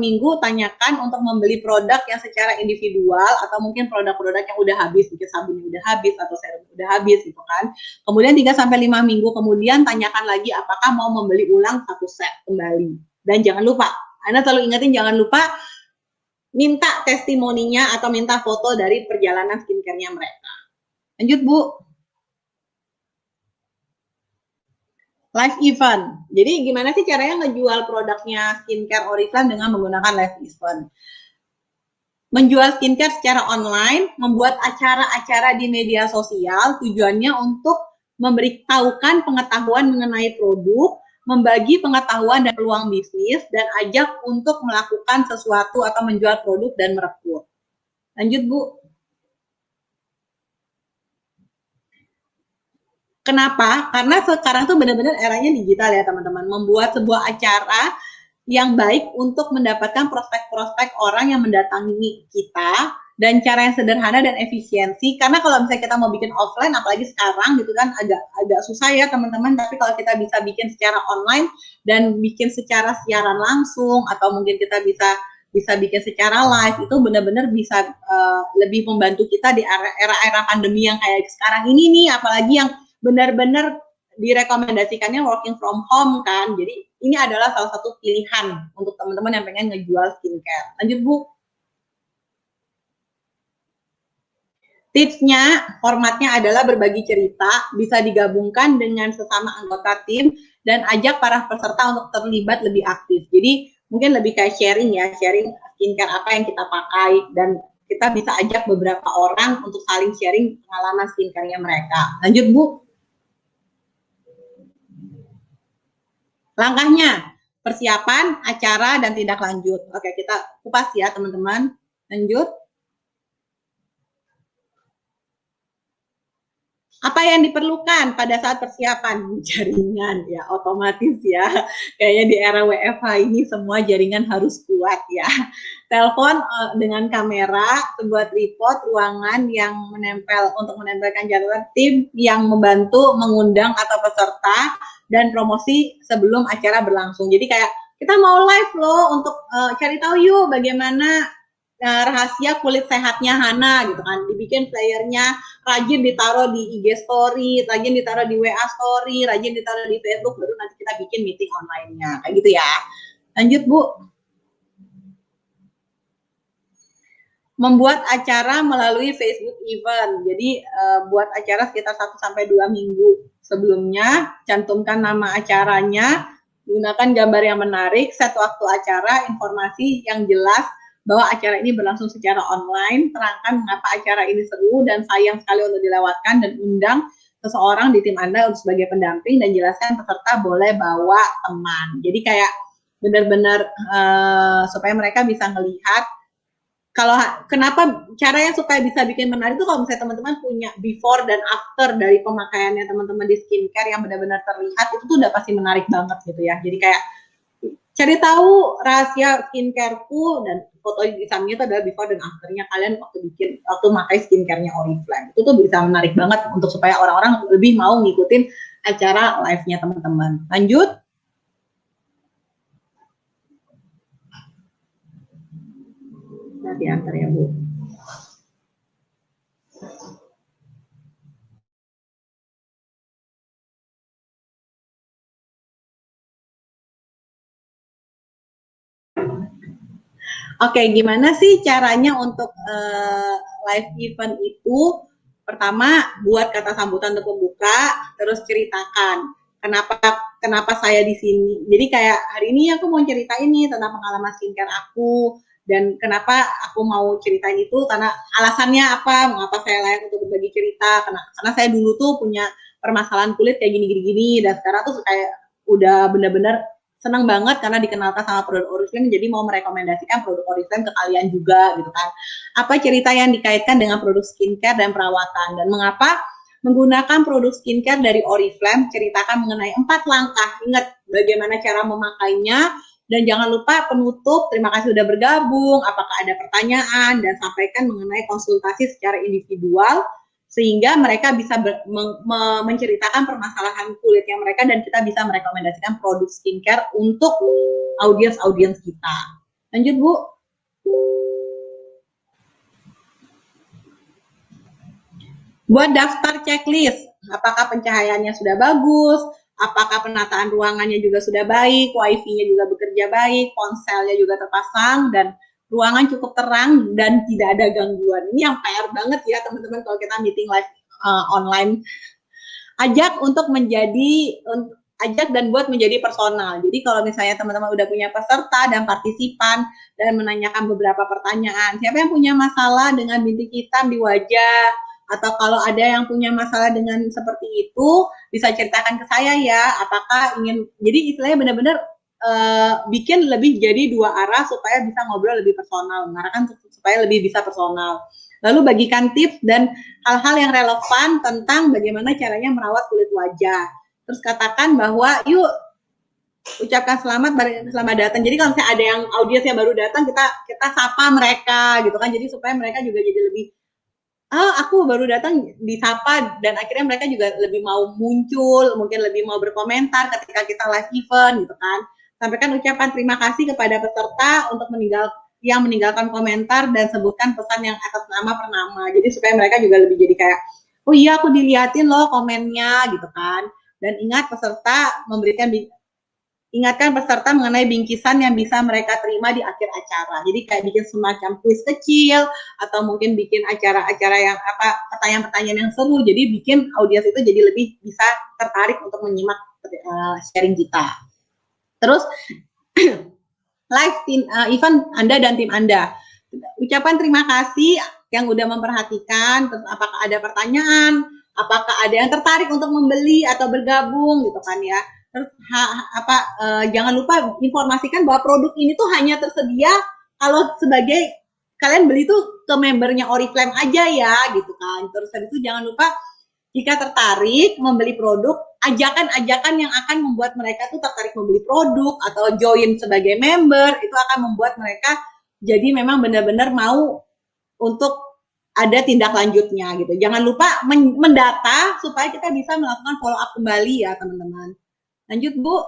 minggu tanyakan untuk membeli produk yang secara individual atau mungkin produk-produk yang udah habis, mungkin sabunnya udah habis atau serum udah habis gitu kan. Kemudian 3-5 minggu kemudian tanyakan lagi apakah mau membeli ulang satu set kembali. Dan jangan lupa, Anda selalu ingetin jangan lupa minta testimoninya atau minta foto dari perjalanan skincare-nya mereka. Lanjut, Bu. Live event. Jadi gimana sih caranya ngejual produknya skincare Oriflame dengan menggunakan live event? Menjual skincare secara online, membuat acara-acara di media sosial, tujuannya untuk memberitahukan pengetahuan mengenai produk, membagi pengetahuan dan peluang bisnis, dan ajak untuk melakukan sesuatu atau menjual produk dan merekrut. Lanjut, Bu. Kenapa? Karena sekarang tuh benar-benar eranya digital ya teman-teman. Membuat sebuah acara yang baik untuk mendapatkan prospek-prospek orang yang mendatangi kita dan cara yang sederhana dan efisiensi. Karena kalau misalnya kita mau bikin offline, apalagi sekarang gitu kan agak susah ya teman-teman. Tapi kalau kita bisa bikin secara online dan bikin secara siaran langsung atau mungkin kita bisa bikin secara live, itu benar-benar bisa lebih membantu kita di era-era pandemi yang kayak sekarang ini nih, apalagi yang benar-benar direkomendasikannya working from home kan. Jadi ini adalah salah satu pilihan untuk teman-teman yang pengen ngejual skincare. Lanjut, Bu. Tipsnya, formatnya adalah berbagi cerita, bisa digabungkan dengan sesama anggota tim, dan ajak para peserta untuk terlibat lebih aktif. Jadi mungkin lebih kayak sharing ya, sharing skincare apa yang kita pakai, dan kita bisa ajak beberapa orang untuk saling sharing pengalaman skincare-nya mereka. Lanjut, Bu. Langkahnya, persiapan, acara, dan tindak lanjut. Oke, kita kupas ya teman-teman. Lanjut. Apa yang diperlukan pada saat persiapan? Jaringan ya, otomatis ya. Kayaknya di era WFH ini semua jaringan harus kuat ya. Telepon dengan kamera, sebuah tripod, ruangan yang menempel untuk menempelkan jadwal tim yang membantu mengundang atau peserta, dan promosi sebelum acara berlangsung. Jadi kayak kita mau live loh untuk cari tahu yuk bagaimana rahasia kulit sehatnya Hana gitu kan. Dibikin flyernya, rajin ditaruh di IG story, rajin ditaruh di WA story, rajin ditaruh di Facebook, baru nanti kita bikin meeting online-nya. Kayak gitu ya. Lanjut, Bu. Membuat acara melalui Facebook event. Jadi buat acara sekitar 1-2 minggu sebelumnya, cantumkan nama acaranya, gunakan gambar yang menarik, set waktu acara, informasi yang jelas bahwa acara ini berlangsung secara online, terangkan mengapa acara ini seru dan sayang sekali untuk dilewatkan, dan undang seseorang di tim Anda untuk sebagai pendamping, dan jelaskan peserta boleh bawa teman. Jadi kayak benar-benar supaya mereka bisa melihat. Kalau kenapa caranya supaya bisa bikin menarik itu, kalau misalnya teman-teman punya before dan after dari pemakaiannya teman-teman di skincare yang benar-benar terlihat, itu tuh udah pasti menarik banget gitu ya. Jadi kayak cari tahu rahasia skincareku, dan foto di sampingnya itu adalah before dan afternya kalian waktu pakai skincare-nya Oriflame. Itu tuh bisa menarik banget untuk supaya orang-orang lebih mau ngikutin acara live-nya teman-teman. Lanjut. Nanti antar ya, Bu. Oke, gimana sih caranya untuk live event itu? Pertama, buat kata sambutan untuk pembuka, terus ceritakan kenapa saya di sini. Jadi kayak hari ini aku mau ceritain nih tentang pengalaman skincare aku, dan kenapa aku mau ceritain itu karena alasannya apa, mengapa saya layak untuk berbagi cerita, karena saya dulu tuh punya permasalahan kulit kayak gini, dan sekarang tuh kayak udah bener-bener senang banget karena dikenalkan sama produk Oriflame, jadi mau merekomendasikan produk Oriflame ke kalian juga gitu kan. Apa cerita yang dikaitkan dengan produk skincare dan perawatan, dan mengapa menggunakan produk skincare dari Oriflame, ceritakan mengenai 4 langkah. Ingat bagaimana cara memakainya, dan jangan lupa penutup, terima kasih sudah bergabung, apakah ada pertanyaan, dan sampaikan mengenai konsultasi secara individual sehingga mereka bisa menceritakan permasalahan kulitnya mereka, dan kita bisa merekomendasikan produk skincare untuk audiens kita. Lanjut, Bu. Buat daftar checklist, apakah pencahayaannya sudah bagus, apakah penataan ruangannya juga sudah baik, wifi-nya juga bekerja baik, ponselnya juga terpasang, dan ruangan cukup terang dan tidak ada gangguan. Ini yang PR banget ya teman-teman kalau kita meeting live online. Ajak untuk menjadi ajak dan buat menjadi personal. Jadi kalau misalnya teman-teman udah punya peserta dan partisipan dan menanyakan beberapa pertanyaan, siapa yang punya masalah dengan bintik hitam di wajah, atau kalau ada yang punya masalah dengan seperti itu, bisa ceritakan ke saya ya, apakah ingin, jadi istilahnya benar-benar bikin lebih jadi dua arah supaya bisa ngobrol lebih personal, mengarahkan supaya lebih bisa personal. Lalu bagikan tips dan hal-hal yang relevan tentang bagaimana caranya merawat kulit wajah. Terus katakan bahwa yuk ucapkan selamat datang. Jadi kalau misalnya ada yang audiensnya baru datang, kita sapa mereka gitu kan. Jadi supaya mereka juga jadi lebih aku baru datang disapa, dan akhirnya mereka juga lebih mau muncul, mungkin lebih mau berkomentar ketika kita live event gitu kan. Sampaikan ucapan terima kasih kepada peserta untuk meninggalkan komentar dan sebutkan pesan yang atas nama per nama. Jadi supaya mereka juga lebih jadi kayak, oh iya aku diliatin loh komennya gitu kan. Dan ingatkan peserta mengenai bingkisan yang bisa mereka terima di akhir acara. Jadi kayak bikin semacam kuis kecil, atau mungkin bikin acara-acara yang pertanyaan-pertanyaan yang seru. Jadi bikin audiens itu jadi lebih bisa tertarik untuk menyimak sharing kita. Terus live event Anda dan tim Anda. Ucapan terima kasih yang udah memperhatikan. Terus apakah ada pertanyaan, apakah ada yang tertarik untuk membeli atau bergabung gitu kan ya. Terus jangan lupa informasikan bahwa produk ini tuh hanya tersedia kalau sebagai kalian beli tuh ke membernya Oriflame aja ya gitu kan. Terus habis itu jangan lupa jika tertarik membeli produk, ajakan-ajakan yang akan membuat mereka tuh tertarik membeli produk atau join sebagai member, itu akan membuat mereka jadi memang benar-benar mau untuk ada tindak lanjutnya gitu. Jangan lupa mendata supaya kita bisa melakukan follow up kembali ya teman-teman. Lanjut Bu.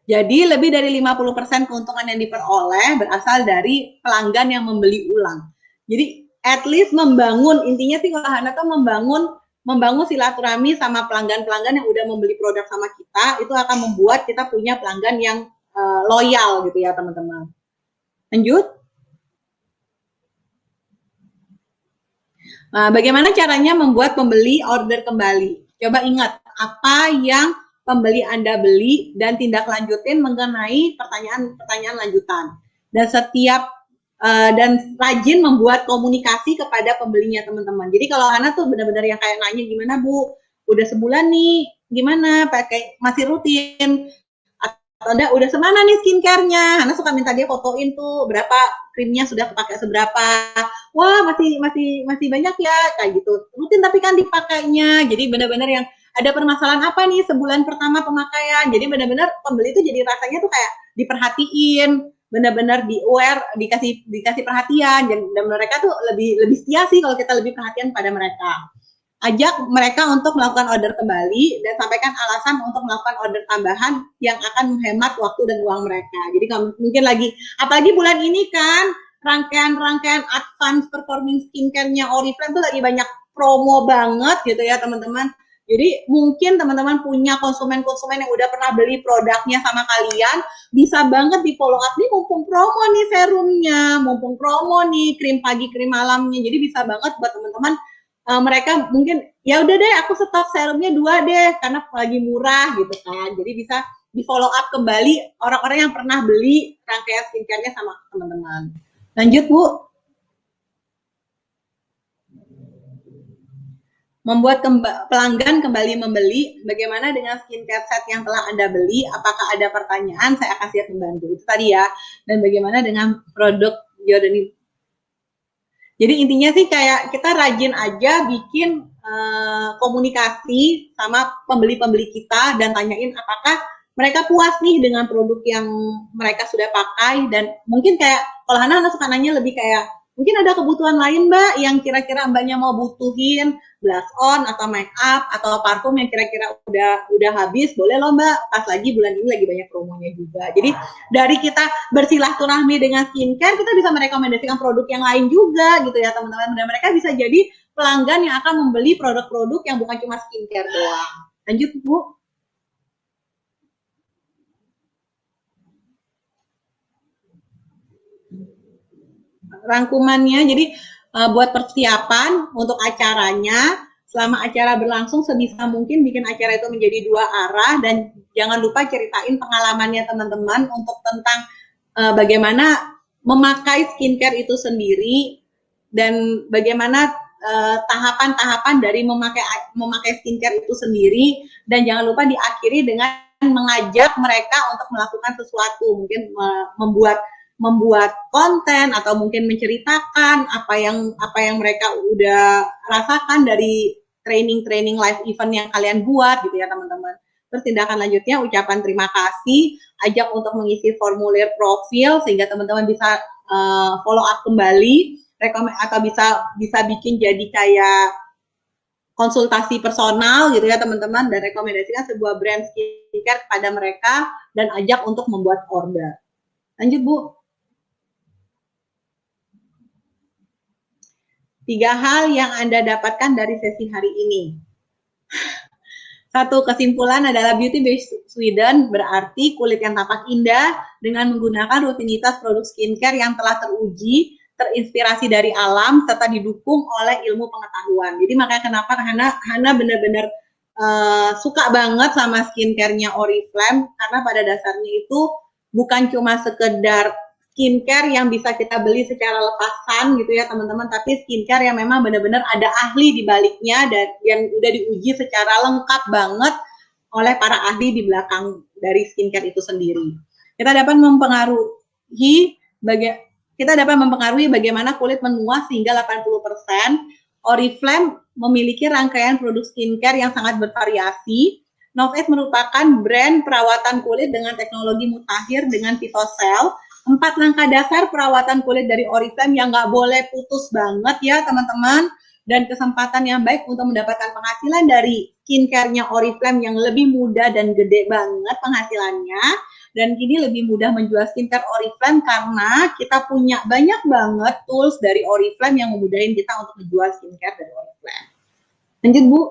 Jadi lebih dari 50% keuntungan yang diperoleh berasal dari pelanggan yang membeli ulang. Jadi at least membangun, intinya sih kalau Hana tuh membangun silaturahmi sama pelanggan-pelanggan yang udah membeli produk sama kita, itu akan membuat kita punya pelanggan yang loyal gitu ya teman-teman. Lanjut. Nah, bagaimana caranya membuat pembeli order kembali? Coba ingat apa yang pembeli Anda beli dan tindak lanjutin mengenai pertanyaan-pertanyaan lanjutan. Dan dan rajin membuat komunikasi kepada pembelinya teman-teman. Jadi kalau Hana tuh benar-benar yang kayak nanya, gimana Bu? Udah sebulan nih, gimana? Pakai masih rutin? Atau udah semana nih skincare-nya? Hana suka minta dia fotoin tuh berapa krimnya sudah kepakai seberapa. Wah masih banyak ya kayak gitu. Rutin tapi kan dipakainya. Jadi benar-benar yang ada permasalahan apa nih sebulan pertama pemakaian. Jadi benar-benar pembeli itu jadi rasanya tuh kayak diperhatiin, benar-benar di aware, dikasih perhatian, dan mereka tuh lebih setia sih kalau kita lebih perhatian pada mereka. Ajak mereka untuk melakukan order kembali dan sampaikan alasan untuk melakukan order tambahan yang akan menghemat waktu dan uang mereka. Jadi kalau mungkin apalagi bulan ini kan rangkaian advance performing skincare-nya Oriflame tuh lagi banyak promo banget gitu ya teman-teman. Jadi mungkin teman-teman punya konsumen-konsumen yang udah pernah beli produknya sama kalian, bisa banget di follow up nih, mumpung promo nih serumnya, mumpung promo nih krim pagi krim malamnya. Jadi bisa banget buat teman-teman mereka mungkin ya udah deh aku stok serumnya 2 deh karena lagi murah gitu kan. Jadi bisa di follow up kembali orang-orang yang pernah beli rangkaian skincare-nya sama teman-teman. Lanjut Bu. Membuat pelanggan kembali membeli. Bagaimana dengan skincare set yang telah Anda beli? Apakah ada pertanyaan? Saya akan siap membantu. Itu tadi ya. Dan bagaimana dengan produk Jordani? Jadi intinya sih kayak kita rajin aja bikin komunikasi sama pembeli-pembeli kita dan tanyain apakah mereka puas nih dengan produk yang mereka sudah pakai. Dan mungkin kayak kalau Hana suka nanya lebih kayak, mungkin ada kebutuhan lain Mbak yang kira-kira Mbaknya mau butuhin, blush on atau make up atau parfum yang kira-kira udah habis, boleh loh Mbak, pas lagi bulan ini lagi banyak promonya juga. Jadi dari kita bersilaturahmi dengan skincare, kita bisa merekomendasikan produk yang lain juga gitu ya teman-teman, dan mereka bisa jadi pelanggan yang akan membeli produk-produk yang bukan cuma skincare doang. Lanjut Bu. rangkumannya. Jadi buat persiapan untuk acaranya, selama acara berlangsung sebisa mungkin bikin acara itu menjadi dua arah, dan jangan lupa ceritain pengalamannya teman-teman untuk tentang bagaimana memakai skincare itu sendiri, dan bagaimana tahapan-tahapan dari memakai skincare itu sendiri, dan jangan lupa diakhiri dengan mengajak mereka untuk melakukan sesuatu, mungkin membuat konten atau mungkin menceritakan apa yang mereka udah rasakan dari training live event yang kalian buat gitu ya teman-teman. Terus tindakan lanjutnya ucapan terima kasih, ajak untuk mengisi formulir profil sehingga teman-teman bisa follow up kembali, atau bisa bikin jadi kayak konsultasi personal gitu ya teman-teman, dan rekomendasikan sebuah brand skincare kepada mereka dan ajak untuk membuat order. Lanjut Bu. 3 hal yang Anda dapatkan dari sesi hari ini. Satu, kesimpulan adalah beauty based Sweden berarti kulit yang tampak indah dengan menggunakan rutinitas produk skincare yang telah teruji, terinspirasi dari alam, serta didukung oleh ilmu pengetahuan. Jadi makanya kenapa Hana benar-benar suka banget sama skincare-nya Oriflame, karena pada dasarnya itu bukan cuma sekedar skincare yang bisa kita beli secara lepasan gitu ya teman-teman, tapi skincare yang memang benar-benar ada ahli di baliknya dan yang udah diuji secara lengkap banget oleh para ahli di belakang dari skincare itu sendiri. Kita dapat mempengaruhi bagaimana kulit menua hingga 80%. Oriflame memiliki rangkaian produk skincare yang sangat bervariasi. Novate merupakan brand perawatan kulit dengan teknologi mutakhir dengan Phytocell. 4 langkah dasar perawatan kulit dari Oriflame yang nggak boleh putus banget ya teman-teman, dan kesempatan yang baik untuk mendapatkan penghasilan dari skincare-nya Oriflame yang lebih mudah dan gede banget penghasilannya, dan kini lebih mudah menjual skincare Oriflame karena kita punya banyak banget tools dari Oriflame yang memudahin kita untuk menjual skincare dari Oriflame. Lanjut Bu.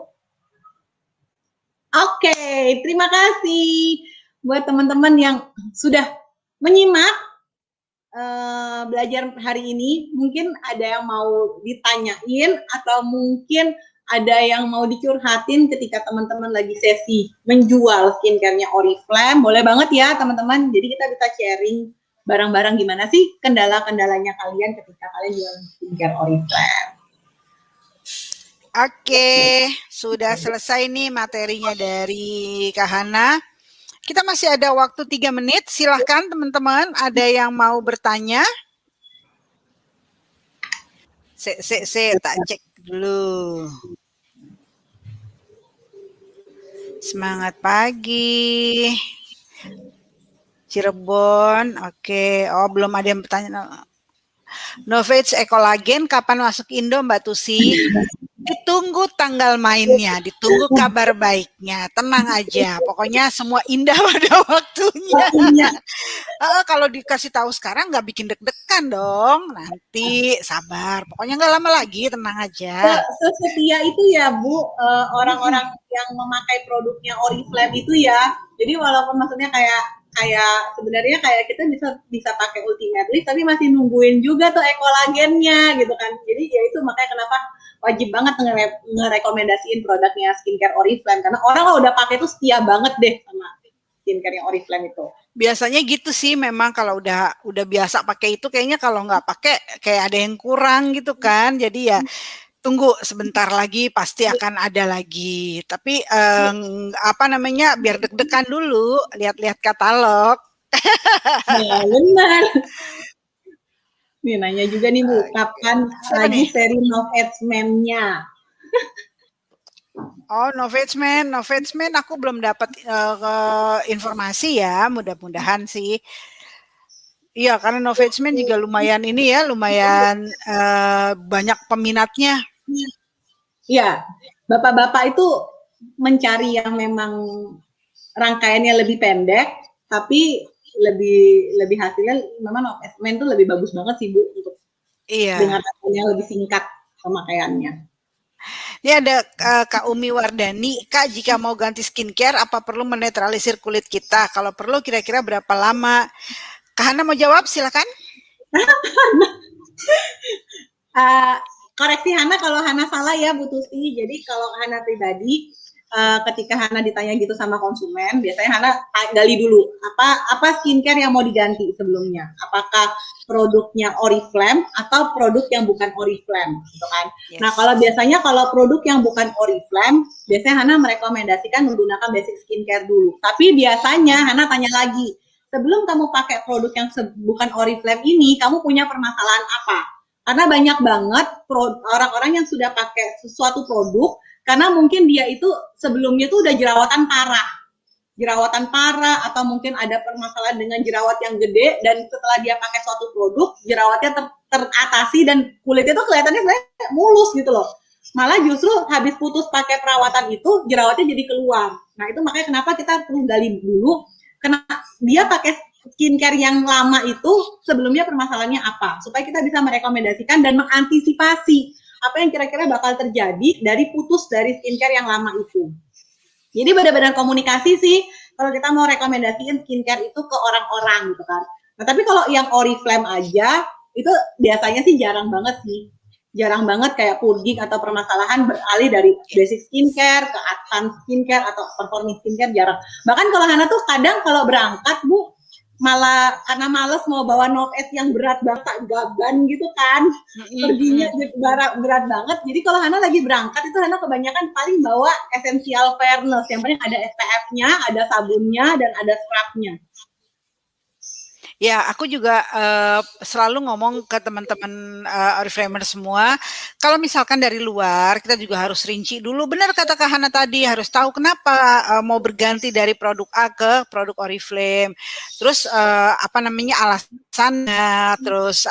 Oke, terima kasih buat teman-teman yang sudah menyimak belajar hari ini. Mungkin ada yang mau ditanyain atau mungkin ada yang mau dicurhatin ketika teman-teman lagi sesi menjual skincare-nya Oriflame. Boleh banget ya teman-teman. Jadi kita bisa sharing bareng-bareng gimana sih kendala-kendalanya kalian ketika kalian jual skincare Oriflame. Oke, sudah selesai nih materinya dari Kak Hana. Kita masih ada waktu 3 menit. Silahkan teman-teman, ada yang mau bertanya? Tak cek dulu. Semangat pagi. Cirebon, oke. Oh, belum ada yang bertanya. Novage Ekolagen kapan masuk Indo Mbak Tusi? Ditunggu tanggal mainnya, ditunggu kabar baiknya, tenang aja. Pokoknya semua indah pada waktunya. Kalau dikasih tahu sekarang nggak bikin deg-degan dong. Nanti sabar. Pokoknya nggak lama lagi, tenang aja. Sesetia itu ya Bu, orang-orang yang memakai produknya Oriflame itu ya. Jadi walaupun maksudnya kayak sebenarnya kayak kita bisa pakai Ultimate Lift tapi masih nungguin juga tuh ekolagennya gitu kan. Jadi ya itu makanya kenapa wajib banget ngerekomendasiin produknya skincare Oriflame, karena orang kalau udah pakai tuh setia banget deh sama skincare yang Oriflame itu. Biasanya gitu sih, memang kalau udah biasa pakai itu kayaknya kalau nggak pakai kayak ada yang kurang gitu kan. Jadi ya tunggu sebentar lagi pasti akan ada lagi. Tapi biar deg-degan dulu, lihat-lihat katalog. Nah, benar. Nih nanya juga nih Bu, kapan lagi seri Novage Men-nya? Oh, Novage Men aku belum dapat informasi ya, mudah-mudahan sih. Iya, karena Novage Men juga lumayan ini ya, lumayan banyak peminatnya. Iya, bapak-bapak itu mencari yang memang rangkaiannya lebih pendek, tapi lebih hasilnya memang Novage Men itu lebih bagus banget sih Bu, untuk dengan hasilnya lebih singkat pemakaiannya. Ini ada Kak Umi Wardani, Kak jika mau ganti skincare apa perlu menetralisir kulit kita? Kalau perlu kira-kira berapa lama? Kak Hana mau jawab, silakan. Koreksi Hana kalau Hana salah ya Bu Tuti. Jadi kalau Hana pribadi, ketika Hana ditanya gitu sama konsumen, biasanya Hana gali dulu apa skincare yang mau diganti sebelumnya. Apakah produknya Oriflame atau produk yang bukan Oriflame, gitu kan? Yes. Nah kalau biasanya kalau produk yang bukan Oriflame, biasanya Hana merekomendasikan menggunakan basic skincare dulu. Tapi biasanya Hana tanya lagi, sebelum kamu pakai produk yang bukan Oriflame ini, kamu punya permasalahan apa? Karena banyak banget orang-orang yang sudah pakai sesuatu produk, karena mungkin dia itu sebelumnya tuh udah jerawatan parah, atau mungkin ada permasalahan dengan jerawat yang gede, dan setelah dia pakai suatu produk, jerawatnya teratasi dan kulitnya tuh kelihatannya mulus gitu loh. Malah justru habis putus pakai perawatan itu, jerawatnya jadi keluar. Nah itu makanya kenapa kita perlu gali dulu, karena dia pakai skincare yang lama itu sebelumnya permasalahannya apa, supaya kita bisa merekomendasikan dan mengantisipasi apa yang kira-kira bakal terjadi dari putus dari skincare yang lama itu. Jadi benar-benar komunikasi sih kalau kita mau rekomendasiin skincare itu ke orang-orang gitu kan. Nah tapi kalau yang Oriflame aja itu biasanya sih jarang banget kayak purging atau permasalahan beralih dari basic skincare ke advanced skincare atau performing skincare, jarang. Bahkan kalau Hana tuh kadang kalau berangkat Bu, malah karena males mau bawa Nove yang berat banget, gaban gitu kan, perginya berat banget. Jadi kalau Hana lagi berangkat itu Hana kebanyakan paling bawa Essential Fairness, yang paling ada SPF-nya, ada sabunnya, dan ada scrub-nya. Ya, aku juga selalu ngomong ke teman-teman Oriflamer semua, kalau misalkan dari luar, kita juga harus rinci dulu. Benar kata Kak Hana tadi, harus tahu kenapa mau berganti dari produk A ke produk Oriflame. Terus alasannya, terus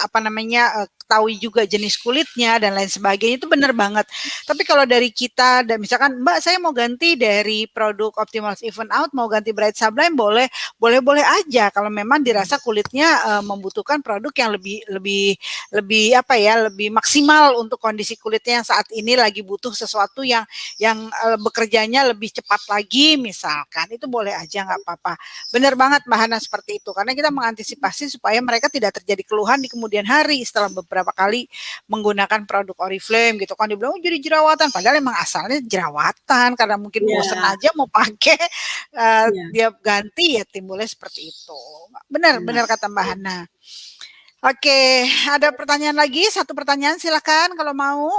ketahui juga jenis kulitnya dan lain sebagainya, itu benar banget. Tapi kalau dari kita, dan misalkan Mbak saya mau ganti dari produk Optimal's Even Out, mau ganti Bright Sublime, boleh aja kalau memang dirasa kulitnya membutuhkan produk yang lebih maksimal untuk kondisi kulitnya yang saat ini lagi butuh sesuatu yang bekerjanya lebih cepat lagi, misalkan itu boleh aja, nggak apa-apa. Benar banget Mbak Hana seperti itu, karena kita mengantisipasi supaya mereka tidak terjadi keluhan di kemudian hari setelah beberapa kali menggunakan produk Oriflame gitu kan, dibilang jadi jerawatan, padahal emang asalnya jerawatan karena mungkin bosen aja mau pakai, dia ganti ya timbulnya seperti itu. Benar kata Mbak Hana. Oke, ada pertanyaan lagi, satu pertanyaan silakan kalau mau.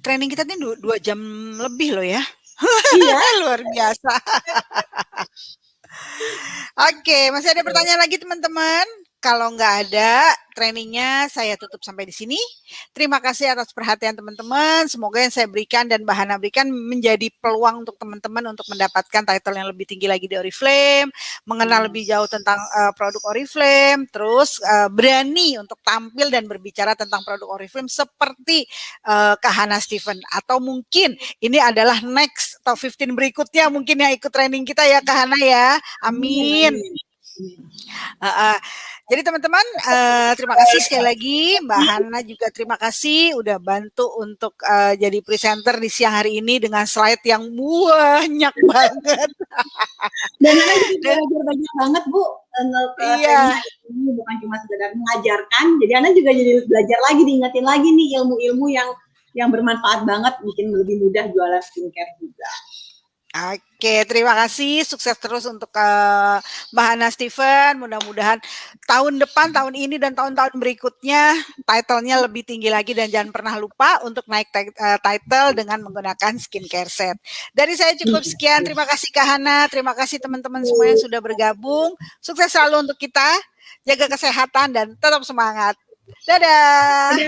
Training kita ini 2 jam lebih loh ya. Iya. Luar biasa. Oke, masih ada pertanyaan lagi teman-teman? Kalau nggak ada, trainingnya saya tutup sampai di sini. Terima kasih atas perhatian teman-teman. Semoga yang saya berikan dan Mbak Hana berikan menjadi peluang untuk teman-teman untuk mendapatkan title yang lebih tinggi lagi di Oriflame, mengenal lebih jauh tentang produk Oriflame, terus berani untuk tampil dan berbicara tentang produk Oriflame seperti Kak Hana Steven. Atau mungkin ini adalah next top 15 berikutnya mungkin yang ikut training kita ya Kak Hana ya. Amin. Jadi teman-teman, terima kasih sekali lagi. Mbak Hana juga terima kasih udah bantu untuk jadi presenter di siang hari ini dengan slide yang banyak banget. Dan Hana juga belajar banyak banget Bu. Iya. Ini bukan cuma sekedar mengajarkan, jadi Hana juga jadi belajar lagi, diingetin lagi nih ilmu-ilmu yang bermanfaat banget, bikin lebih mudah jualan skincare juga. Oke, terima kasih. Sukses terus untuk Mbak Hana Steven. Mudah-mudahan tahun depan, tahun ini, dan tahun-tahun berikutnya title-nya lebih tinggi lagi. Dan jangan pernah lupa untuk naik title dengan menggunakan skincare set. Dari saya cukup sekian. Terima kasih Kak Hana. Terima kasih teman-teman semua yang sudah bergabung. Sukses selalu untuk kita. Jaga kesehatan dan tetap semangat. Dadah.